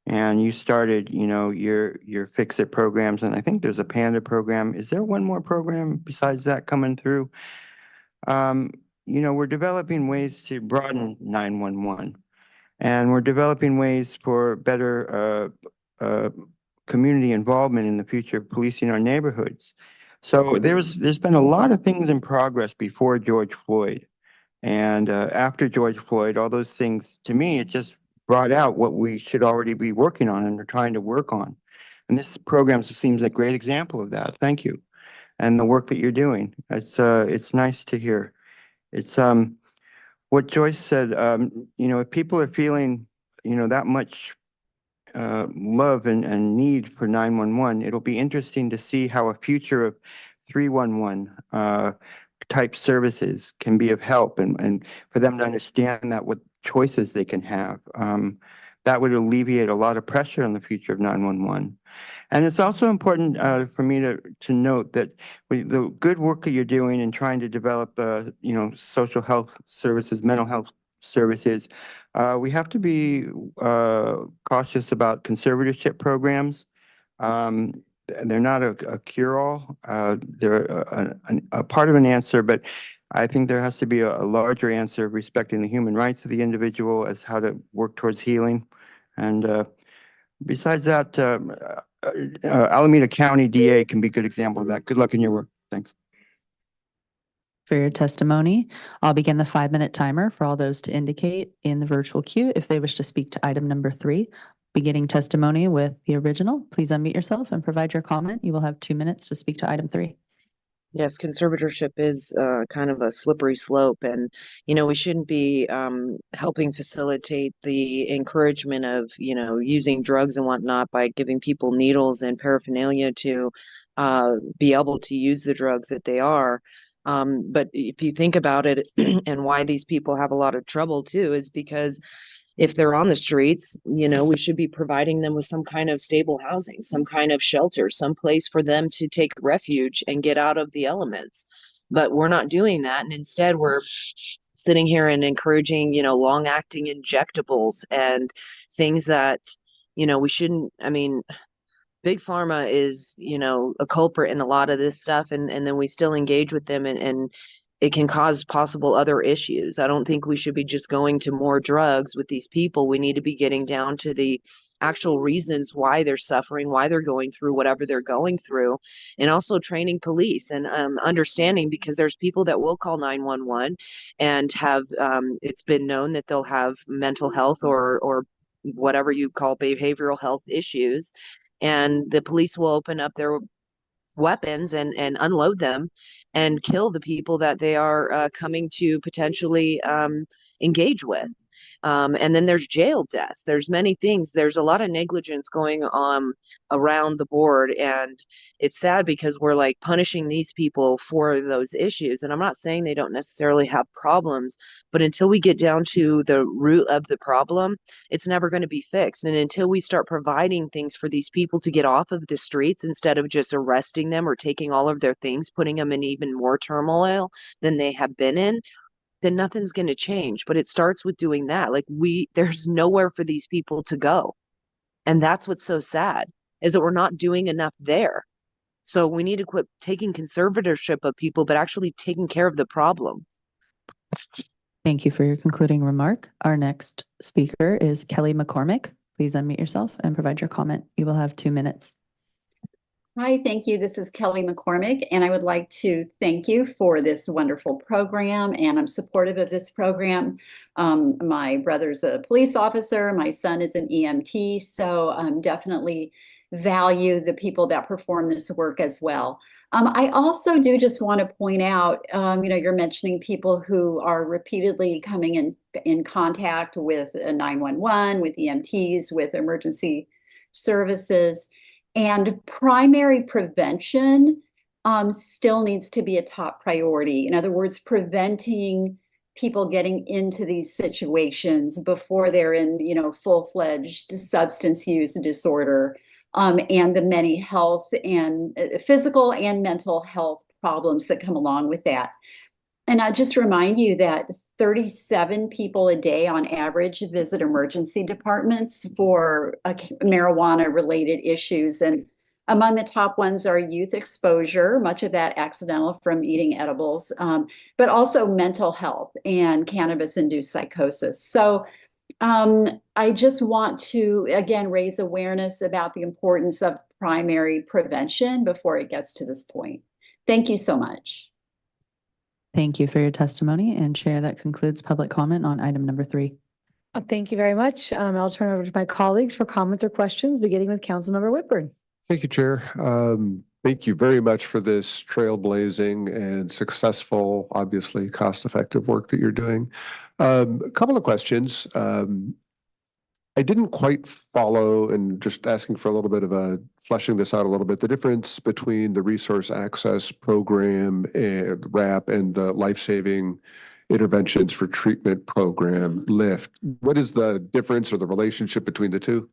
And you started, your fix-it programs, and I think there's a Panda program. Is there one more program besides that coming through? We're developing ways to broaden 911, and we're developing ways for better community involvement in the future of policing our neighborhoods. So there's been a lot of things in progress before George Floyd. And after George Floyd, all those things, to me, it just brought out what we should already be working on and are trying to work on. And this program seems a great example of that. Thank you. And the work that you're doing. It's nice to hear. It's what Joyce said, if people are feeling, that much love and need for 911, it'll be interesting to see how a future of 311 type services can be of help and for them to understand that what choices they can have. That would alleviate a lot of pressure on the future of 911. And it's also important for me to note that the good work that you're doing in trying to develop, social health services, mental health services, we have to be cautious about conservatorship programs. They're not a cure-all. They're a part of an answer, but I think there has to be a larger answer respecting the human rights of the individual as how to work towards healing. And besides that, Alameda County DA can be a good example of that. Good luck in your work. Thanks. For your testimony, I'll begin the 5-minute timer for all those to indicate in the virtual queue if they wish to speak to item number 3. Beginning testimony with the original, please unmute yourself and provide your comment. You will have 2 minutes to speak to item 3. Yes, conservatorship is kind of a slippery slope, and we shouldn't be helping facilitate the encouragement of using drugs and whatnot by giving people needles and paraphernalia to be able to use the drugs that they are. But if you think about it, and why these people have a lot of trouble too, is because if they're on the streets, we should be providing them with some kind of stable housing, some kind of shelter, some place for them to take refuge and get out of the elements. But we're not doing that. And instead, we're sitting here and encouraging, long acting injectables and things that, we shouldn't. I mean, Big Pharma is, a culprit in a lot of this stuff. And then we still engage with them and it can cause possible other issues. I don't think we should be just going to more drugs with these people. We need to be getting down to the actual reasons why they're suffering, why they're going through whatever they're going through, and also training police and understanding, because there's people that will call 911 and have, it's been known that they'll have mental health or whatever you call behavioral health issues. And the police will open up their weapons and unload them and kill the people that they are coming to potentially engage with. And then there's jail deaths. There's many things. There's a lot of negligence going on around the board. And it's sad because we're like punishing these people for those issues. And I'm not saying they don't necessarily have problems, but until we get down to the root of the problem, it's never going to be fixed. And until we start providing things for these people to get off of the streets instead of just arresting them or taking all of their things, putting them in even more turmoil than they have been in, then nothing's going to change. But it starts with doing that. Like there's nowhere for these people to go. And that's what's so sad, is that we're not doing enough there. So we need to quit taking conservatorship of people, but actually taking care of the problem. Thank you for your concluding remark. Our next speaker is Kelly McCormick. Please unmute yourself and provide your comment. You will have 2 minutes. Hi, thank you. This is Kelly McCormick, and I would like to thank you for this wonderful program, and I'm supportive of this program. My brother's a police officer, my son is an EMT, so definitely value the people that perform this work as well. I also do just want to point out, you're mentioning people who are repeatedly coming in contact with 911, with EMTs, with emergency services. And primary prevention still needs to be a top priority. In other words, preventing people getting into these situations before they're in, full-fledged substance use disorder, and the many health and physical and mental health problems that come along with that. And I just remind you that 37 people a day on average visit emergency departments for marijuana-related issues. And among the top ones are youth exposure, much of that accidental from eating edibles, but also mental health and cannabis-induced psychosis. So I just want to, again, raise awareness about the importance of primary prevention before it gets to this point. Thank you so much. Thank you for your testimony, and Chair, that concludes public comment on item number 3. Thank you very much. I'll turn it over to my colleagues for comments or questions, beginning with Councilmember Whitburn. Thank you, Chair. Thank you very much for this trailblazing and successful, obviously cost-effective work that you're doing. A couple of questions. I didn't quite follow, and just asking for a little bit of fleshing this out a little bit, the difference between the Resource Access Program and RAP and the Life-Saving Interventions for Treatment Program, LIFT. What is the difference or the relationship between the two?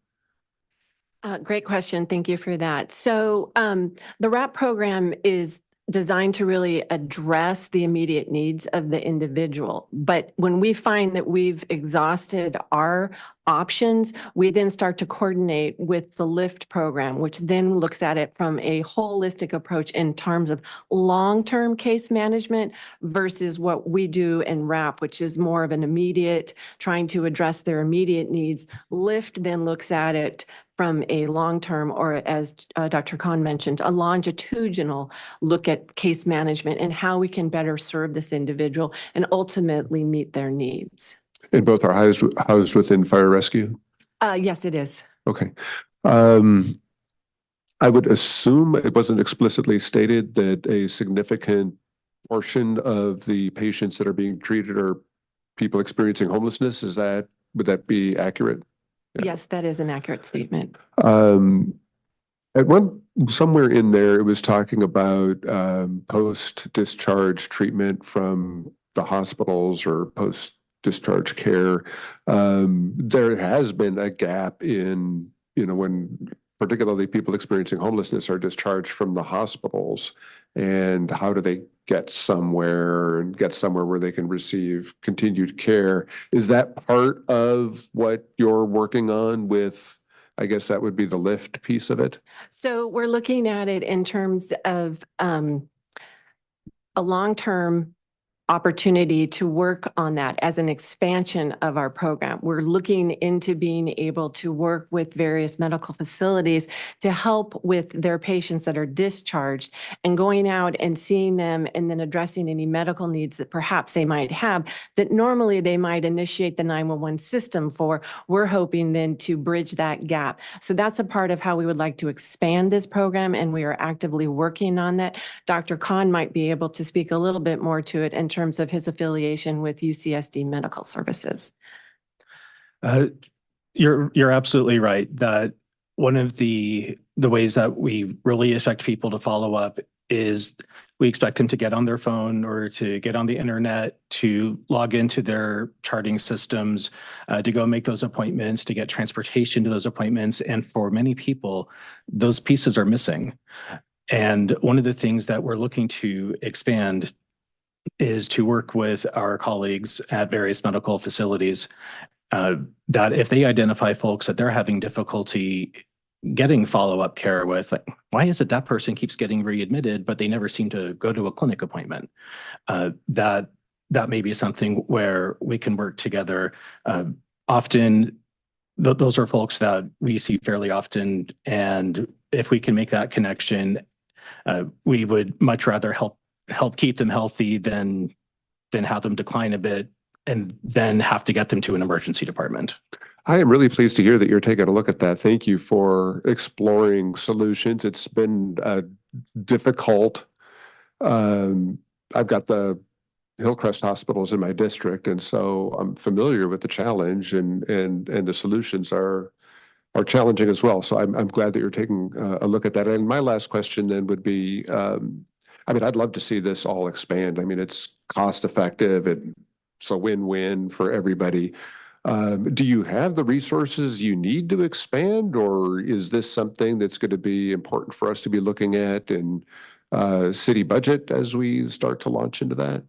Great question. Thank you for that. So the RAP program is designed to really address the immediate needs of the individual. But when we find that we've exhausted our options, we then start to coordinate with the LIFT program, which then looks at it from a holistic approach in terms of long-term case management versus what we do in RAP, which is more of an immediate, trying to address their immediate needs. LIFT then looks at it from a long-term, or as Dr. Khan mentioned, a longitudinal look at case management and how we can better serve this individual and ultimately meet their needs. And both are housed within fire rescue? Yes, it is. Okay. I would assume it wasn't explicitly stated that a significant portion of the patients that are being treated are people experiencing homelessness. Would that be accurate? Yeah. Yes, that is an accurate statement. Somewhere in there, it was talking about post-discharge treatment from the hospitals or post-discharge care. There has been a gap in, when particularly people experiencing homelessness are discharged from the hospitals, and how do they get somewhere where they can receive continued care? Is that part of what you're working on with, I guess that would be the LIFT piece of it? So we're looking at it in terms of a long-term opportunity to work on that as an expansion of our program. We're looking into being able to work with various medical facilities to help with their patients that are discharged and going out and seeing them and then addressing any medical needs that perhaps they might have that normally they might initiate the 911 system for. We're hoping then to bridge that gap. So that's a part of how we would like to expand this program, and we are actively working on that. Dr. Khan might be able to speak a little bit more to it in terms of his affiliation with UCSD Medical Services. You're absolutely right that one of the ways that we really expect people to follow up is we expect them to get on their phone or to get on the internet, to log into their charting systems, to go make those appointments, to get transportation to those appointments. And for many people, those pieces are missing. And one of the things that we're looking to expand is to work with our colleagues at various medical facilities that if they identify folks that they're having difficulty getting follow-up care with, like, why is it that person keeps getting readmitted, but they never seem to go to a clinic appointment? That may be something where we can work together. Often, those are folks that we see fairly often, and if we can make that connection, we would much rather help keep them healthy than have them decline a bit and then have to get them to an emergency department. I am really pleased to hear that you're taking a look at that. Thank you for exploring solutions. It's been difficult. I've got the Hillcrest hospitals in my district, and so I'm familiar with the challenge, and the solutions are challenging as well. So I'm glad that you're taking a look at that. And my last question then would be, I mean, I'd love to see this all expand. I mean, it's cost effective and it's a win-win for everybody. Do you have the resources you need to expand, or is this something that's going to be important for us to be looking at in city budget as we start to launch into that?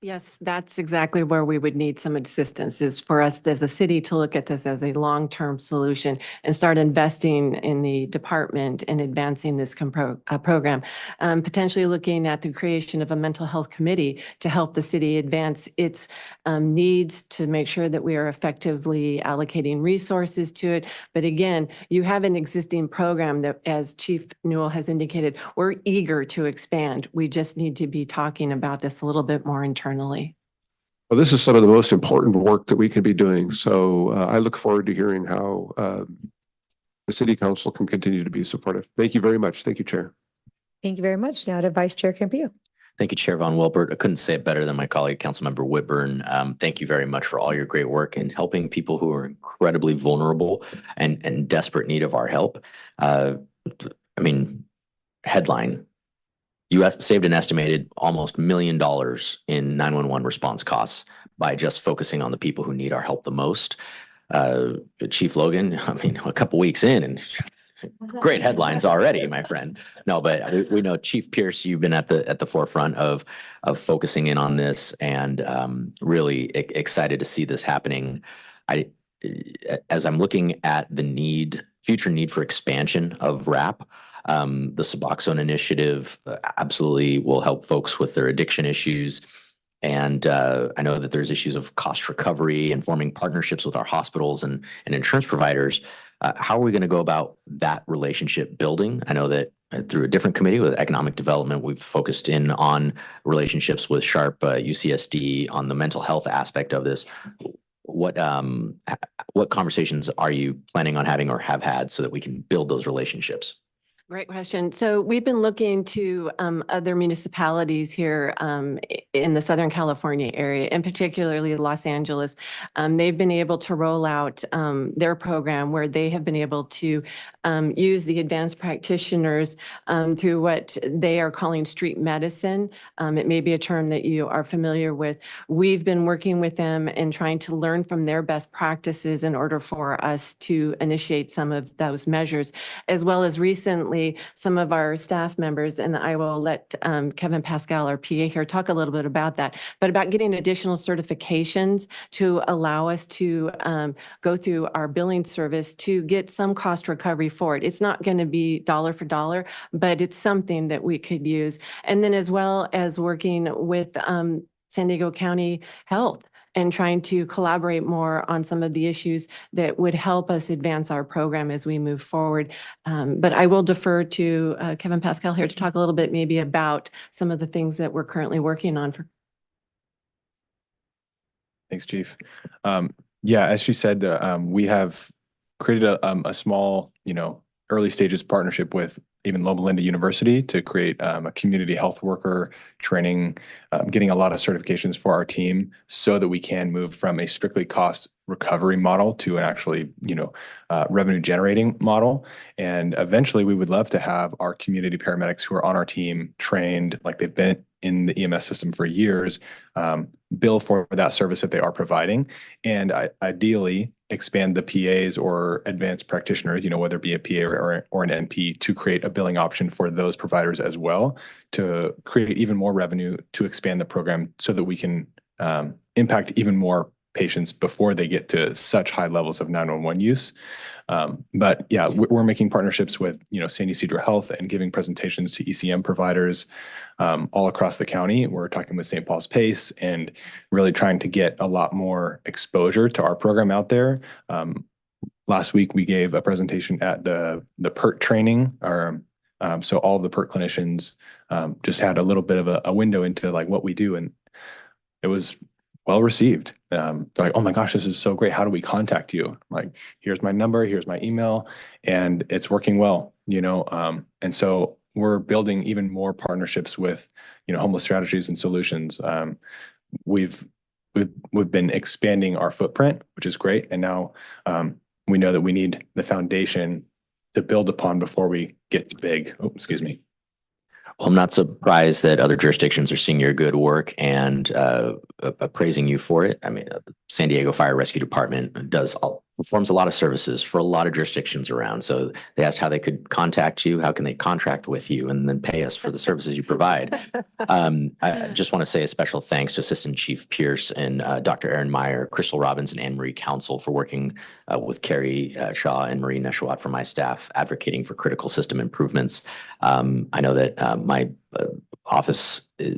Yes, that's exactly where we would need some assistance, is for us as a city to look at this as a long-term solution and start investing in the department and advancing this program. Potentially looking at the creation of a mental health committee to help the city advance its needs, to make sure that we are effectively allocating resources to it. But again, you have an existing program that, as Chief Newell has indicated, we're eager to expand. We just need to be talking about this a little bit more internally. Well, this is some of the most important work that we could be doing. So I look forward to hearing how the City Council can continue to be supportive. Thank you very much. Thank you, Chair. Thank you very much. Now to Vice Chair Campillo. Thank you, Chair Von Wilbert. I couldn't say it better than my colleague, Councilmember Whitburn. Thank you very much for all your great work in helping people who are incredibly vulnerable and desperate need of our help. I mean, headline: you saved an estimated almost $1 million in 911 response costs by just focusing on the people who need our help the most. Chief Logan, I mean, a couple weeks in and great headlines already, my friend. No, but we know Chief Pierce, you've been at the forefront of focusing in on this, and really excited to see this happening. As I'm looking at the future need for expansion of RAP, the Suboxone initiative absolutely will help folks with their addiction issues. And I know that there's issues of cost recovery and forming partnerships with our hospitals and insurance providers. How are we going to go about that relationship building? I know that through a different committee with economic development, we've focused in on relationships with SHARP, UCSD on the mental health aspect of this. What conversations are you planning on having or have had so that we can build those relationships? Great question. So we've been looking to other municipalities here in the Southern California area, and particularly Los Angeles. They've been able to roll out their program where they have been able to use the advanced practitioners through what they are calling street medicine. It may be a term that you are familiar with. We've been working with them and trying to learn from their best practices in order for us to initiate some of those measures, as well as recently some of our staff members, and I will let Kevin Pascal, our PA here, talk a little bit about that, but about getting additional certifications to allow us to go through our billing service to get some cost recovery for it. It's not going to be dollar for dollar, but it's something that we could use. And then as well as working with San Diego County Health and trying to collaborate more on some of the issues that would help us advance our program as we move forward. But I will defer to Kevin Pascal here to talk a little bit maybe about some of the things that we're currently working on. Thanks, Chief. Yeah, as she said, we have created a small, early stages partnership with even Loma Linda University to create a community health worker training, getting a lot of certifications for our team so that we can move from a strictly cost recovery model to an actually, revenue generating model. And eventually we would love to have our community paramedics who are on our team trained, like they've been in the EMS system for years, bill for that service that they are providing. And ideally expand the PAs or advanced practitioners, whether it be a PA or an NP, to create a billing option for those providers as well, to create even more revenue, to expand the program so that we can impact even more patients before they get to such high levels of 911 use. But yeah, we're making partnerships with, San Ysidro Health and giving presentations to ECM providers all across the county. We're talking with St. Paul's PACE and really trying to get a lot more exposure to our program out there. Last week, we gave a presentation at the PERT training, so all the PERT clinicians just had a little bit of a window into like what we do, and it was well received. They're like, "Oh my gosh, this is so great. How do we contact you?" Like, here's my number, here's my email, and it's working well, and so we're building even more partnerships with, Homeless Strategies and Solutions. We've been expanding our footprint, which is great. And now we know that we need the foundation to build upon before we get big. Oh, excuse me. Well, I'm not surprised that other jurisdictions are seeing your good work and praising you for it. I mean, San Diego Fire Rescue Department performs a lot of services for a lot of jurisdictions around. So they asked how they could contact you, how can they contract with you, and then pay us for the services you provide. I just want to say a special thanks to Assistant Chief Pierce and Dr. Erin Meyer, Crystal Robbins, and Anne Marie Council for working with Carrie Shaw and Marie Neshawat from my staff, advocating for critical system improvements. I know that my office, I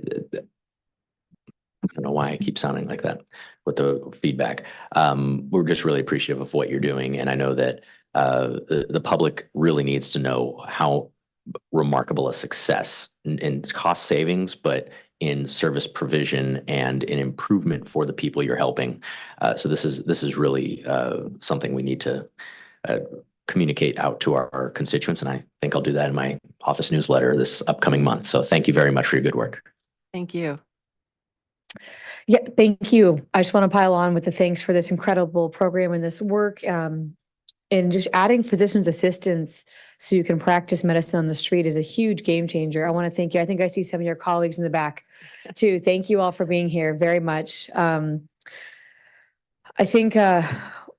don't know why I keep sounding like that with the feedback. We're just really appreciative of what you're doing. And I know that the public really needs to know how remarkable a success in cost savings, but in service provision and in improvement for the people you're helping. So this is really something we need to communicate out to our constituents. And I think I'll do that in my office newsletter this upcoming month. So thank you very much for your good work. Thank you. Yeah, thank you. I just want to pile on with the thanks for this incredible program and this work. And just adding physician's assistants so you can practice medicine on the street is a huge game changer. I want to thank you. I think I see some of your colleagues in the back too. Thank you all for being here very much. I think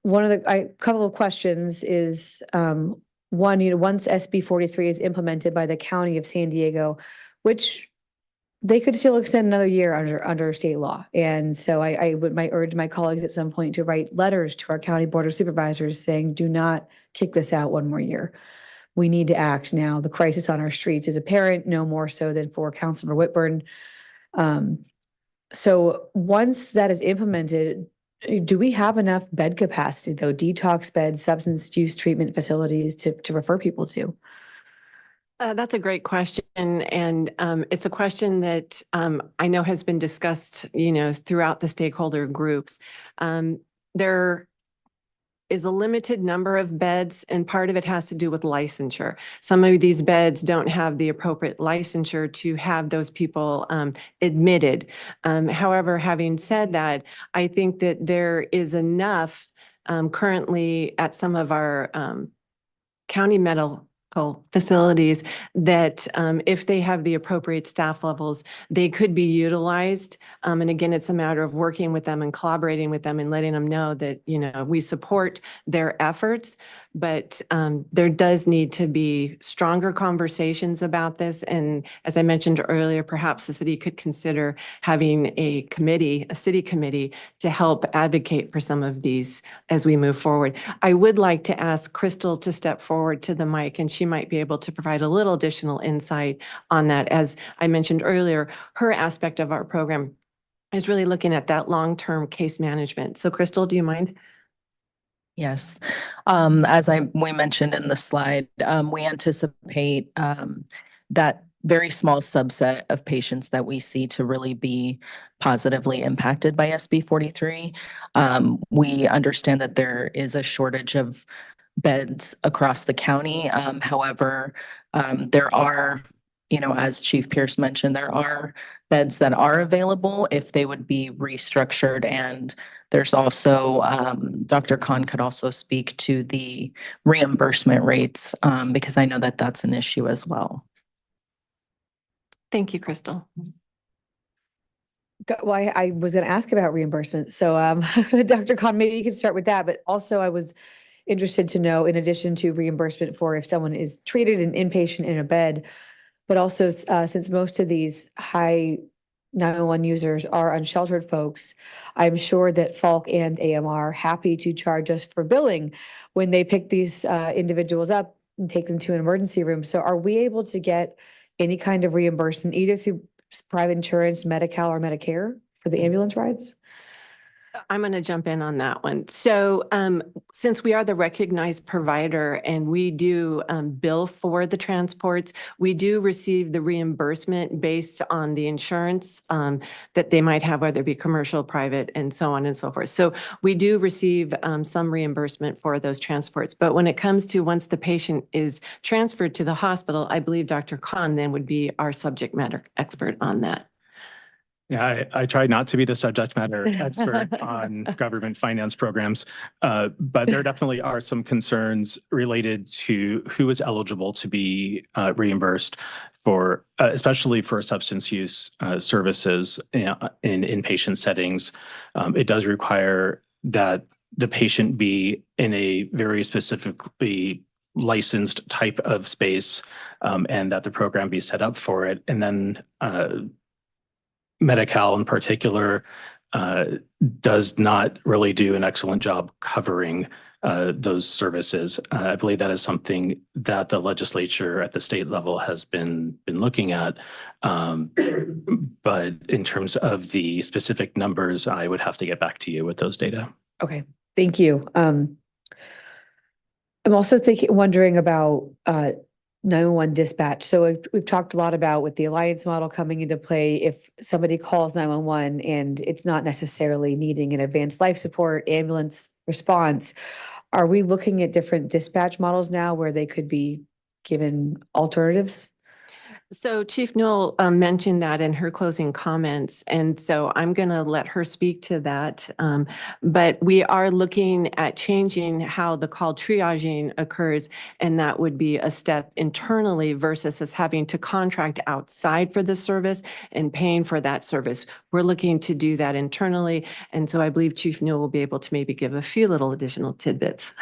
one of a couple of questions is one, once SB 43 is implemented by the County of San Diego, which they could still extend another year under state law. And so I might urge my colleagues at some point to write letters to our county board of supervisors saying, do not kick this out one more year. We need to act now. The crisis on our streets is apparent, no more so than for Councilmember Whitburn. So once that is implemented, do we have enough bed capacity, though, detox beds, substance use treatment facilities to refer people to? That's a great question. And it's a question that I know has been discussed, throughout the stakeholder groups. There is a limited number of beds, and part of it has to do with licensure. Some of these beds don't have the appropriate licensure to have those people admitted. However, having said that, I think that there is enough currently at some of our county medical facilities that if they have the appropriate staff levels, they could be utilized. And again, it's a matter of working with them and collaborating with them and letting them know that, we support their efforts, but there does need to be stronger conversations about this. And as I mentioned earlier, perhaps the city could consider having a city committee to help advocate for some of these as we move forward. I would like to ask Crystal to step forward to the mic, and she might be able to provide a little additional insight on that. As I mentioned earlier, her aspect of our program is really looking at that long-term case management. So Crystal, do you mind? Yes. As we mentioned in the slide, we anticipate that very small subset of patients that we see to really be positively impacted by SB 43. We understand that there is a shortage of beds across the county. However, there are, as Chief Pierce mentioned, there are beds that are available if they would be restructured and There's also, Dr. Khan could also speak to the reimbursement rates, because I know that that's an issue as well. Thank you, Crystal. Well, I was going to ask about reimbursement. So, Dr. Khan, maybe you could start with that. But also, I was interested to know, in addition to reimbursement for if someone is treated an inpatient in a bed, but also since most of these high 911 users are unsheltered folks, I'm sure that Falk and AM are happy to charge us for billing when they pick these individuals up and take them to an emergency room. So, are we able to get any kind of reimbursement either through private insurance, Medi-Cal or Medicare for the ambulance rides? I'm going to jump in on that one. So since we are the recognized provider and we do bill for the transports, we do receive the reimbursement based on the insurance that they might have, whether it be commercial, private, and so on and so forth. So we do receive some reimbursement for those transports. But when it comes to once the patient is transferred to the hospital, I believe Dr. Khan then would be our subject matter expert on that. Yeah, I try not to be the subject matter expert on government finance programs, but there definitely are some concerns related to who is eligible to be reimbursed for, especially for substance use services in inpatient settings. It does require that the patient be in a very specifically licensed type of space, and that the program be set up for it. And then Medi-Cal in particular does not really do an excellent job covering those services. I believe that is something that the legislature at the state level has been looking at. But in terms of the specific numbers, I would have to get back to you with those data. Okay, thank you. I'm also wondering about 911 dispatch. So we've talked a lot about with the alliance model coming into play, if somebody calls 911 and it's not necessarily needing an advanced life support ambulance response, are we looking at different dispatch models now where they could be given alternatives? So Chief Newell mentioned that in her closing comments, and so I'm going to let her speak to that. But we are looking at changing how the call triaging occurs, and that would be a step internally versus us having to contract outside for the service and paying for that service. We're looking to do that internally, and so I believe Chief Newell will be able to maybe give a few little additional tidbits.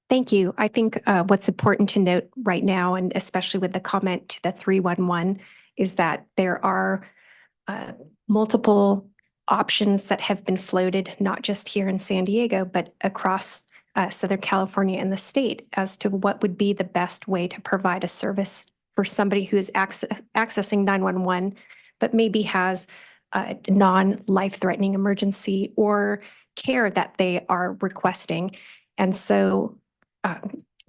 Thank you. I think what's important to note right now, and especially with the comment to the 311, is that there are multiple options that have been floated, not just here in San Diego, but across Southern California and the state as to what would be the best way to provide a service for somebody who is accessing 911, but maybe has a non-life-threatening emergency or care that they are requesting. And so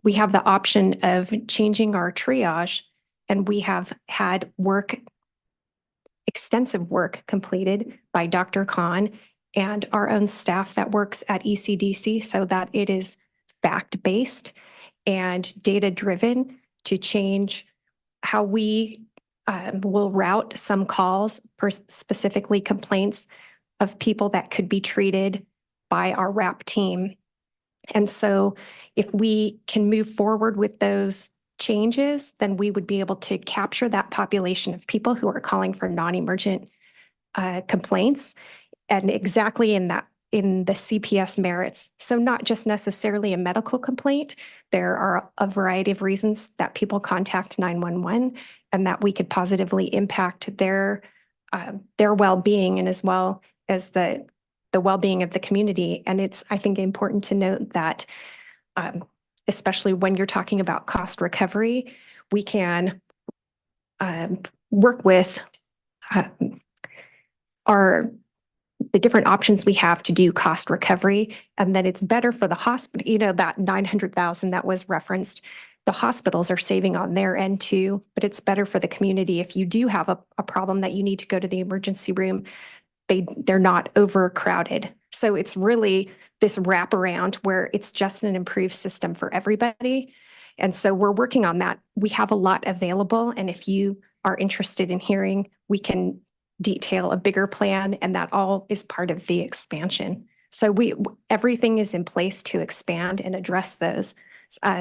we have the option of changing our triage, and we have had extensive work completed by Dr. Khan and our own staff that works at ECDC so that it is fact-based and data-driven to change how we will route some calls, specifically complaints of people that could be treated by our RAP team. And so if we can move forward with those changes, then we would be able to capture that population of people who are calling for non-emergent complaints, and exactly in the CPS merits. So not just necessarily a medical complaint. There are a variety of reasons that people contact 911 and that we could positively impact their well-being, and as well as the well-being of the community. And it's, I think, important to note that especially when you're talking about cost recovery, we can work with the different options we have to do cost recovery, and then it's better for the hospital. You know, that 900,000 that was referenced, the hospitals are saving on their end too, but it's better for the community. If you do have a problem that you need to go to the emergency room, they're not overcrowded. So it's really this wraparound where it's just an improved system for everybody. And so we're working on that. We have a lot available. And if you are interested in hearing, we can detail a bigger plan, and that all is part of the expansion. So everything is in place to expand and address those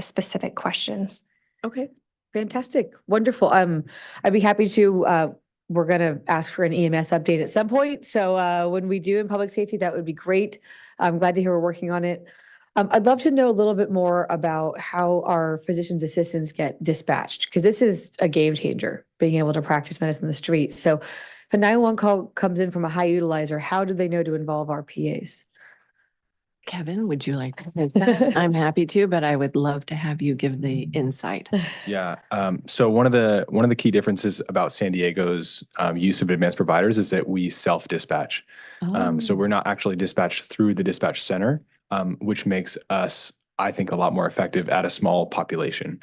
specific questions. Okay, fantastic, wonderful. I'd be happy to, we're gonna ask for an EMS update at some point. So when we do in public safety, that would be great. I'm glad to hear we're working on it. I'd love to know a little bit more about how our physician's assistants get dispatched, because this is a game changer, being able to practice medicine in the street. So if a 911 call comes in from a high utilizer, how do they know to involve our PAs? Kevin, would you like to take that? I'm happy to, but I would love to have you give the insight. Yeah. So one of the key differences about San Diego's use of advanced providers is that we self-dispatch. So we're not actually dispatched through the dispatch center, which makes us, I think, a lot more effective at a small population.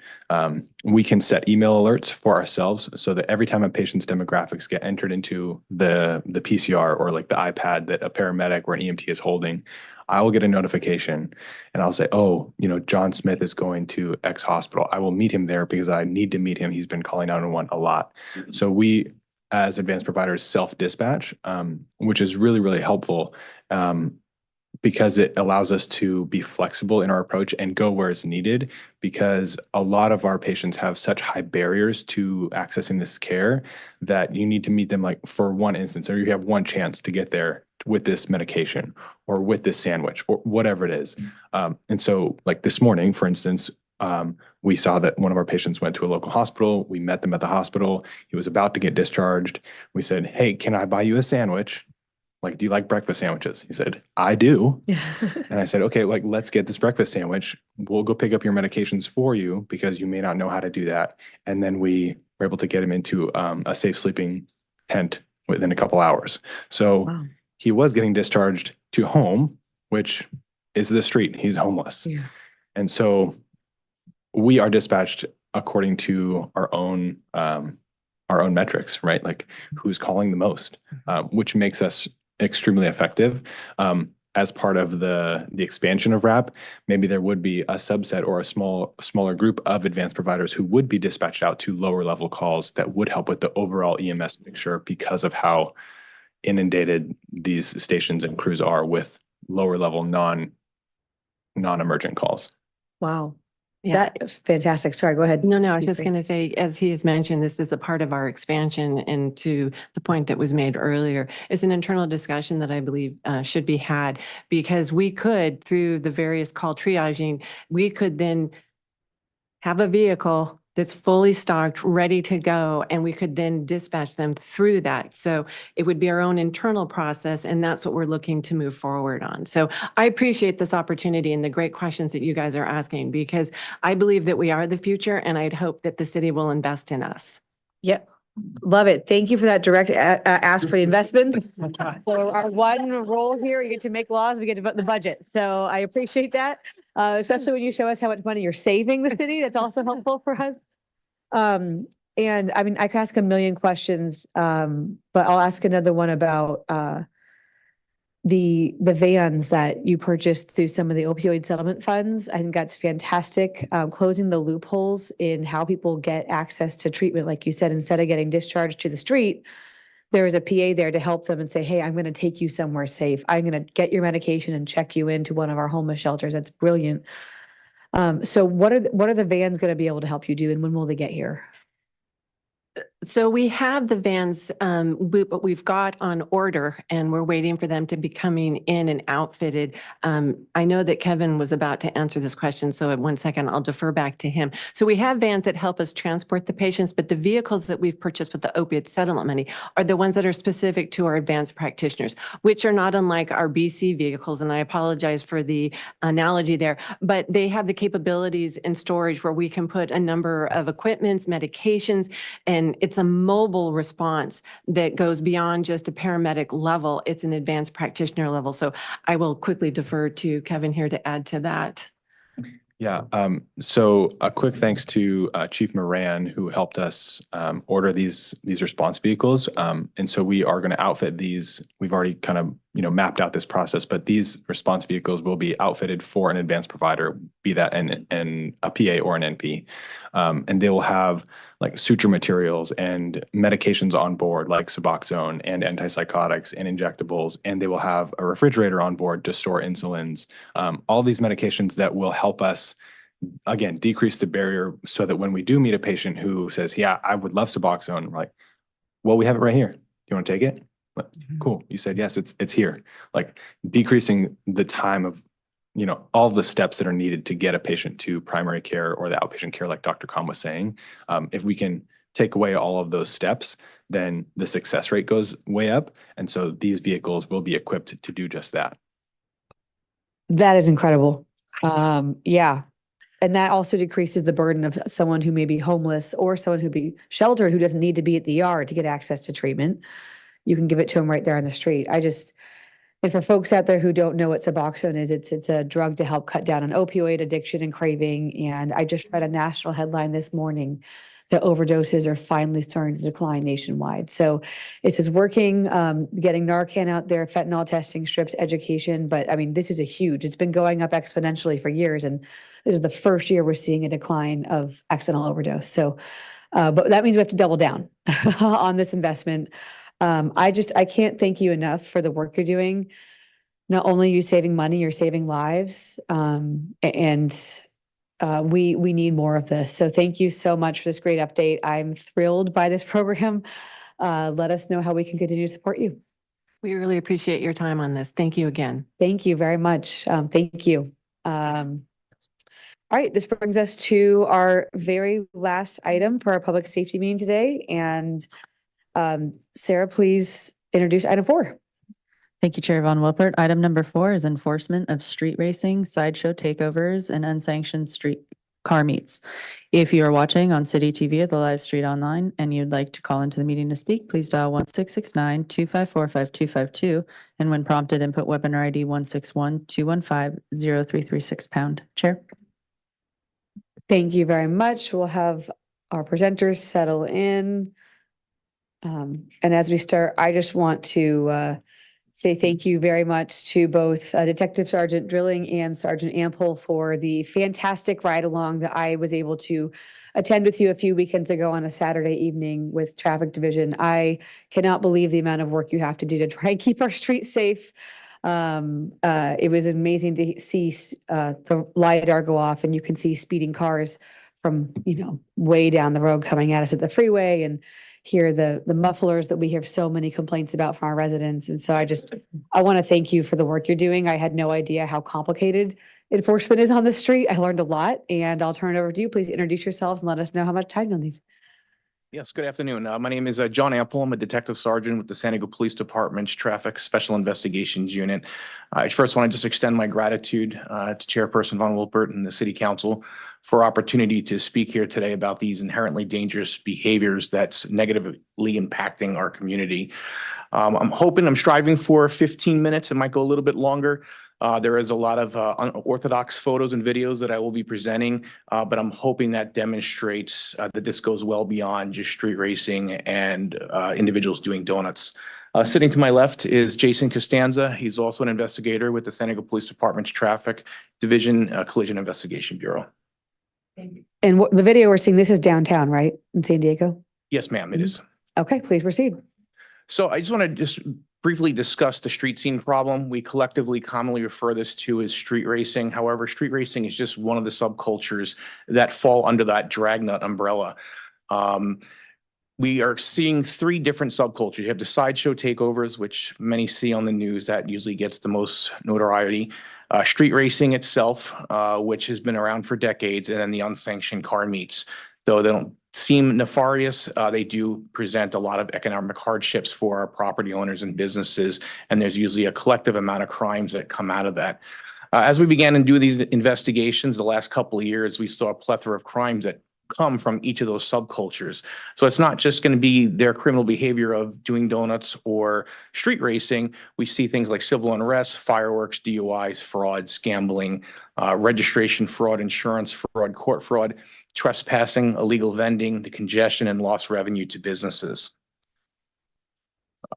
We can set email alerts for ourselves so that every time a patient's demographics get entered into the PCR or like the iPad that a paramedic or an EMT is holding, I will get a notification and I'll say, oh, John Smith is going to X hospital. I will meet him there because I need to meet him. He's been calling 911 a lot. So we, as advanced providers, self-dispatch, which is really, really helpful because it allows us to be flexible in our approach and go where it's needed, because a lot of our patients have such high barriers to accessing this care that you need to meet them like for one instance, or you have one chance to get there with this medication or with this sandwich or whatever it is. And so like this morning, for instance, we saw that one of our patients went to a local hospital. We met them at the hospital. He was about to get discharged. We said, hey, can I buy you a sandwich? Like, do you like breakfast sandwiches? He said, I do. And I said, okay, like, let's get this breakfast sandwich. We'll go pick up your medications for you because you may not know how to do that. And then we were able to get him into a safe sleeping tent within a couple hours. So he was getting discharged to home, which is the street. He's homeless. Yeah. And so we are dispatched according to our own metrics, right? Like who's calling the most, which makes us extremely effective. As part of the expansion of RAP, maybe there would be a subset or a smaller group of advanced providers who would be dispatched out to lower level calls that would help with the overall EMS picture because of how inundated these stations and crews are with lower level non-emergent calls. Wow. Yeah. That is fantastic. Sorry, go ahead. No, I was just going to say, as he has mentioned, this is a part of our expansion, and to the point that was made earlier, is an internal discussion that I believe should be had, because we could, through the various call triaging, we could then have a vehicle that's fully stocked, ready to go, and we could then dispatch them through that. So it would be our own internal process, and that's what we're looking to move forward on. So I appreciate this opportunity and the great questions that you guys are asking, because I believe that we are the future, and I'd hope that the city will invest in us. Yep. Love it. Thank you for that direct ask for the investment. For our one role here, you get to make laws, we get to vote the budget. So I appreciate that, especially when you show us how much money you're saving the city. That's also helpful for us. And I mean, I could ask a million questions, but I'll ask another one about the vans that you purchased through some of the opioid settlement funds. I think that's fantastic. Closing the loopholes in how people get access to treatment. Like you said, instead of getting discharged to the street, there is a PA there to help them and say, hey, I'm going to take you somewhere safe. I'm going to get your medication and check you into one of our homeless shelters. That's brilliant. So what are the vans going to be able to help you do, and when will they get here? So we have the vans, but we've got on order, and we're waiting for them to be coming in and outfitted. I know that Kevin was about to answer this question, so in 1 second, I'll defer back to him. So we have vans that help us transport the patients, but the vehicles that we've purchased with the opiate settlement money are the ones that are specific to our advanced practitioners, which are not unlike our BC vehicles. And I apologize for the analogy there, but they have the capabilities in storage where we can put a number of equipments, medications, and it's a mobile response that goes beyond just a paramedic level. It's an advanced practitioner level. So I will quickly defer to Kevin here to add to that. Yeah. So a quick thanks to Chief Moran, who helped us order these response vehicles. And so we are going to outfit these. We've already kind of mapped out this process, but these response vehicles will be outfitted for an advanced provider, be that a PA or an NP. And they will have like suture materials and medications on board, like Suboxone and antipsychotics and injectables. And they will have a refrigerator on board to store insulins. All these medications that will help us, again, decrease the barrier so that when we do meet a patient who says, yeah, I would love Suboxone, we're like, well, we have it right here. You want to take it? Like, cool. You said yes, it's here. Like decreasing the time of, all the steps that are needed to get a patient to primary care or the outpatient care, like Dr. Khan was saying. If we can take away all of those steps, then the success rate goes way up. And so these vehicles will be equipped to do just that. That is incredible. Yeah. And that also decreases the burden of someone who may be homeless or someone who be sheltered who doesn't need to be at the ER to get access to treatment. You can give it to them right there on the street. And for folks out there who don't know what Suboxone is, it's a drug to help cut down on opioid addiction and craving. And I just read a national headline this morning that overdoses are finally starting to decline nationwide. So it's just working, getting Narcan out there, fentanyl testing strips, education. But I mean, this is it's been going up exponentially for years. And this is the first year we're seeing a decline of accidental overdose. So, but that means we have to double down on this investment. I can't thank you enough for the work you're doing. Not only are you saving money, you're saving lives. We need more of this. So thank you so much for this great update. I'm thrilled by this program. Let us know how we can continue to support you. We really appreciate your time on this. Thank you again. Thank you very much. Thank you. All right, this brings us to our very last item for our public safety meeting today. And Sarah, please introduce item 4. Thank you, Chair Von Wilpert. Item number 4 is enforcement of street racing, sideshow takeovers, and unsanctioned street car meets. If you are watching on City TV or the live street online and you'd like to call into the meeting to speak, please dial 1-669-254-5252. And when prompted, input webinar ID 161-215-0336 #. Chair. Thank you very much. We'll have our presenters settle in. And as we start, I just want to say thank you very much to both Detective Sergeant Drilling and Sergeant Ample for the fantastic ride along that I was able to attend with you a few weekends ago on a Saturday evening with Traffic Division. I cannot believe the amount of work you have to do to try and keep our streets safe. It was amazing to see the LiDAR go off and you can see speeding cars from, way down the road coming at us at the freeway and hear the mufflers that we hear so many complaints about from our residents. And so I want to thank you for the work you're doing. I had no idea how complicated enforcement is on the street. I learned a lot and I'll turn it over to you. Please introduce yourselves and let us know how much time you'll need. Yes, good afternoon. My name is John Ample. I'm a detective sergeant with the San Diego Police Department's Traffic Special Investigations Unit. I first want to just extend my gratitude to Chairperson Von Wilpert and the City Council for opportunity to speak here today about these inherently dangerous behaviors that's negatively impacting our community. I'm striving for 15 minutes. It might go a little bit longer. There is a lot of unorthodox photos and videos that I will be presenting, but I'm hoping that demonstrates that this goes well beyond just street racing and individuals doing donuts. Sitting to my left is Jason Costanza. He's also an investigator with the San Diego Police Department's Traffic Division Collision Investigation Bureau. And the video we're seeing, this is downtown, right? In San Diego? Yes, ma'am, it is. Okay, please proceed. So I just want to briefly discuss the street scene problem. We collectively commonly refer this to as street racing. However, street racing is just one of the subcultures that fall under that dragnet umbrella. We are seeing 3 different subcultures. You have the sideshow takeovers, which many see on the news. That usually gets the most notoriety. Street racing itself, which has been around for decades, and then the unsanctioned car meets. Though they don't seem nefarious, they do present a lot of economic hardships for our property owners and businesses, and there's usually a collective amount of crimes that come out of that. As we began to do these investigations the last couple of years, we saw a plethora of crimes that come from each of those subcultures. So it's not just going to be their criminal behavior of doing donuts or street racing. We see things like civil unrest, fireworks, DUIs, frauds, gambling, registration fraud, insurance fraud, court fraud, trespassing, illegal vending, the congestion and lost revenue to businesses.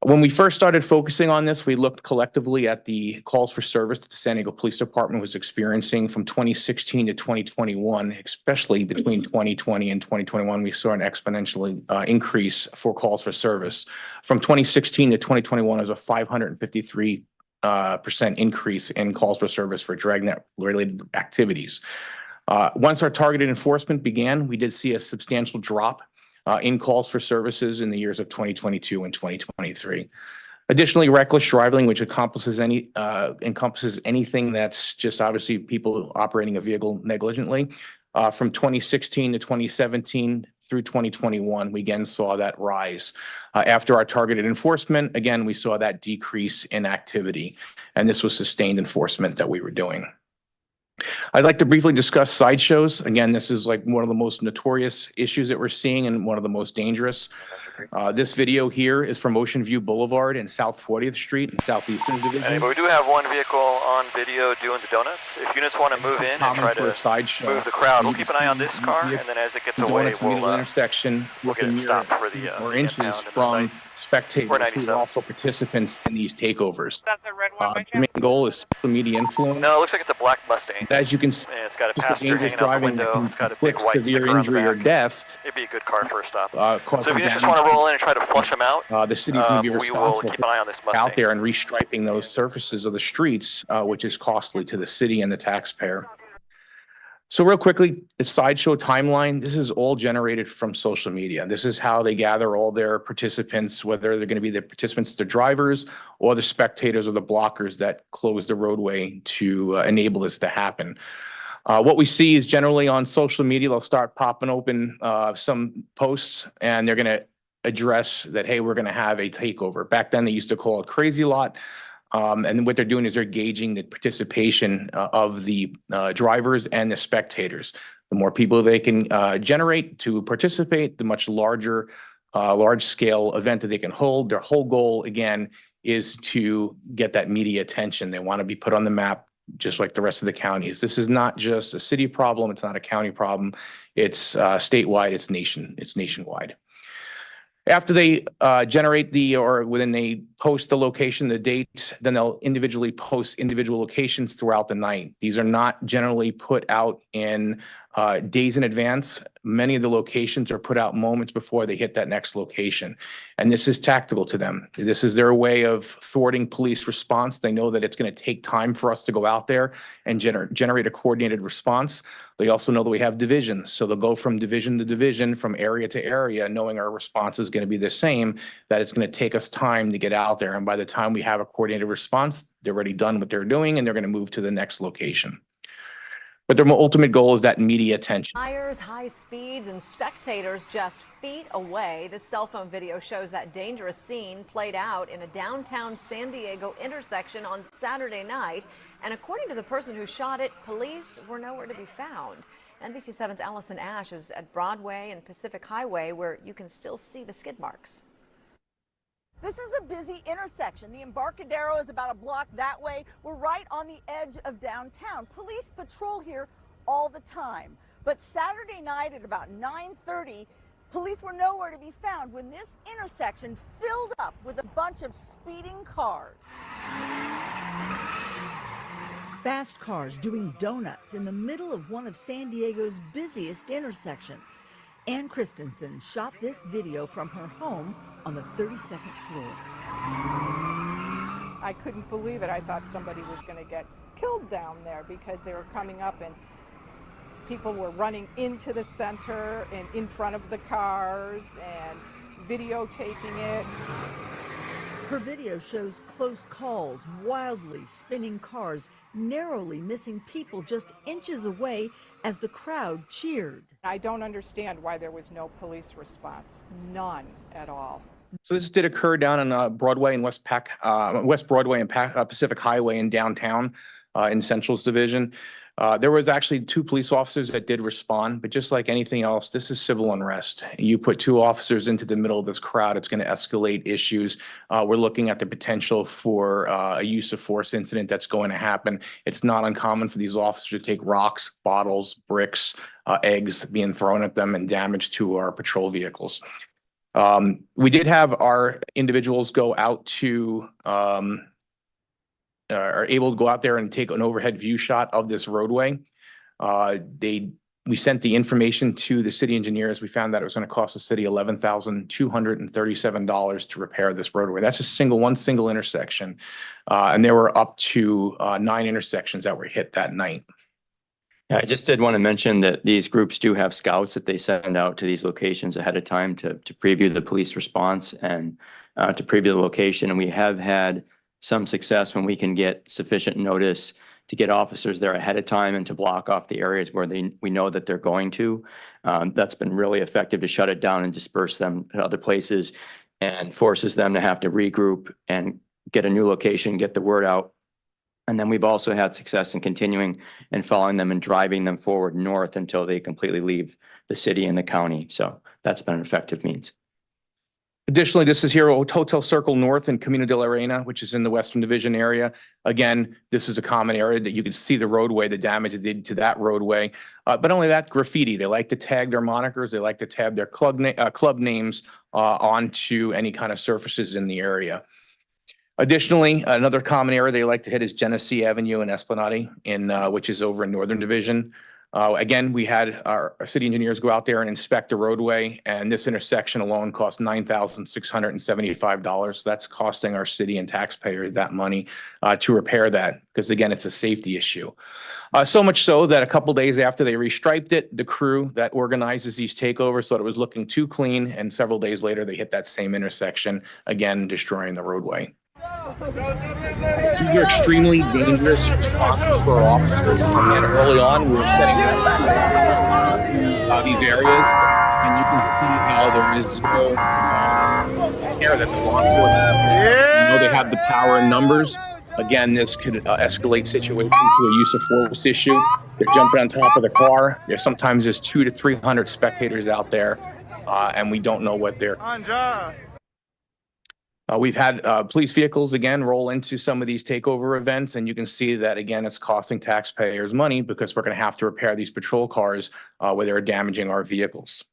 When we first started focusing on this, we looked collectively at the calls for service that the San Diego Police Department was experiencing from 2016 to 2021, especially between 2020 and 2021. We saw an exponential increase for calls for service. From 2016 to 2021, there was a 553% increase in calls for service for dragnet related activities. Once our targeted enforcement began, we did see a substantial drop in calls for services in the years of 2022 and 2023. Additionally, reckless driving, which encompasses anything that's just obviously people operating a vehicle negligently. From 2016 to 2017 through 2021, we again saw that rise. After our targeted enforcement, again, we saw that decrease in activity, and this was sustained enforcement that we were doing. I'd like to briefly discuss sideshows. Again, this is like one of the most notorious issues that we're seeing and one of the most dangerous. This video here is from Ocean View Boulevard and South 40th Street in Southeastern Division. But we do have one vehicle on video doing the donuts. If units want to move in and try to move the crowd, we'll keep an eye on this car, and then as it gets away, we'll intersection get it stopped for the or inches from spectators who are also participants in these takeovers. The main goal is social media influence. No, it looks like it's a black Mustang. As you can see, it's got a just passenger dangerous hanging out the driving that window. can It's got a big inflict white severe sticker on the injury or back. death. It'd be a good car for a stop. Causing So if you just damage. want to roll in and try to flush them out, The city's going to be we will responsible keep an eye on this Mustang. out there and restriping those surfaces of the streets, which is costly to the city and the taxpayer. So real quickly, the sideshow timeline, this is all generated from social media. This is how they gather all their participants, whether they're going to be the participants, the drivers, or the spectators or the blockers that close the roadway to enable this to happen. What we see is generally on social media, they'll start popping open some posts and they're going to address that, hey, we're going to have a takeover. Back then, they used to call it crazy lot. And what they're doing is they're gauging the participation of the drivers and the spectators. The more people they can generate to participate, the much larger, large-scale event that they can hold. Their whole goal, again, is to get that media attention. They want to be put on the map just like the rest of the counties. This is not just a city problem. It's not a county problem. It's statewide. It's nationwide. After they generate when they post the location, the dates, then they'll individually post individual locations throughout the night. These are not generally put out in days in advance. Many of the locations are put out moments before they hit that next location. And this is tactical to them. This is their way of thwarting police response. They know that it's going to take time for us to go out there and generate a coordinated response. They also know that we have divisions. So they'll go from division to division, from area to area, knowing our response is going to be the same, that it's going to take us time to get out there. And by the time we have a coordinated response, they're already done what they're doing and they're going to move to the next location. But their ultimate goal is that media attention. Fires, high speeds, and spectators just feet away. This cell phone video shows that dangerous scene played out in a downtown San Diego intersection on Saturday night. And according to the person who shot it, police were nowhere to be found. NBC7's Allison Ash is at Broadway and Pacific Highway, where you can still see the skid marks. This is a busy intersection. The Embarcadero is about a block that way. We're right on the edge of downtown. Police patrol here all the time. But Saturday night at about 9:30, police were nowhere to be found when this intersection filled up with a bunch of speeding cars. Fast cars doing donuts in the middle of one of San Diego's busiest intersections. Ann Christensen shot this video from her home on the 32nd floor. I couldn't believe it. I thought somebody was going to get killed down there because they were coming up and people were running into the center and in front of the cars and videotaping it. Her video shows close calls, wildly spinning cars, narrowly missing people just inches away as the crowd cheered. I don't understand why there was no police response. None at all. So this did occur down on Broadway and West Broadway and Pacific Highway in downtown in Central's division. There was actually 2 police officers that did respond, but just like anything else, this is civil unrest. You put 2 officers into the middle of this crowd, it's going to escalate issues. We're looking at the potential for a use of force incident that's going to happen. It's not uncommon for these officers to take rocks, bottles, bricks, eggs being thrown at them and damage to our patrol vehicles. We did have our individuals go out to, are able to go out there and take an overhead view shot of this roadway. We sent the information to the city engineers. We found that it was going to cost the city $11,237 to repair this roadway. That's just one single intersection. And there were up to 9 intersections that were hit that night. I just did want to mention that these groups do have scouts that they send out to these locations ahead of time to preview the police response and to preview the location. And we have had some success when we can get sufficient notice to get officers there ahead of time and to block off the areas where we know that they're going to. That's been really effective to shut it down and disperse them to other places and forces them to have to regroup and get a new location, get the word out. And then we've also had success in continuing and following them and driving them forward north until they completely leave the city and the county. So that's been an effective means. Additionally, this is here Hotel Circle North in Camino de la Reina, which is in the Western Division area. Again, this is a common area that you can see the roadway, the damage it did to that roadway. But only that, graffiti. They like to tag their monikers. They like to tag their club names onto any kind of surfaces in the area. Additionally, another common area they like to hit is Genesee Avenue and Esplanade, which is over in Northern Division. Again, we had our city engineers go out there and inspect the roadway, and this intersection alone cost $9,675. That's costing our city and taxpayers that money to repair that, because again, it's a safety issue. So much so that a couple days after they restriped it, the crew that organizes these takeovers thought it was looking too clean, and several days later, they hit that same intersection, again, destroying the roadway. These are extremely dangerous responses for our officers. And early on, we were setting up these areas, and you can see how there is zero care that the law enforcement, they have the power in numbers. Again, this could escalate situation to a use of force issue. They're jumping on top of the car. Sometimes there's 200 to 300 spectators out there, and we don't know what they're. We've had police vehicles, again, roll into some of these takeover events, and you can see that, again, it's costing taxpayers money because we're going to have to repair these patrol cars where they're damaging our vehicles.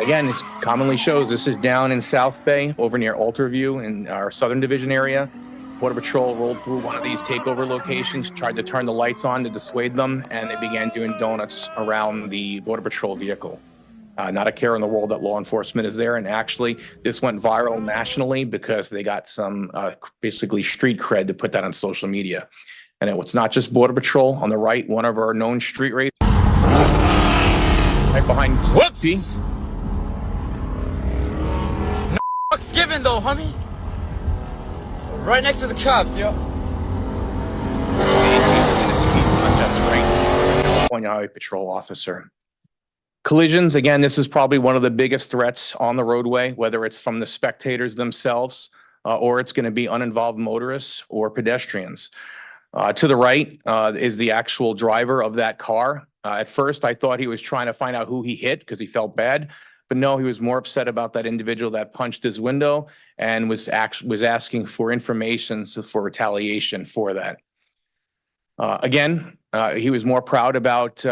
Again, it commonly shows this is down in South Bay, over near Altarview in our Southern Division area. Border Patrol rolled through one of these takeover locations, tried to turn the lights on to dissuade them, and they began doing donuts around the Border Patrol vehicle. Not a care in the world that law enforcement is there. And actually, this went viral nationally because they got some basically street cred to put that on social media. And it's not just Border Patrol. On the right, one of our known street racers. Right behind. Whoops! No fucks given though, homie. Right next to the cops, yo. California Highway Patrol officer. Collisions, again, this is probably one of the biggest threats on the roadway, whether it's from the spectators themselves or it's going to be uninvolved motorists or pedestrians. To the right is the actual driver of that car. At first, I thought he was trying to find out who he hit because he felt bad. But no, he was more upset about that individual that punched his window and was asking for information for retaliation for that. Again, he was more proud about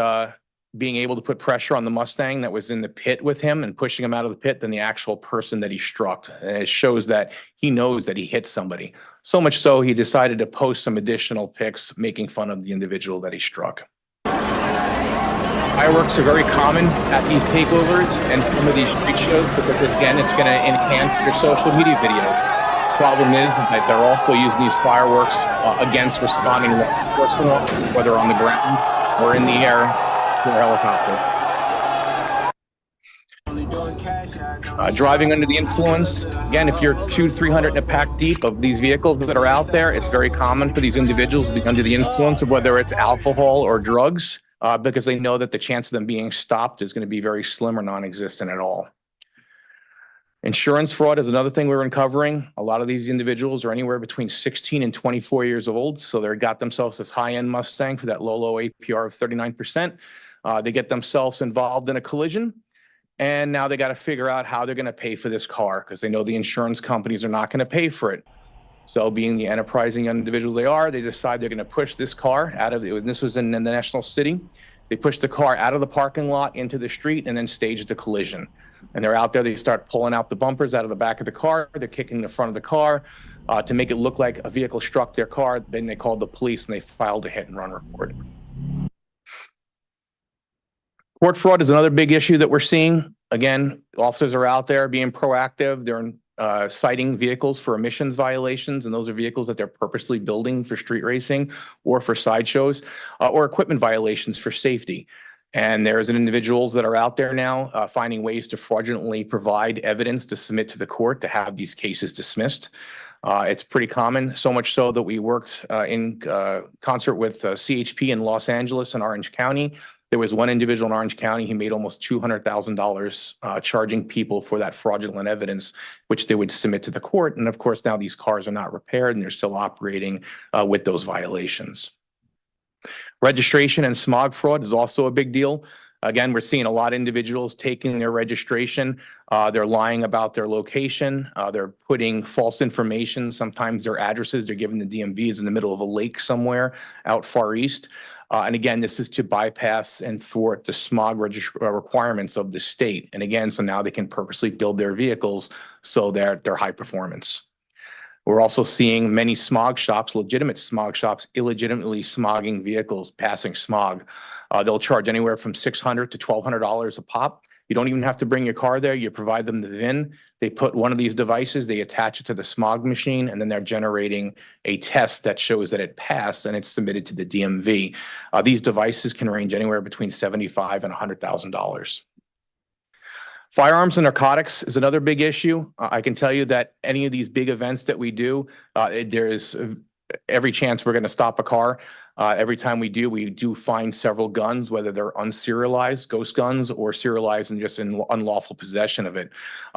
being able to put pressure on the Mustang that was in the pit with him and pushing him out of the pit than the actual person that he struck. And it shows that he knows that he hit somebody. So much so, he decided to post some additional pics making fun of the individual that he struck. Fireworks are very common at these takeovers and some of these street shows because, again, it's going to enhance your social media videos. The problem is that they're also using these fireworks against responding law enforcement, whether on the ground or in the air. Helicopter. Driving under the influence. Again, if you're 200-300 in a pack deep of these vehicles that are out there, it's very common for these individuals to be under the influence of whether it's alcohol or drugs, because they know that the chance of them being stopped is going to be very slim or non-existent at all. Insurance fraud is another thing we're uncovering. A lot of these individuals are anywhere between 16 and 24 years old, so they got themselves this high-end Mustang for that low APR of 39%. They get themselves involved in a collision, and now they got to figure out how they're going to pay for this car because they know the insurance companies are not going to pay for it. So being the enterprising young individuals they are, they decide they're going to push this car out of it. This was in the National City. They push the car out of the parking lot into the street and then stage the collision. And they're out there, they start pulling out the bumpers out of the back of the car. They're kicking the front of the car to make it look like a vehicle struck their car. Then they called the police and they filed a hit and run report. Court fraud is another big issue that we're seeing. Again, officers are out there being proactive. They're citing vehicles for emissions violations, and those are vehicles that they're purposely building for street racing or for sideshows, or equipment violations for safety. And there's individuals that are out there now finding ways to fraudulently provide evidence to submit to the court to have these cases dismissed. It's pretty common, so much so that we worked in concert with CHP in Los Angeles and Orange County. There was one individual in Orange County, he made almost $200,000 charging people for that fraudulent evidence, which they would submit to the court. And of course, now these cars are not repaired and they're still operating with those violations. Registration and smog fraud is also a big deal. Again, we're seeing a lot of individuals taking their registration. They're lying about their location. They're putting false information. Sometimes their addresses, they're giving the DMVs in the middle of a lake somewhere out far east. And again, this is to bypass and thwart the smog requirements of the state. And again, so now they can purposely build their vehicles so they're high performance. We're also seeing many smog shops, legitimate smog shops, illegitimately smogging vehicles, passing smog. They'll charge anywhere from $600 to $1,200 a pop. You don't even have to bring your car there. You provide them the VIN. They put one of these devices, they attach it to the smog machine, and then they're generating a test that shows that it passed and it's submitted to the DMV. These devices can range anywhere between $75,000 and $100,000. Firearms and narcotics is another big issue. I can tell you that any of these big events that we do, there is every chance we're going to stop a car. Every time we do find several guns, whether they're unserialized, ghost guns, or serialized and just in unlawful possession of it.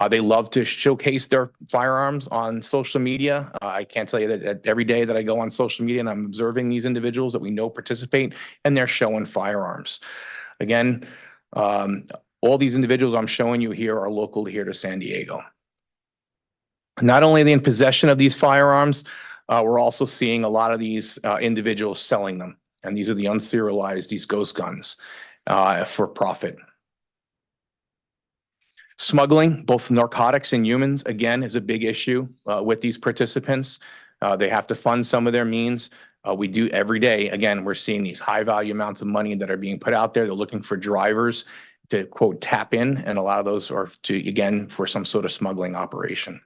They love to showcase their firearms on social media. I can't tell you that every day that I go on social media and I'm observing these individuals that we know participate, and they're showing firearms. Again, all these individuals I'm showing you here are local here to San Diego. Not only are they in possession of these firearms, we're also seeing a lot of these individuals selling them. And these are the unserialized, these ghost guns for profit. Smuggling, both narcotics and humans, again, is a big issue with these participants. They have to fund some of their means. We do every day. Again, we're seeing these high value amounts of money that are being put out there. They're looking for drivers to, quote, tap in, and a lot of those are to, again, for some sort of smuggling operation.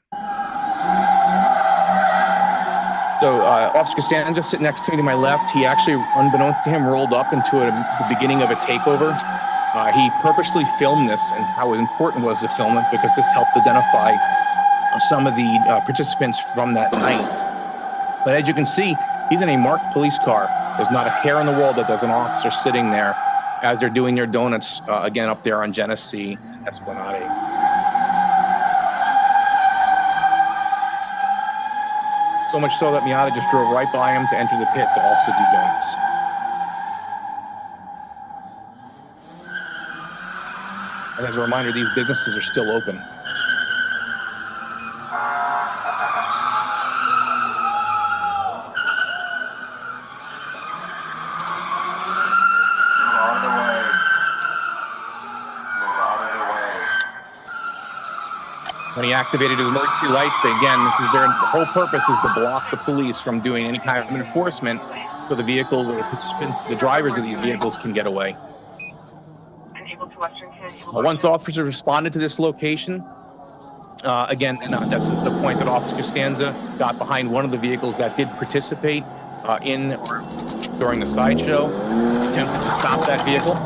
So Officer Costanza sitting next to me to my left, he actually, unbeknownst to him, rolled up into the beginning of a takeover. He purposely filmed this, and how important was to film it because this helped identify some of the participants from that night. But as you can see, he's in a marked police car. There's not a care in the world that there's an officer sitting there as they're doing their donuts, again, up there on Genesee, Esplanade. So much so that Miata just drove right by him to enter the pit to also do donuts. And as a reminder, these businesses are still open. When he activated his emergency lights, again, this is their whole purpose is to block the police from doing any kind of enforcement so the vehicle, the participants, the drivers of these vehicles can get away. Once officers responded to this location, again, that's the point that Officer Costanza got behind one of the vehicles that did participate in or during the sideshow, attempted to stop that vehicle.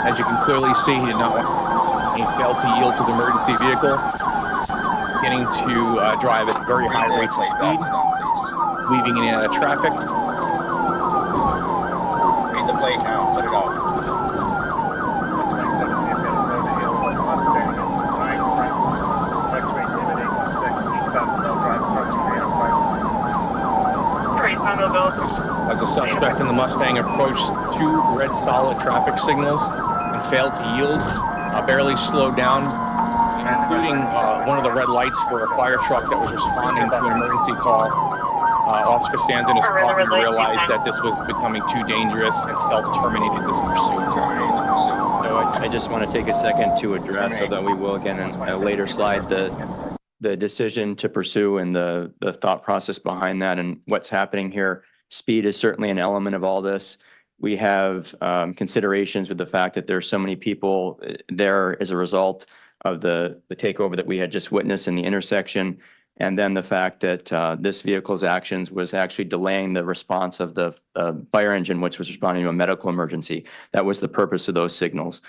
As you can clearly see, he failed to yield to the emergency vehicle, getting to drive at very high rates of speed, weaving in and out of traffic. Read the plate now, put it out. 127 is going to throw the hill with Mustang. It's 9 front, X-ray David 816, eastbound Bell Drive, approaching the 5. As a suspect in the Mustang approached 2 red solid traffic signals and failed to yield, barely slowed down, and including one of the red lights for a fire truck that was responding to an emergency call. Officer Sands in his car realized that this was becoming too dangerous and self-terminated this pursuit. So I just want to take a second to address, although we will again in a later slide, the decision to pursue and the thought process behind that and what's happening here. Speed is certainly an element of all this. We have considerations with the fact that there's so many people there as a result of the takeover that we had just witnessed in the intersection. And then the fact that this vehicle's actions was actually delaying the response of the fire engine, which was responding to a medical emergency. That was the purpose of those signals.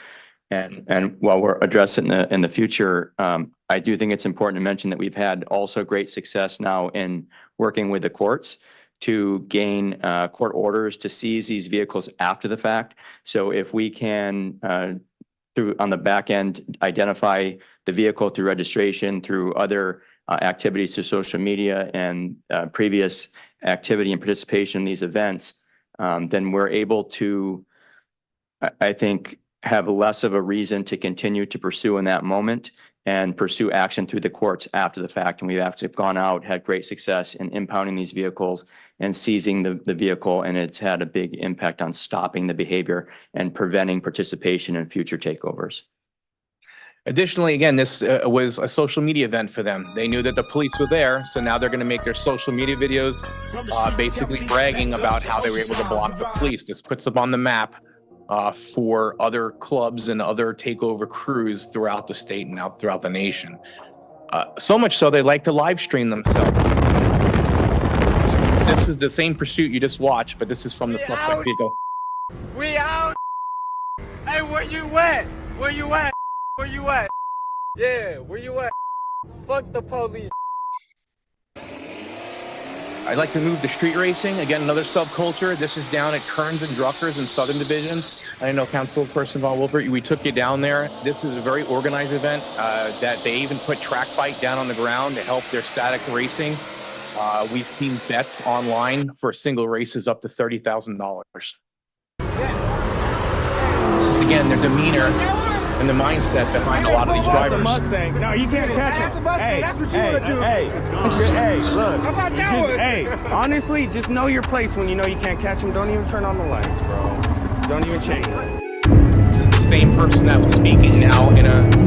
And while we're addressing in the future, I do think it's important to mention that we've had also great success now in working with the courts to gain court orders to seize these vehicles after the fact. So if we can, on the back end, identify the vehicle through registration, through other activities through social media and previous activity and participation in these events, then we're able to, I think, have less of a reason to continue to pursue in that moment and pursue action through the courts after the fact. And we've actually gone out, had great success in impounding these vehicles and seizing the vehicle, and it's had a big impact on stopping the behavior and preventing participation in future takeovers. Additionally, again, this was a social media event for them. They knew that the police were there, so now they're going to make their social media videos basically bragging about how they were able to block the police. This puts them on the map for other clubs and other takeover crews throughout the state and out throughout the nation. So much so they like to live stream themselves. This is the same pursuit you just watched, but this is from the suspect vehicle. We out. Hey, where you at? Where you at? Where you at? Yeah, where you at? Fuck the police. I'd like to move to street racing. Again, another subculture. This is down at Kearns and Druckers in Southern Division. I know Councilperson Von Wilbert, we took you down there. This is a very organized event that they even put track bike down on the ground to help their static racing. We've seen bets online for single races up to $30,000. This is, again, their demeanor and the mindset behind a lot of these drivers. That's a Mustang. No, you can't catch him. Hey, that's what you want to do. Hey, look. Hey, honestly, just know your place when you know you can't catch him. Don't even turn on the lights, bro. Don't even chase. This is the same person that was speaking now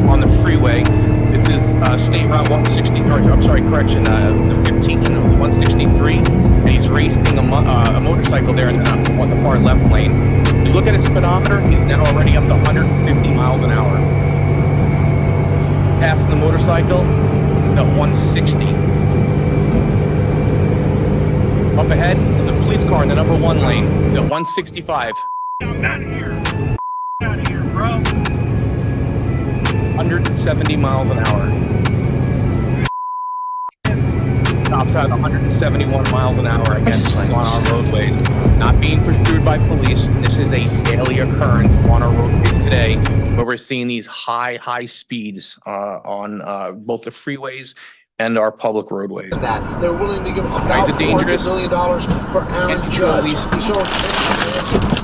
on the freeway. This is State Route 160, I'm sorry, correction, the 163, and he's racing a motorcycle there in the far left lane. You look at his speedometer, he's now already up to 150 miles an hour. Passing the motorcycle at 160. Up ahead is a police car in the number 1 lane at 165. I'm out of here. Out of here, bro. 170 miles an hour. Tops out at 171 miles an hour against on our roadways. Not being pursued by police. This is a daily occurrence on our roadways today, where we're seeing these high speeds on both the freeways and our public roadways. That they're willing to give about $400 million for Aaron Judge. He showed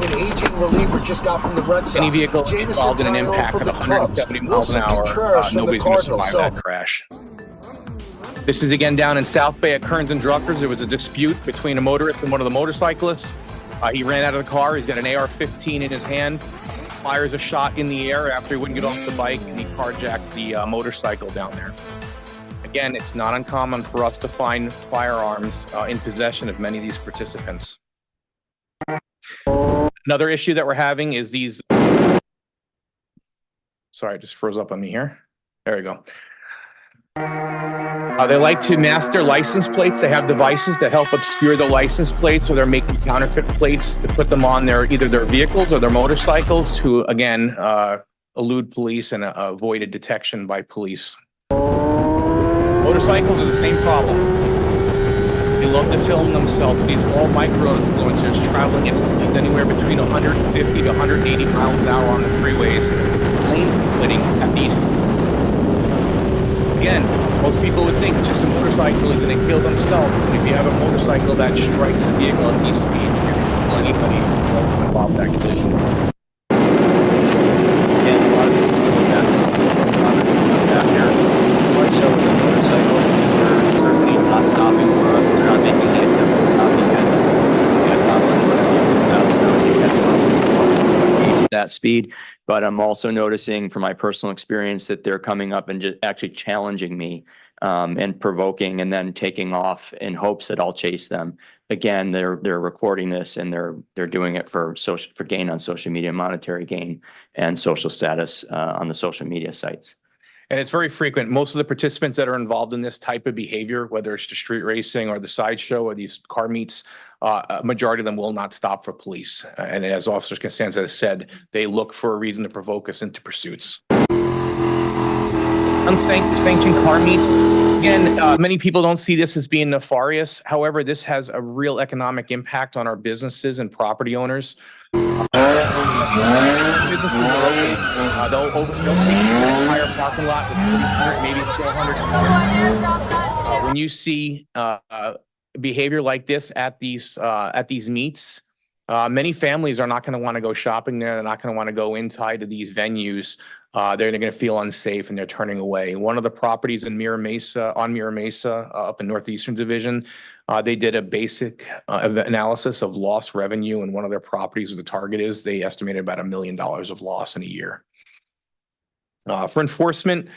an aging reliever just got from the Red Sox. Any vehicle involved in an impact of 170 miles an hour, nobody's going to survive that crash. This is again down in South Bay at Kearns and Druckers. There was a dispute between a motorist and one of the motorcyclists. He ran out of the car. He's got an AR-15 in his hand. Fires a shot in the air after he wouldn't get off the bike, and he carjacked the motorcycle down there. Again, it's not uncommon for us to find firearms in possession of many of these participants. Another issue that we're having is these. Sorry, it just froze up on me here. There we go. They like to mask their license plates. They have devices that help obscure the license plates, so they're making counterfeit plates to put them on either their vehicles or their motorcycles to, again, elude police and avoid a detection by police. Motorcycles are the same problem. They love to film themselves. These all micro-influencers traveling at speeds anywhere between 150 to 180 miles an hour on the freeways, lane splitting at these. Again, most people would think just a motorcycle is going to kill themselves. But if you have a motorcycle that strikes a vehicle at these speeds, you're going to kill anybody who's also involved in that collision. And a lot of this is about that here. speed. But I'm also noticing from my personal experience that they're coming up and just actually challenging me and provoking and then taking off in hopes that I'll chase them. Again, they're recording this and they're doing it for gain on social media, monetary gain, and social status on the social media sites. And it's very frequent. Most of the participants that are involved in this type of behavior, whether it's the street racing or the sideshow or these car meets, a majority of them will not stop for police. And as Officer Costanza has said, they look for a reason to provoke us into pursuits. Unsanctioned car meets. Again, many people don't see this as being nefarious. However, this has a real economic impact on our businesses and property owners. Businesses are open. They'll take an entire parking lot with 300, maybe 400. When you see behavior like this at these meets, many families are not going to want to go shopping there. They're not going to want to go inside of these venues. They're going to feel unsafe and they're turning away. One of the properties in Mira Mesa, up in Northeastern Division, they did a basic analysis of lost revenue, and one of their properties where the target is, they estimated about $1 million of loss in a year. For enforcement,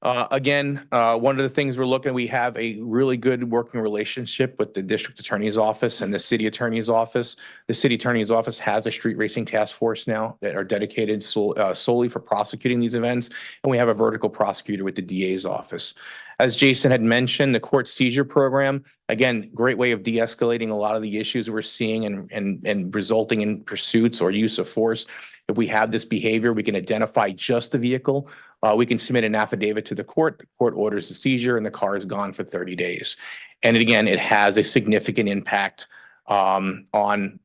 again, one of the things we're looking at, we have a really good working relationship with the district attorney's office and the city attorney's office. The city attorney's office has a street racing task force now that are dedicated solely for prosecuting these events. And we have a vertical prosecutor with the DA's office. As Jason had mentioned, the court seizure program, again, great way of de-escalating a lot of the issues we're seeing and resulting in pursuits or use of force. If we have this behavior, we can identify just the vehicle. We can submit an affidavit to the court orders the seizure, and the car is gone for 30 days. And again, it has a significant impact on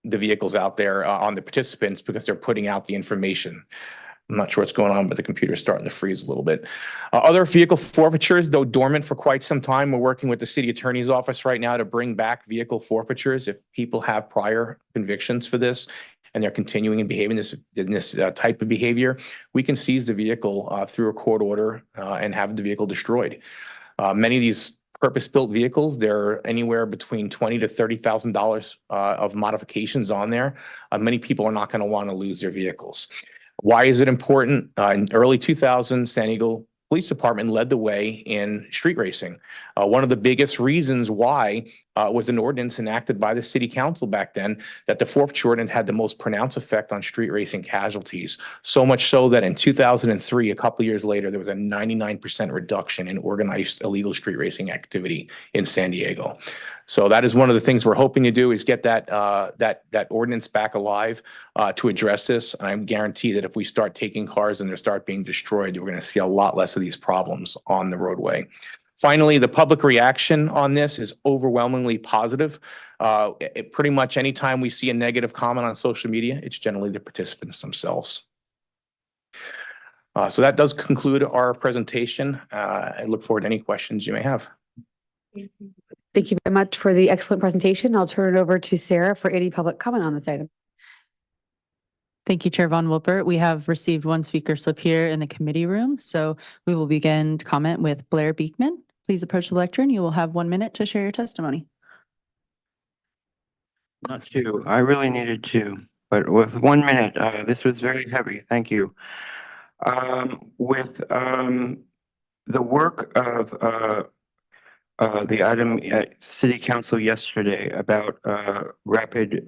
the vehicles out there, on the participants, because they're putting out the information. I'm not sure what's going on, but the computer's starting to freeze a little bit. Other vehicle forfeitures, though dormant for quite some time, we're working with the city attorney's office right now to bring back vehicle forfeitures if people have prior convictions for this and they're continuing and behaving in this type of behavior. We can seize the vehicle through a court order and have the vehicle destroyed. Many of these purpose-built vehicles, they're anywhere between $20,000 to $30,000 of modifications on there. Many people are not going to want to lose their vehicles. Why is it important? In early 2000, San Diego Police Department led the way in street racing. One of the biggest reasons why was an ordinance enacted by the city council back then that the forfeiture ordinance had the most pronounced effect on street racing casualties. So much so that in 2003, a couple of years later, there was a 99% reduction in organized illegal street racing activity in San Diego. So that is one of the things we're hoping to do, is get that ordinance back alive to address this. And I guarantee that if we start taking cars and they start being destroyed, we're going to see a lot less of these problems on the roadway. Finally, the public reaction on this is overwhelmingly positive. Pretty much anytime we see a negative comment on social media, it's generally the participants themselves. So that does conclude our presentation. I look forward to any questions you may have. Thank you very much for the excellent presentation. I'll turn it over to Sarah for any public comment on this item. Thank you, Chair Von Wilpert. We have received one speaker slip here in the committee room, so we will begin comment with Blair Beekman. Please approach the lectern. You will have 1 minute to share your testimony. Not two. I really needed two, but with 1 minute, this was very heavy. Thank you. With the work of the item at City Council yesterday about rapid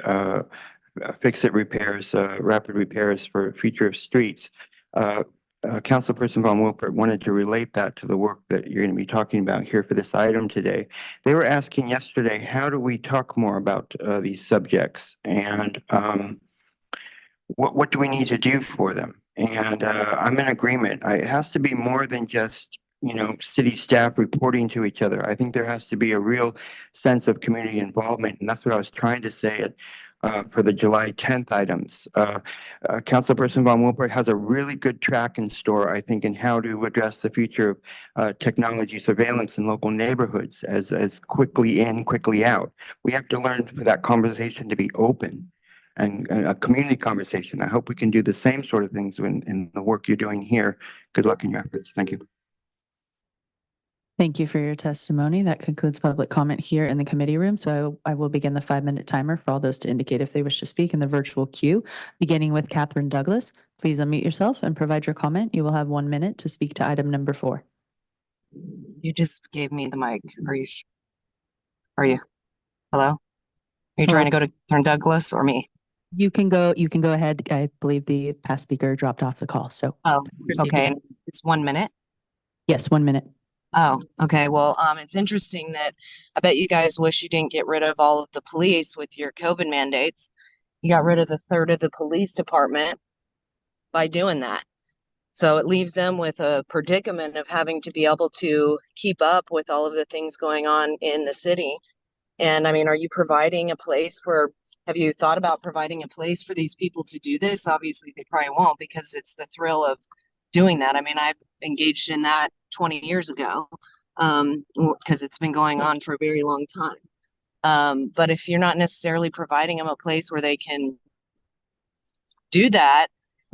fix-it repairs, rapid repairs for future of streets, Councilperson Von Wilpert wanted to relate that to the work that you're going to be talking about here for this item today. They were asking yesterday, how do we talk more about these subjects, and what do we need to do for them? And I'm in agreement. It has to be more than just, you know, city staff reporting to each other. I think there has to be a real sense of community involvement, and that's what I was trying to say for the July 10th items. Councilperson Von Wilpert has a really good track in store, I think, in how to address the future of technology surveillance in local neighborhoods as quickly in, quickly out. We have to learn for that conversation to be open and a community conversation. I hope we can do the same sort of things in the work you're doing here. Good luck in your efforts. Thank you. Thank you for your testimony. That concludes public comment here in the committee room. So I will begin the 5-minute timer for all those to indicate if they wish to speak in the virtual queue, beginning with Catherine Douglas. Please unmute yourself and provide your comment. You will have 1 minute to speak to item number 4. You just gave me the mic. Are you? Hello? Are you Hello? trying to go to Catherine Douglas or me? You can go ahead. I believe the past speaker dropped off the call. So Oh, proceed okay. again. It's 1 minute. Yes, 1 minute. Oh, okay. Well, it's interesting that I bet you guys wish you didn't get rid of all of the police with your COVID mandates. You got rid of the third of the police department by doing that. So it leaves them with a predicament of having to be able to keep up with all of the things going on in the city. And I mean, are you providing a place have you thought about providing a place for these people to do this? Obviously, they probably won't because it's the thrill of doing that. I mean, I've engaged in that 20 years ago because it's been going on for a very long time. But if you're not necessarily providing them a place where they can do that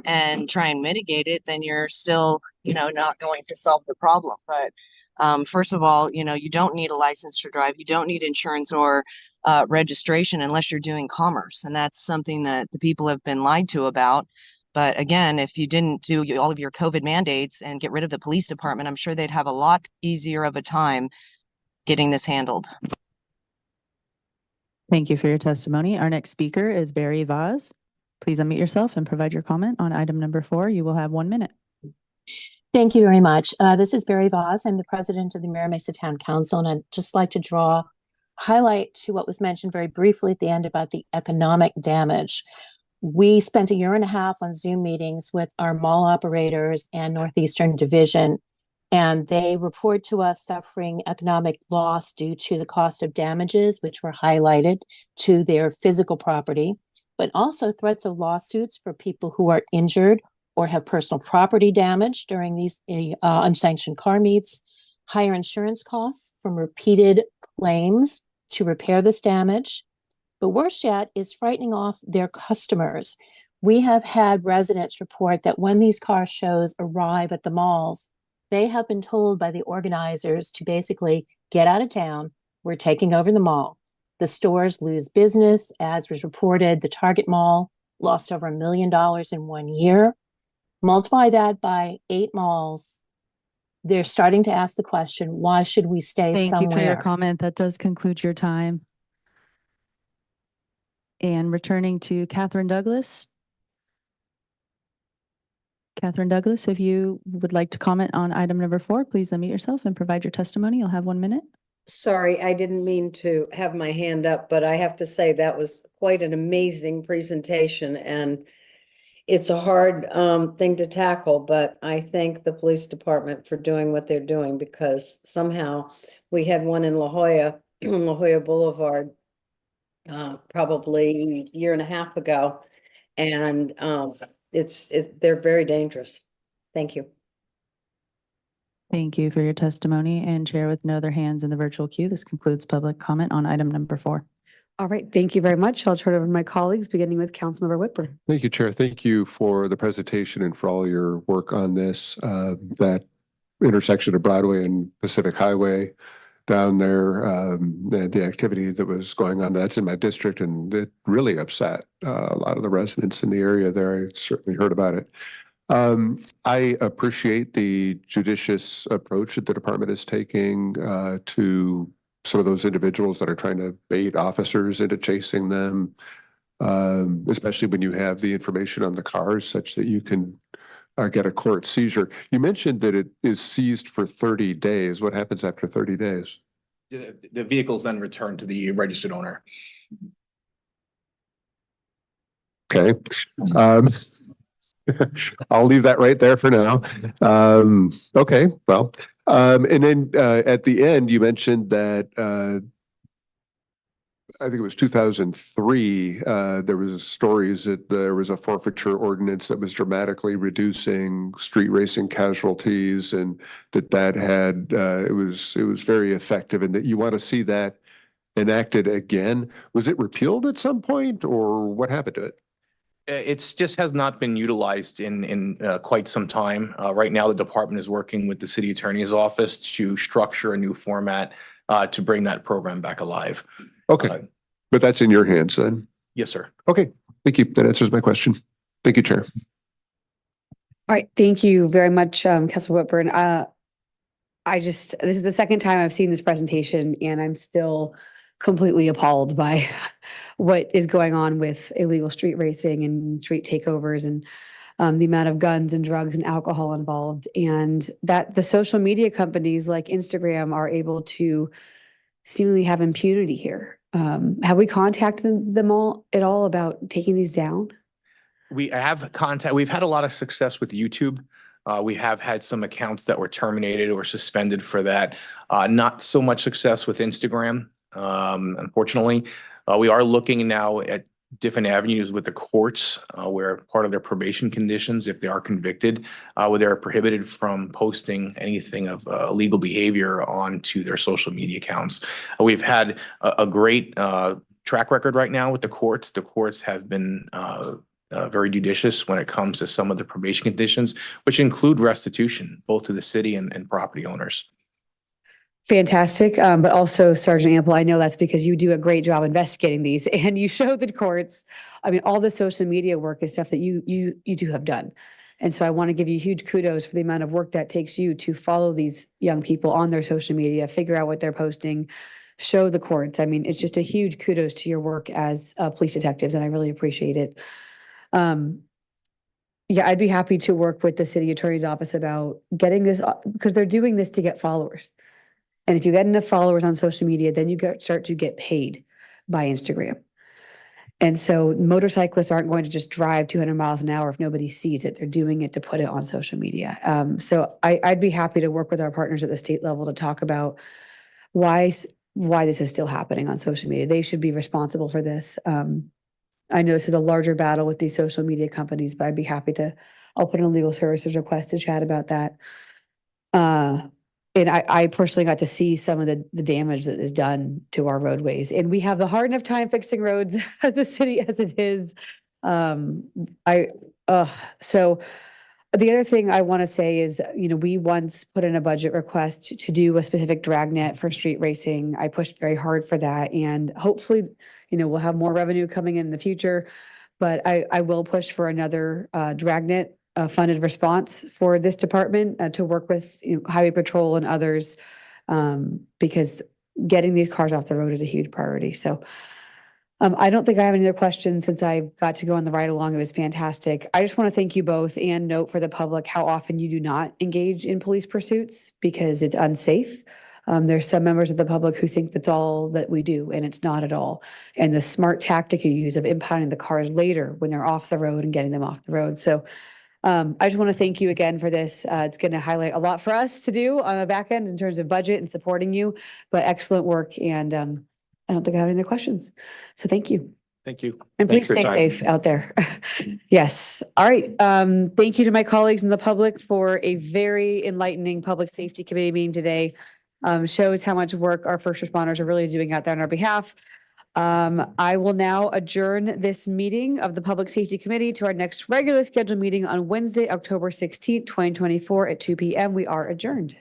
and try and mitigate it, then you're still, not going to solve the problem. But first of all, you don't need a license to drive. You don't need insurance or registration unless you're doing commerce. And that's something that the people have been lied to about. But again, if you didn't do all of your COVID mandates and get rid of the police department, I'm sure they'd have a lot easier of a time getting this handled. Thank you for your testimony. Our next speaker is Barry Vaz. Please unmute yourself and provide your comment on item number 4. You will have 1 minute. Thank you very much. This is Barry Vaz. I'm the president of the Mira Mesa Town Council, and I'd just like to highlight to what was mentioned very briefly at the end about the economic damage. We spent a year and a half on Zoom meetings with our mall operators and Northeastern Division, and they report to us suffering economic loss due to the cost of damages, which were highlighted to their physical property, but also threats of lawsuits for people who are injured or have personal property damage during these unsanctioned car meets, higher insurance costs from repeated claims to repair this damage. But worse yet is frightening off their customers. We have had residents report that when these car shows arrive at the malls, they have been told by the organizers to basically get out of town. We're taking over the mall. The stores lose business. As was reported, the Target Mall lost over $1 million in 1 year. Multiply that by 8 malls. They're starting to ask the question, why should we stay Thank somewhere? you for your comment. That does conclude your time. And returning to Catherine Douglas. Catherine Douglas, if you would like to comment on item number 4, please unmute yourself and provide your testimony. You'll have 1 minute. Sorry, I didn't mean to have my hand up, but I have to say that was quite an amazing presentation, and it's a hard thing to tackle, but I thank the police department for doing what they're doing, because somehow we had one in La Jolla, La Jolla Boulevard, probably a year and a half ago, and they're very dangerous. Thank you. Thank you for your testimony. And Chair, with no other hands in the virtual queue, this concludes public comment on item number 4. All right, thank you very much. I'll turn it over to my colleagues, beginning with Councilmember Whitburn. Thank you, Chair. Thank you for the presentation and for all your work on this. That intersection of Broadway and Pacific Highway down there, the activity that was going on, that's in my district, and it really upset a lot of the residents in the area there. I certainly heard about it. I appreciate the judicious approach that the department is taking to some of those individuals that are trying to bait officers into chasing them, especially when you have the information on the cars such that you can get a court seizure. You mentioned that it is seized for 30 days. What happens after 30 days? The vehicle's then returned to the registered owner. Okay. I'll leave that right there for now. Okay, well, and then at the end, you mentioned that I think it was 2003, there was stories that there was a forfeiture ordinance that was dramatically reducing street racing casualties, and that had it was very effective, and that you want to see that enacted again. Was it repealed at some point, or what happened to it? It's just has not been utilized in quite some time. Right now, the department is working with the city attorney's office to structure a new format to bring that program back alive. Okay, but that's in your hands then. Yes, sir. Okay, thank you. That answers my question. Thank you, Chair. All right, thank you very much, Councilor Whitburn. This is the second time I've seen this presentation and I'm still completely appalled by what is going on with illegal street racing and street takeovers and the amount of guns and drugs and alcohol involved, and that the social media companies like Instagram are able to seemingly have impunity here. Have we contacted them all at all about taking these down? We've had a lot of success with YouTube. We have had some accounts that were terminated or suspended for that. Not so much success with Instagram, unfortunately. We are looking now at different avenues with the courts where part of their probation conditions, if they are convicted, where they're prohibited from posting anything of illegal behavior onto their social media accounts. We've had a great track record right now with the courts. The courts have been very judicious when it comes to some of the probation conditions, which include restitution, both to the city and property owners. Fantastic. But also Sergeant Ample, I know that's because you do a great job investigating these and you show the courts. I mean, all the social media work is stuff that you do have done. And so I want to give you huge kudos for the amount of work that takes you to follow these young people on their social media, figure out what they're posting, show the courts. I mean, it's just a huge kudos to your work as police detectives, and I really appreciate it. Yeah, I'd be happy to work with the city attorney's office about getting this, because they're doing this to get followers. And if you get enough followers on social media, then you start to get paid by Instagram. And so motorcyclists aren't going to just drive 200 miles an hour if nobody sees it. They're doing it to put it on social media. So I'd be happy to work with our partners at the state level to talk about why this is still happening on social media. They should be responsible for this. I know this is a larger battle with these social media companies, but I'd be happy to, I'll put in a legal services request to chat about that. And I personally got to see some of the damage that is done to our roadways, and we have the hard enough time fixing roads at the city as it is. So the other thing I want to say is, we once put in a budget request to do a specific dragnet for street racing. I pushed very hard for that, and hopefully, we'll have more revenue coming in the future, but I will push for another dragnet funded response for this department to work with Highway Patrol and others, because getting these cars off the road is a huge priority. So I don't think I have any other questions since I got to go on the ride along. It was fantastic. I just want to thank you both and note for the public how often you do not engage in police pursuits because it's unsafe. There's some members of the public who think that's all that we do, and it's not at all. And the smart tactic you use of impounding the cars later when they're off the road and getting them off the road. So I just want to thank you again for this. It's going to highlight a lot for us to do on the back end in terms of budget and supporting you, but excellent work. And I don't think I have any other questions. So thank you. Thank you. And please stay safe out there. Yes. All right. Thank you to my colleagues and the public for a very enlightening Public Safety Committee meeting today. Shows how much work our first responders are really doing out there on our behalf. I will now adjourn this meeting of the Public Safety Committee to our next regular scheduled meeting on Wednesday, October 16th, 2024 at 2 p.m. We are adjourned.